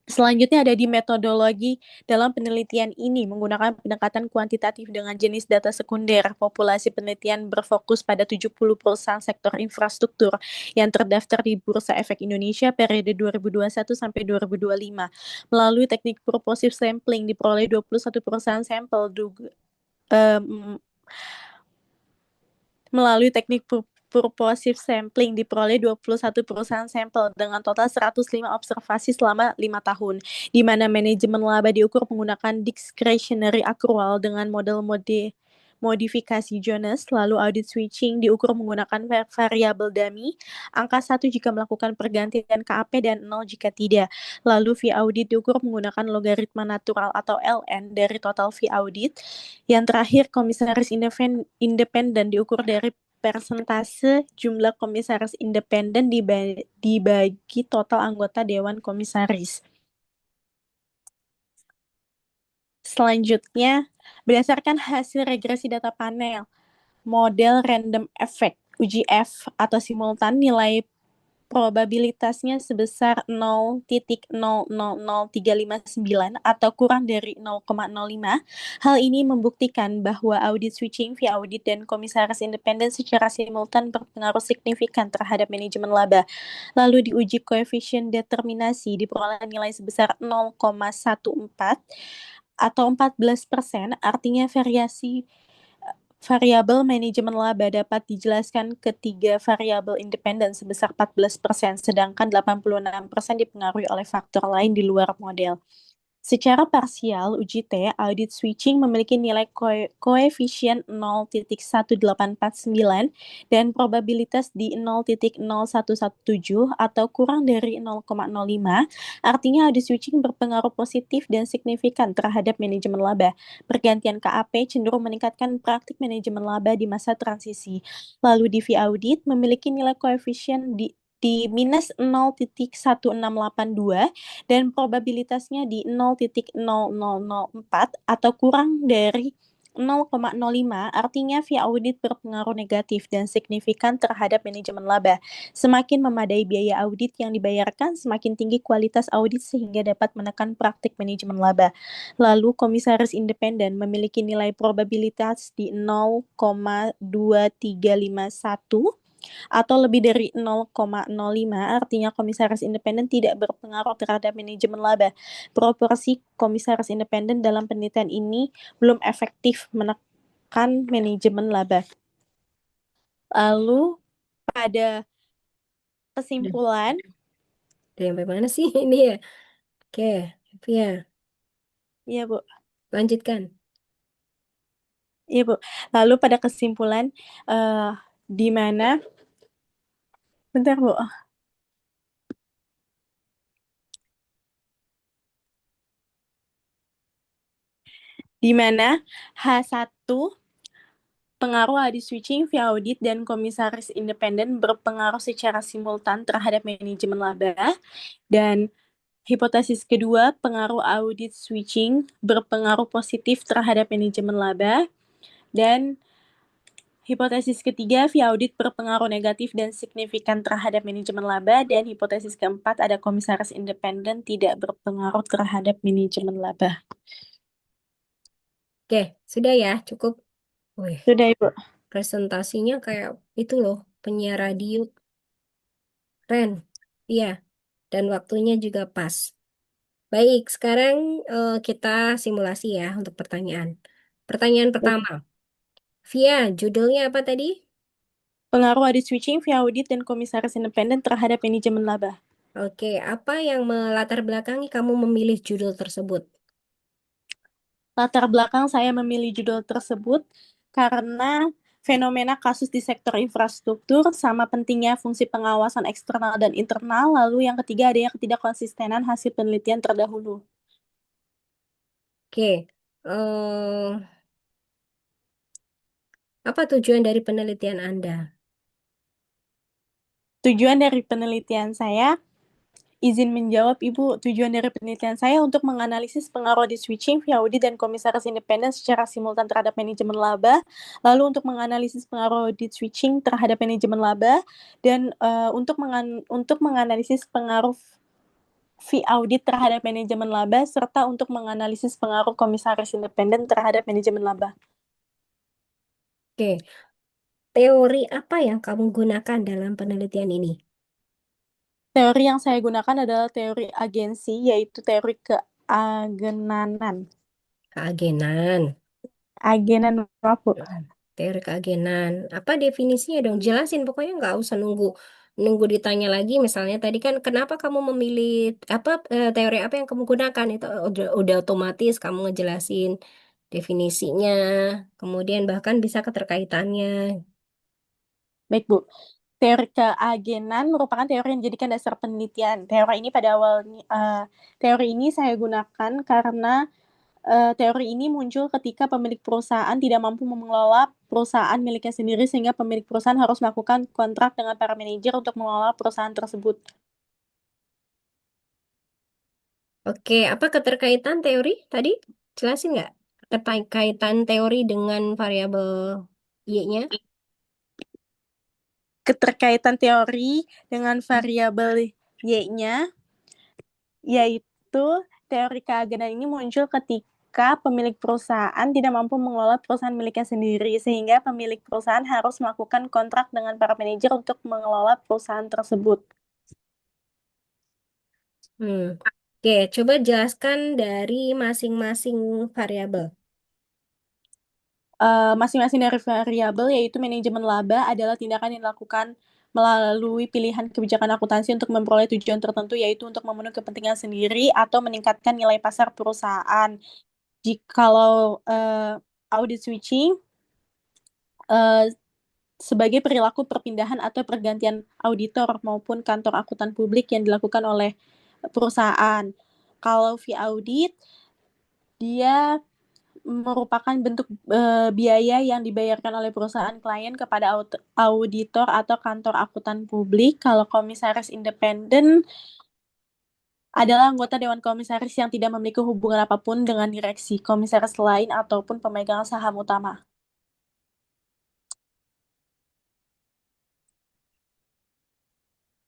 Selanjutnya ada di metodologi dalam penelitian ini menggunakan pendekatan kuantitatif dengan jenis data sekunder. Populasi penelitian berfokus pada 70 perusahaan sektor infrastruktur yang terdaftar di Bursa Efek Indonesia periode 2021 sampai 2025. Melalui teknik purposive sampling diperoleh 21 perusahaan sampel melalui teknik purposive sampling diperoleh 21 perusahaan sampel dengan total 105 observasi selama 5 tahun, di mana manajemen laba diukur menggunakan discretionary accrual dengan model modifikasi Jones, lalu audit switching diukur menggunakan variabel dummy, angka 1 jika melakukan pergantian KAP dan 0 jika tidak. Lalu fee audit diukur menggunakan logaritma natural atau LN dari total fee audit. Yang terakhir, komisaris independen diukur dari persentase jumlah komisaris independen dibagi total anggota Dewan Komisaris. Selanjutnya, berdasarkan hasil regresi data panel, model random effect, UGF, atau simultan, nilai probabilitasnya sebesar 0,000359 atau kurang dari 0,05. Hal ini membuktikan bahwa audit switching via audit dan komisaris independen secara simultan berpengaruh signifikan terhadap manajemen laba. Lalu diuji koefisien determinasi diperoleh nilai sebesar 0,14 atau 14%, artinya variabel manajemen laba dapat dijelaskan ketiga variabel independen sebesar 14%, sedangkan 86% dipengaruhi oleh faktor lain di luar model. Secara parsial, uji T, audit switching memiliki nilai koefisien 0,1849 dan probabilitas di 0,0117 atau kurang dari 0,05, artinya audit switching berpengaruh positif dan signifikan terhadap manajemen laba. Pergantian KAP cenderung meningkatkan praktik manajemen laba di masa transisi. Lalu DV audit memiliki nilai koefisien di minus 0,1682 dan probabilitasnya di 0,0004 atau kurang dari 0,05, artinya via audit berpengaruh negatif dan signifikan terhadap manajemen laba. Semakin memadai biaya audit yang dibayarkan, semakin tinggi kualitas audit sehingga dapat menekan praktik manajemen laba. Lalu komisaris independen memiliki nilai probabilitas di 0,2351 atau lebih dari 0,05, artinya komisaris independen tidak berpengaruh terhadap manajemen laba. Proporsi komisaris independen dalam penelitian ini belum efektif menggunakan manajemen laba. Lalu pada kesimpulan, Dari sampai mana sih ini ya? Oke, Via, ya Bu, lanjutkan. ya Bu. Lalu pada kesimpulan, di mana, bentar Bu, di mana H1 pengaruh audit switching via audit dan komisaris independen berpengaruh secara simultan terhadap manajemen laba. Dan hipotesis kedua, pengaruh audit switching berpengaruh positif terhadap manajemen laba. Dan hipotesis ketiga, via audit berpengaruh negatif dan signifikan terhadap manajemen laba. Dan hipotesis keempat, ada komisaris independen tidak berpengaruh terhadap manajemen laba. Oke, sudah ya, cukup. Wih, Sudah, Ibu. presentasinya kayak itu loh, penyiar radio. Keren. Iya, dan waktunya juga pas. Baik, sekarang kita simulasi ya untuk pertanyaan. Pertanyaan pertama. Via, judulnya apa tadi? Pengaruh audit switching via audit dan komisaris independen terhadap manajemen laba. Oke, apa yang melatar belakangi kamu memilih judul tersebut? Latar belakang saya memilih judul tersebut karena fenomena kasus di sektor infrastruktur sama pentingnya fungsi pengawasan eksternal dan internal, lalu yang ketiga adanya ketidakkonsistenan hasil penelitian terdahulu. Oke, apa tujuan dari penelitian Anda? Tujuan dari penelitian saya, izin menjawab Ibu, tujuan dari penelitian saya untuk menganalisis pengaruh audit switching via audit dan komisaris independen secara simultan terhadap manajemen laba, lalu untuk menganalisis pengaruh audit switching terhadap manajemen laba, dan untuk menganalisis pengaruh fee audit terhadap manajemen laba, serta untuk menganalisis pengaruh komisaris independen terhadap manajemen laba. Oke, teori apa yang kamu gunakan dalam penelitian ini? Teori yang saya gunakan adalah teori agensi, yaitu teori keagenanan. Keagenan. Agenan apa, Bu? Teori keagenan. Apa definisinya dong? Jelasin, pokoknya nggak usah nunggu nunggu ditanya lagi. Misalnya tadi kan kenapa kamu memilih apa teori apa yang kamu gunakan itu udah otomatis kamu ngejelasin definisinya, kemudian bahkan bisa keterkaitannya. Baik, Bu. Teori keagenan merupakan teori yang dijadikan dasar penelitian. Teori ini saya gunakan karena teori ini muncul ketika pemilik perusahaan tidak mampu mengelola perusahaan miliknya sendiri sehingga pemilik perusahaan harus melakukan kontrak dengan para manajer untuk mengelola perusahaan tersebut. Oke, apa keterkaitan teori tadi? Jelasin nggak? Keterkaitan teori dengan variabel Y-nya? Keterkaitan teori dengan variabel Y-nya, yaitu teori keagenan ini muncul ketika pemilik perusahaan tidak mampu mengelola perusahaan miliknya sendiri, sehingga pemilik perusahaan harus melakukan kontrak dengan para manajer untuk mengelola perusahaan tersebut. Oke, coba jelaskan dari masing-masing variabel. Masing-masing dari variabel, yaitu manajemen laba, adalah tindakan yang dilakukan melalui pilihan kebijakan akuntansi untuk memperoleh tujuan tertentu, yaitu untuk memenuhi kepentingan sendiri atau meningkatkan nilai pasar perusahaan. Jikalau audit switching sebagai perilaku perpindahan atau pergantian auditor maupun kantor akuntan publik yang dilakukan oleh perusahaan. Kalau fee audit, dia merupakan bentuk biaya yang dibayarkan oleh perusahaan klien kepada auditor atau kantor akuntan publik. Kalau komisaris independen adalah anggota Dewan Komisaris yang tidak memiliki hubungan apapun dengan direksi, komisaris lain, ataupun pemegang saham utama.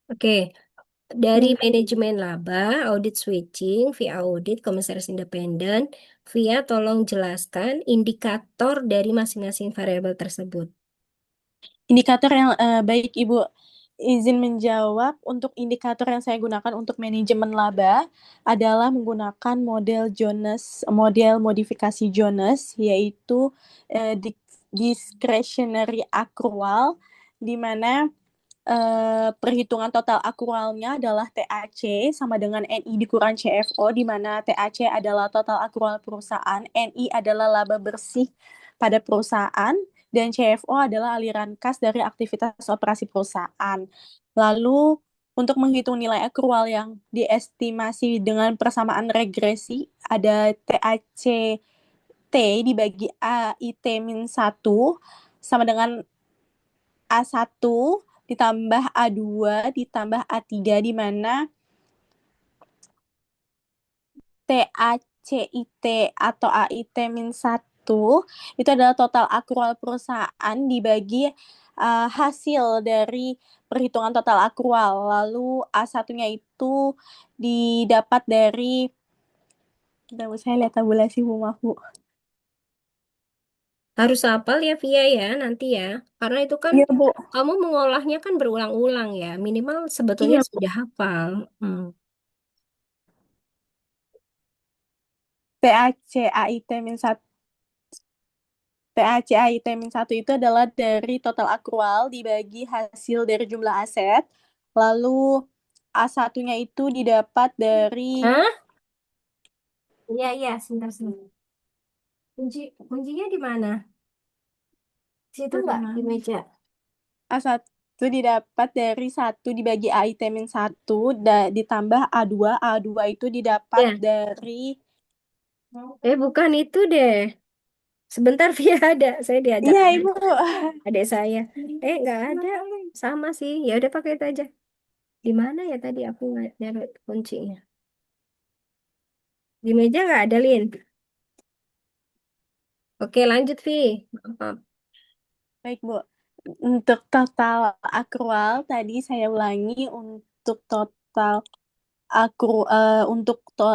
Oke, dari manajemen laba, audit switching, via audit, komisaris independen, via tolong jelaskan indikator dari masing-masing variabel tersebut. Indikator yang baik, Ibu. Izin menjawab, untuk indikator yang saya gunakan untuk manajemen laba adalah menggunakan model modifikasi Jones, yaitu discretionary accrual, di mana perhitungan total akrualnya adalah TAC sama dengan NI dikurang CFO, di mana TAC adalah total akrual perusahaan, NI adalah laba bersih pada perusahaan, dan CFO adalah aliran kas dari aktivitas operasi perusahaan. Lalu, untuk menghitung nilai akrual yang diestimasi dengan persamaan regresi, ada TAC T dibagi AIT min 1 sama dengan A1 ditambah A2 ditambah A3, di mana TACIT atau AIT min 1 itu adalah total akrual perusahaan dibagi hasil dari perhitungan total akrual. Lalu A1-nya itu didapat dari, saya lihat tabulasi Bu, maaf Bu. Harus hafal ya Via ya nanti ya. Karena itu kan Iya Bu. kamu mengolahnya kan berulang-ulang ya. Minimal sebetulnya Iya Bu. sudah hafal. TACAIT min 1 TACAIT min 1 itu adalah dari total akrual dibagi hasil dari jumlah aset. Lalu A1-nya itu didapat dari Hah? Iya, iya, sebentar, sebentar. Kuncinya di mana? Situ nggak di meja? A1 didapat dari 1 dibagi AIT min 1 ditambah A2. A2 itu didapat Ya. dari Bukan itu deh. Sebentar Via ada. Saya diajak Iya Ibu. adik saya. Nggak ada. Sama sih. Ya udah pakai itu aja. Di mana ya tadi aku nggak nyari kuncinya. Di meja nggak ada, Lin. Oke, lanjut, Vi. Maaf. Baik Bu. Untuk total akrual tadi saya ulangi, untuk total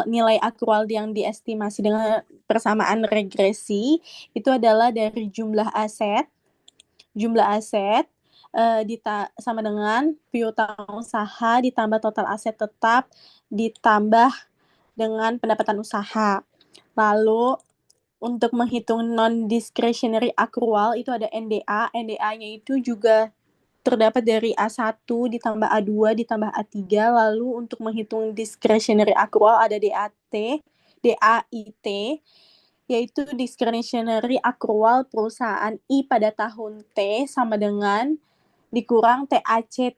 nilai akrual yang diestimasi dengan persamaan regresi itu adalah dari jumlah aset sama dengan piutang usaha ditambah total aset tetap ditambah dengan pendapatan usaha. Lalu untuk menghitung non-discretionary accrual itu ada NDA. NDA-nya itu juga terdapat dari A1 ditambah A2 ditambah A3. Lalu untuk menghitung discretionary accrual ada DAIT, yaitu discretionary accrual perusahaan I pada tahun T sama dengan dikurang TAC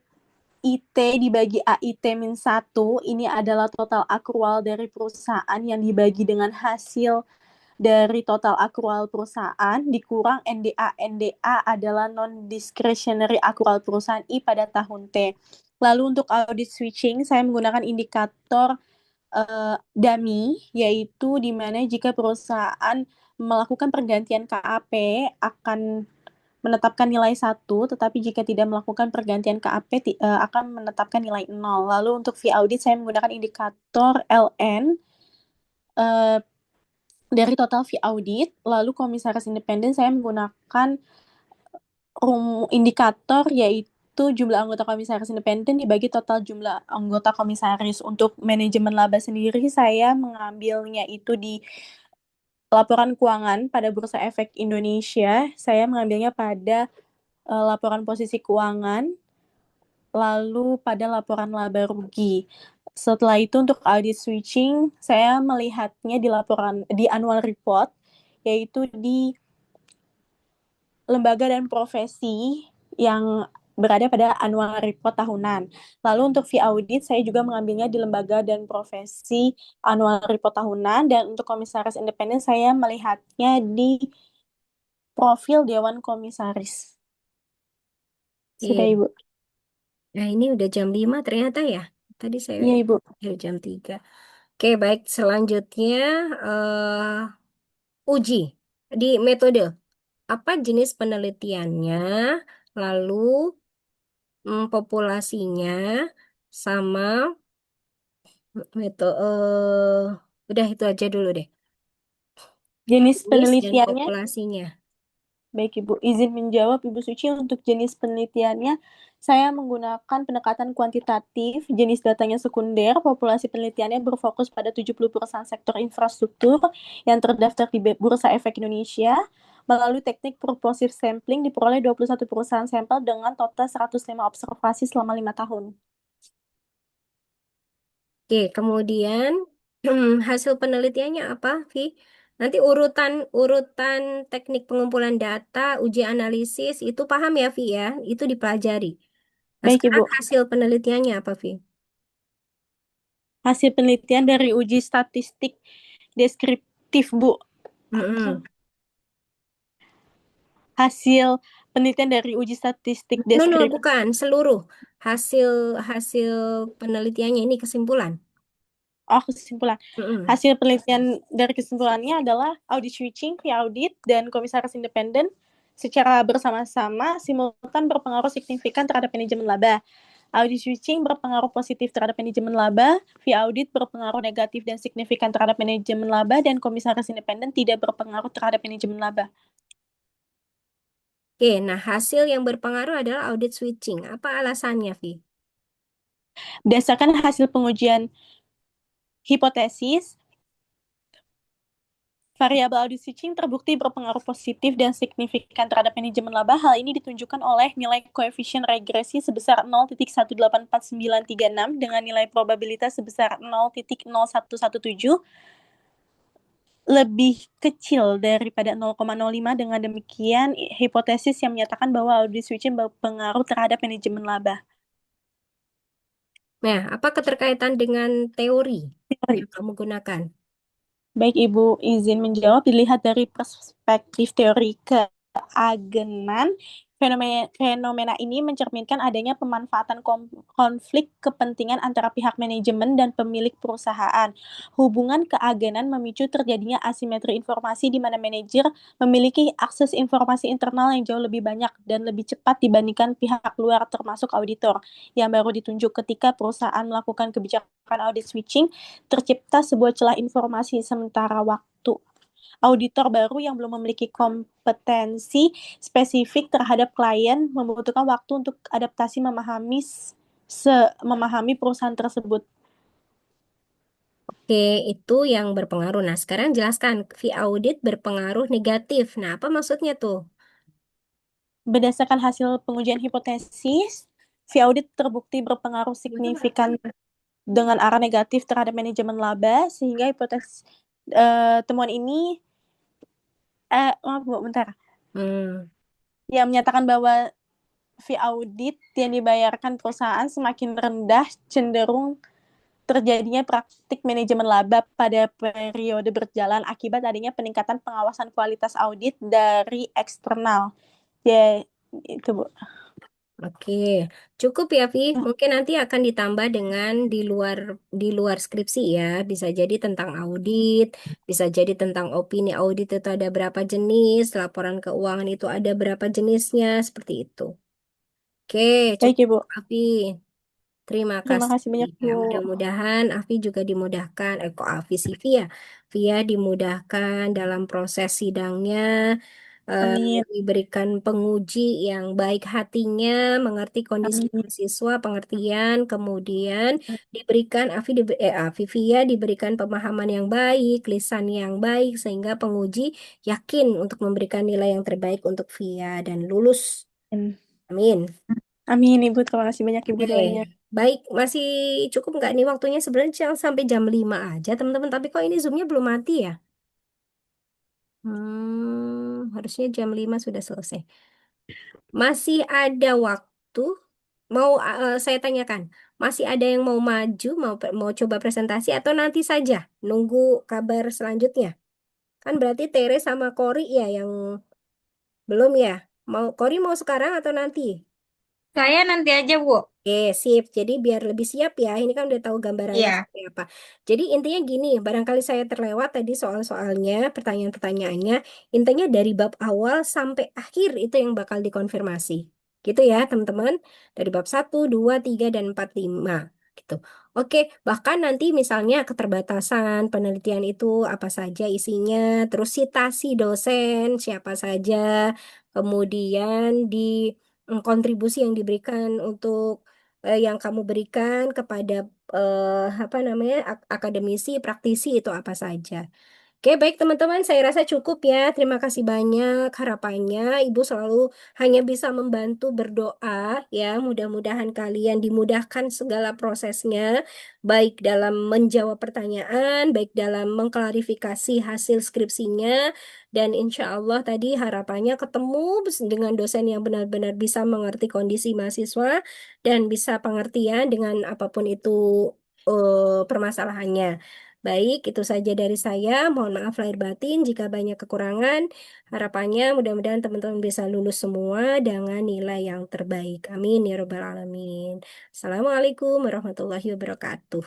IT dibagi AIT min 1. Ini adalah total akrual dari perusahaan yang dibagi dengan hasil dari total akrual perusahaan dikurang NDA. NDA adalah non-discretionary akrual perusahaan I pada tahun T. Lalu untuk audit switching, saya menggunakan indikator dummy, yaitu di mana jika perusahaan melakukan pergantian KAP akan menetapkan nilai 1, tetapi jika tidak melakukan pergantian KAP akan menetapkan nilai 0. Lalu untuk fee audit saya menggunakan indikator LN dari total fee audit. Lalu komisaris independen saya menggunakan indikator yaitu jumlah anggota komisaris independen dibagi total jumlah anggota komisaris. Untuk manajemen laba sendiri saya mengambilnya itu di laporan keuangan pada Bursa Efek Indonesia. Saya mengambilnya pada laporan posisi keuangan, lalu pada laporan laba rugi. Setelah itu untuk audit switching, saya melihatnya di annual report, yaitu di lembaga dan profesi yang berada pada annual report tahunan. Lalu untuk fee audit, saya juga mengambilnya di lembaga dan profesi annual report tahunan, dan untuk komisaris independen, saya melihatnya di profil Dewan Komisaris. Sudah, Iya. Ibu. Nah, ini udah jam 5 ternyata ya. Tadi saya Iya, Ibu. jam 3. Oke, baik. Selanjutnya uji di metode. Apa jenis penelitiannya? Lalu populasinya sama metode. Udah itu aja dulu deh. Jenis Jenis dan penelitiannya, populasinya. baik Ibu, izin menjawab Ibu Suci. Untuk jenis penelitiannya, saya menggunakan pendekatan kuantitatif, jenis datanya sekunder, populasi penelitiannya berfokus pada 70 perusahaan sektor infrastruktur yang terdaftar di Bursa Efek Indonesia. Melalui teknik purposive sampling diperoleh 21 perusahaan sampel dengan total 105 observasi selama 5 tahun. Oke, kemudian hasil penelitiannya apa, Vi? Nanti urutan urutan teknik pengumpulan data, uji analisis itu paham ya, Vi ya? Itu dipelajari. Nah, Baik, sekarang Ibu. hasil penelitiannya apa, Vi? Hasil penelitian dari uji statistik deskriptif, Bu. Mm-mm. Hasil penelitian dari uji statistik No, deskriptif. bukan seluruh hasil hasil penelitiannya ini kesimpulan. Oh, kesimpulan. Mm-mm. Hasil penelitian dari kesimpulannya adalah audit switching, audit, dan komisaris independen secara bersama-sama simultan berpengaruh signifikan terhadap manajemen laba. Audit switching berpengaruh positif terhadap manajemen laba, audit berpengaruh negatif dan signifikan terhadap manajemen laba, dan komisaris independen tidak berpengaruh terhadap manajemen laba. Oke, nah hasil yang berpengaruh adalah audit switching. Apa alasannya, Vi? Berdasarkan hasil pengujian hipotesis, variabel audit switching terbukti berpengaruh positif dan signifikan terhadap manajemen laba. Hal ini ditunjukkan oleh nilai koefisien regresi sebesar 0,184936 dengan nilai probabilitas sebesar 0,0117 lebih kecil daripada 0,05. Dengan demikian, hipotesis yang menyatakan bahwa audit switching berpengaruh terhadap manajemen laba. Nah, apa keterkaitan dengan teori yang kamu gunakan? Baik, Ibu izin menjawab. Dilihat dari perspektif teori keagenan, fenomena ini mencerminkan adanya pemanfaatan konflik kepentingan antara pihak manajemen dan pemilik perusahaan. Hubungan keagenan memicu terjadinya asimetri informasi di mana manajer memiliki akses informasi internal yang jauh lebih banyak dan lebih cepat dibandingkan pihak luar termasuk auditor, yang baru ditunjuk ketika perusahaan melakukan kebijakan audit switching. Tercipta sebuah celah informasi sementara waktu auditor baru yang belum memiliki kompetensi spesifik terhadap klien membutuhkan waktu untuk adaptasi memahami perusahaan tersebut. Oke, itu yang berpengaruh. Nah, sekarang jelaskan, fee audit berpengaruh negatif. Nah, apa maksudnya tuh? Berdasarkan hasil pengujian hipotesis, fee audit terbukti berpengaruh signifikan dengan arah negatif terhadap manajemen laba, sehingga hipotesis temuan ini maaf Bu, bentar. Yang menyatakan bahwa fee audit yang dibayarkan perusahaan semakin rendah, cenderung terjadinya praktik manajemen laba pada periode berjalan akibat adanya peningkatan pengawasan kualitas audit dari eksternal. Ya, itu Bu. Oke, cukup ya, Vi. Mungkin nanti akan ditambah dengan di luar skripsi ya. Bisa jadi tentang audit, bisa jadi tentang opini audit itu ada berapa jenis, laporan keuangan itu ada berapa jenisnya, seperti itu. Oke, Baik cukup, Ibu. Afi. Terima Terima kasih. kasih banyak Ya, Bu. mudah-mudahan Afi juga dimudahkan. Kok Afi sih, Via? Via dimudahkan dalam proses sidangnya, Amin. diberikan penguji yang baik hatinya, mengerti kondisi Amin. mahasiswa, pengertian, kemudian diberikan Afi Via diberikan pemahaman yang baik, lisan yang baik, sehingga penguji yakin untuk memberikan nilai yang terbaik untuk Via dan lulus. Amin. Amin Ibu, terima kasih banyak Ibu Oke, doanya. baik, masih cukup nggak nih waktunya? Sebenarnya sampai jam 5 aja, teman-teman. Tapi kok ini Zoom-nya belum mati ya? Harusnya jam 5 sudah selesai. Masih ada waktu, saya tanyakan, masih ada yang mau maju, mau coba presentasi atau nanti saja nunggu kabar selanjutnya? Kan berarti Tere sama Kori ya yang belum ya? Kori mau sekarang atau nanti? Saya nanti aja, Bu. Oke, sip. Jadi biar lebih siap ya. Ini kan udah tahu gambarannya Iya. seperti apa. Jadi intinya gini, barangkali saya terlewat tadi soal-soalnya, pertanyaan-pertanyaannya, intinya dari bab awal sampai akhir itu yang bakal dikonfirmasi. Gitu ya, teman-teman. Dari bab 1, 2, 3, dan 4, 5. Gitu. Oke, bahkan nanti misalnya keterbatasan penelitian itu apa saja isinya, terus citasi dosen siapa saja, kemudian di kontribusi yang diberikan untuk yang kamu berikan kepada apa namanya akademisi, praktisi itu apa saja. Oke, baik teman-teman, saya rasa cukup ya. Terima kasih banyak. Harapannya Ibu selalu hanya bisa membantu berdoa ya. Mudah-mudahan kalian dimudahkan segala prosesnya, baik dalam menjawab pertanyaan, baik dalam mengklarifikasi hasil skripsinya, dan insya Allah tadi harapannya ketemu dengan dosen yang benar-benar bisa mengerti kondisi mahasiswa dan bisa pengertian dengan apapun itu permasalahannya. Baik, itu saja dari saya. Mohon maaf lahir batin jika banyak kekurangan. Harapannya mudah-mudahan teman-teman bisa lulus semua dengan nilai yang terbaik. Amin ya robbal alamin. Assalamualaikum warahmatullahi wabarakatuh.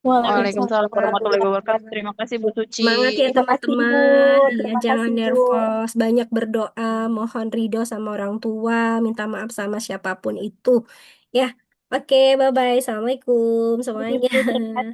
Waalaikumsalam warahmatullahi wabarakatuh. Waalaikumsalam. Terima kasih Bu Suci. Semangat ya Terima kasih Bu. teman-teman. Iya, Terima jangan kasih Bu. nervous. Banyak berdoa, mohon ridho sama orang tua, minta maaf sama siapapun itu. Ya, oke, bye-bye. Assalamualaikum Terima semuanya. kasih.